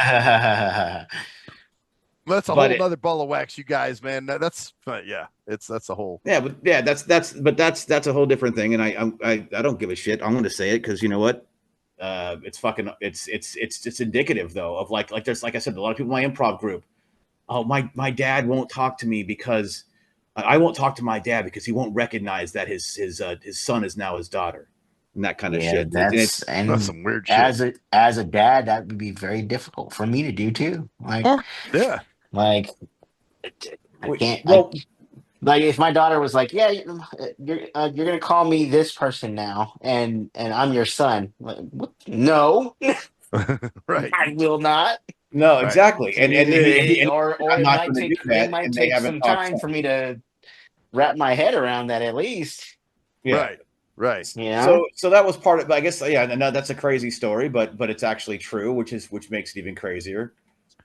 That's a whole other ball of wax, you guys, man. That's a whole that's a whole different thing, and I don't give a shit. I'm going to say it because you know what, it's indicative though of like there's, like I said, a lot of people in my improv group. Oh, my dad won't talk to me because I won't talk to my dad because he won't recognize that his son is now his daughter. And that kind of shit. That's some weird shit. As a dad, that would be very difficult for me to do too. Like, like I can't. Like if my daughter was like, "Yeah, you're gonna call me this person now, and I'm your son." Like, what? No, right? I will not. No, exactly. Right. And it might take some time for me to wrap my head around that at least. Yeah. Right. Yeah. So that was part of, I guess, no, that's a crazy story, but it's actually true, which makes it even crazier.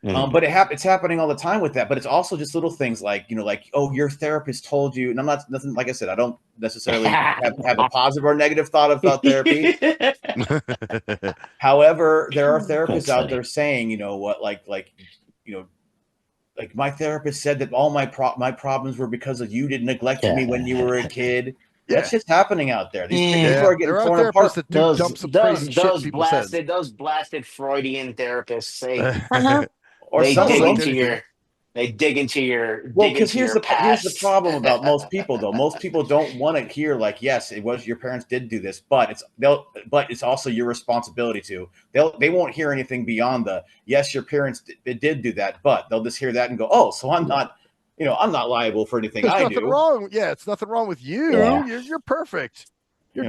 But it's happening all the time with that. But it's also just little things like, oh, your therapist told you, and I'm not nothing, like I said, I don't necessarily have a positive or negative thought about therapy. However, there are therapists out there saying, like my therapist said that all my problems were because of you didn't neglect me when you were a kid. Yeah. That's just happening out there. These people are getting torn apart. That do dump some crazy shit in people's heads. Those blasted Freudian therapists say, they dig into your. Well, because here's the problem about most people, though. Most people don't want to hear like, yes, it was your parents did do this, but it's also your responsibility to. They won't hear anything beyond the yes, your parents did do that, but they'll just hear that and go, oh, so I'm not. I'm not liable for anything I do. Wrong. Yeah, it's nothing wrong with you. Yeah. You're perfect. You're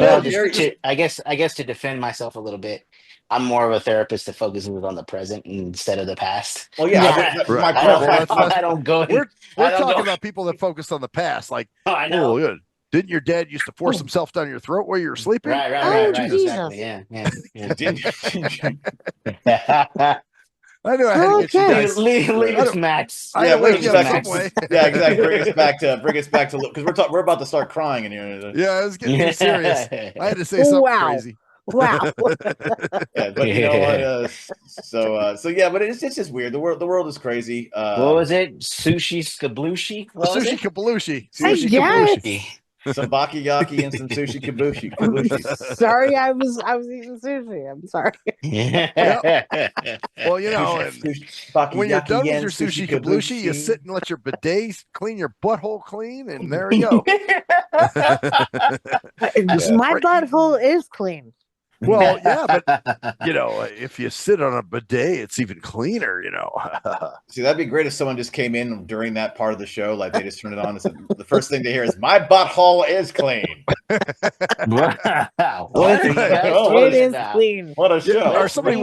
I guess to defend myself a little bit, I'm more of a therapist that focuses on the present instead of the past. Well, yeah, right. I don't go. We're talking about people that focus on the past. Like, I know. Oh, didn't your dad used to force himself down your throat while you were sleeping? Right. Exactly. Yeah. I knew I had to get you guys. Leave us, Max. Bring us back some way. Yeah, exactly. Bring us back to because we're about to start crying in here. Yeah, I was getting too serious. I had to say something crazy. Wow. Yeah, but you know what? So yeah, but it's just weird. The world is crazy. What was it? Sushi Skablushi? Sushi Kabushi. Sushi Kabushi. Some bakiyaki and some sushi kabushi. Sorry, I was eating sushi. I'm sorry. Well, when you're done with your sushi kabushi, you sit and let your bidet clean your butthole clean, and there you go. My butthole is clean. Well, yeah, but if you sit on a bidet, it's even cleaner. See, that'd be great if someone just came in during that part of the show, like they just turned it on and said, the first thing to hear is "My butthole is clean." Wow, it is clean. What a show! Or somebody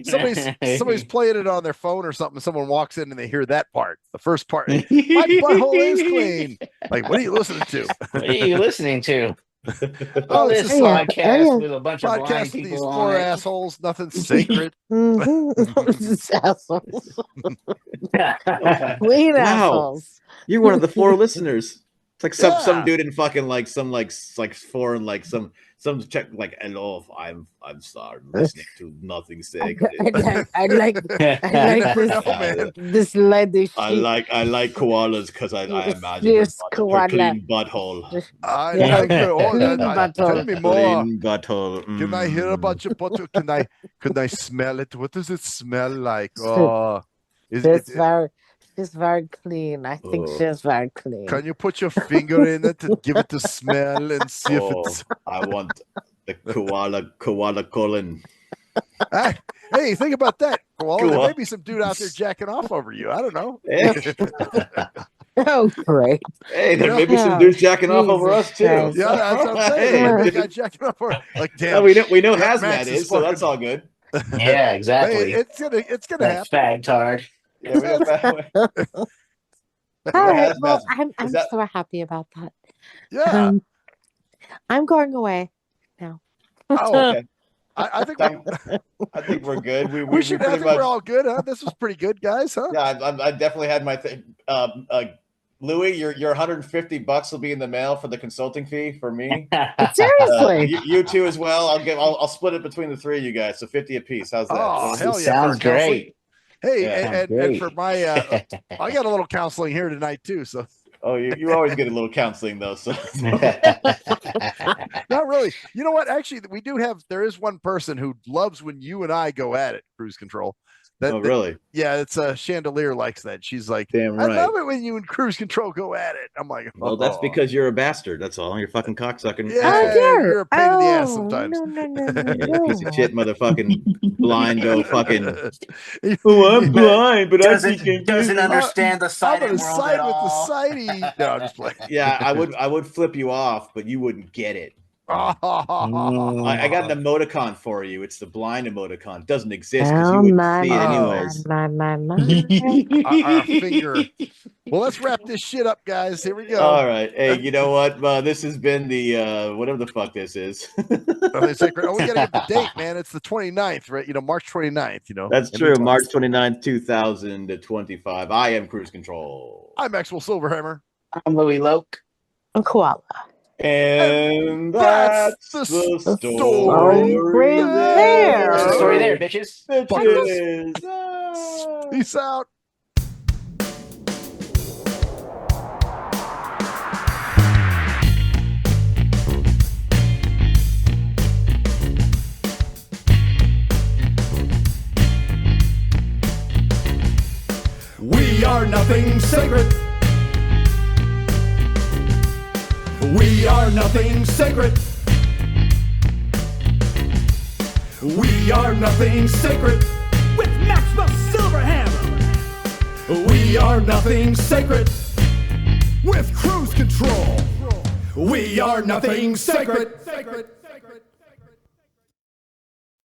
somebody's playing it on their phone or something. Someone walks in and they hear that part, the first part. My butthole is clean. Like, what are you listening to? What are you listening to? This podcast with a bunch of blind people these poor assholes. Nothing sacred. Assholes. Clean assholes. You're one of the 4 listeners. It's like some dude in fucking some foreign some check like hello. I'm sorry, listening to nothing sacred. I like this lady. I like koalas because I imagine her clean butthole. I like her. Tell me more. Clean butthole. Can I hear about your butthole? Can I smell it? What does it smell like? Oh, She's very clean. I think she's very clean. Can you put your finger in it and give it the smell and see if it's? I want the koala colon. Hey, think about that. Koala. There may be some dude out there jacking off over you. I don't know. Oh, great. Hey, there may be some dudes jacking off over us too. Yeah, that's what I'm saying. Hey, got jacking off over. Like, damn. We know hazmat is, so that's all good. Yeah, exactly. Hey, it's gonna happen. Fag tard. Yeah, we got all right. Well, I'm so happy about that. Yeah. I'm going away now. Oh, okay. I think I think we're good. we should. I think we're all good, huh? This was pretty good, guys, huh? Yeah, I definitely had my thing. Louie, your $150 will be in the mail for the consulting fee for me. Seriously, you two as well. I'll split it between the three of you guys, so 50 apiece. How's that? Oh, hell yeah! Sounds great. Hey, Yeah. and for my, I got a little counseling here tonight too. So. Oh, you always get a little counseling though. So not really. You know what? Actually, there is one person who loves when you and I go at it. Cruise control. Really? Yeah, it's Chandelier likes that. She's like, damn right. I love it when you and Cruise Control go at it. I'm like, well, that's because you're a bastard. That's all. You're fucking cocksucking. Yeah, you're a pain in the ass sometimes. No. Piece of shit, motherfucking blind, go fucking. Oh, I'm blind, but doesn't understand the sighted world side at all. with the sighty. No, I'm just playing. yeah, I would flip you off, but you wouldn't get it. I got an emoticon for you. It's the blind emoticon. It doesn't exist because you wouldn't see it anyways. Our finger. Well, let's wrap this shit up, guys. Here we go. All right. Hey, you know what? This has been the whatever the fuck this is. We gotta get the date, man. It's the 29th, right? March 29th. That's true. March 29th, 2025. I am Cruise Control. I'm Maxwell Silverhammer. I'm Louie Loke. I'm Koala. And that's the story. There. That's the story there, bitches. Peace out. We are nothing sacred. We are nothing sacred. We are nothing sacred. With Maxwell Silverhammer. We are nothing sacred. With cruise control. We are nothing sacred.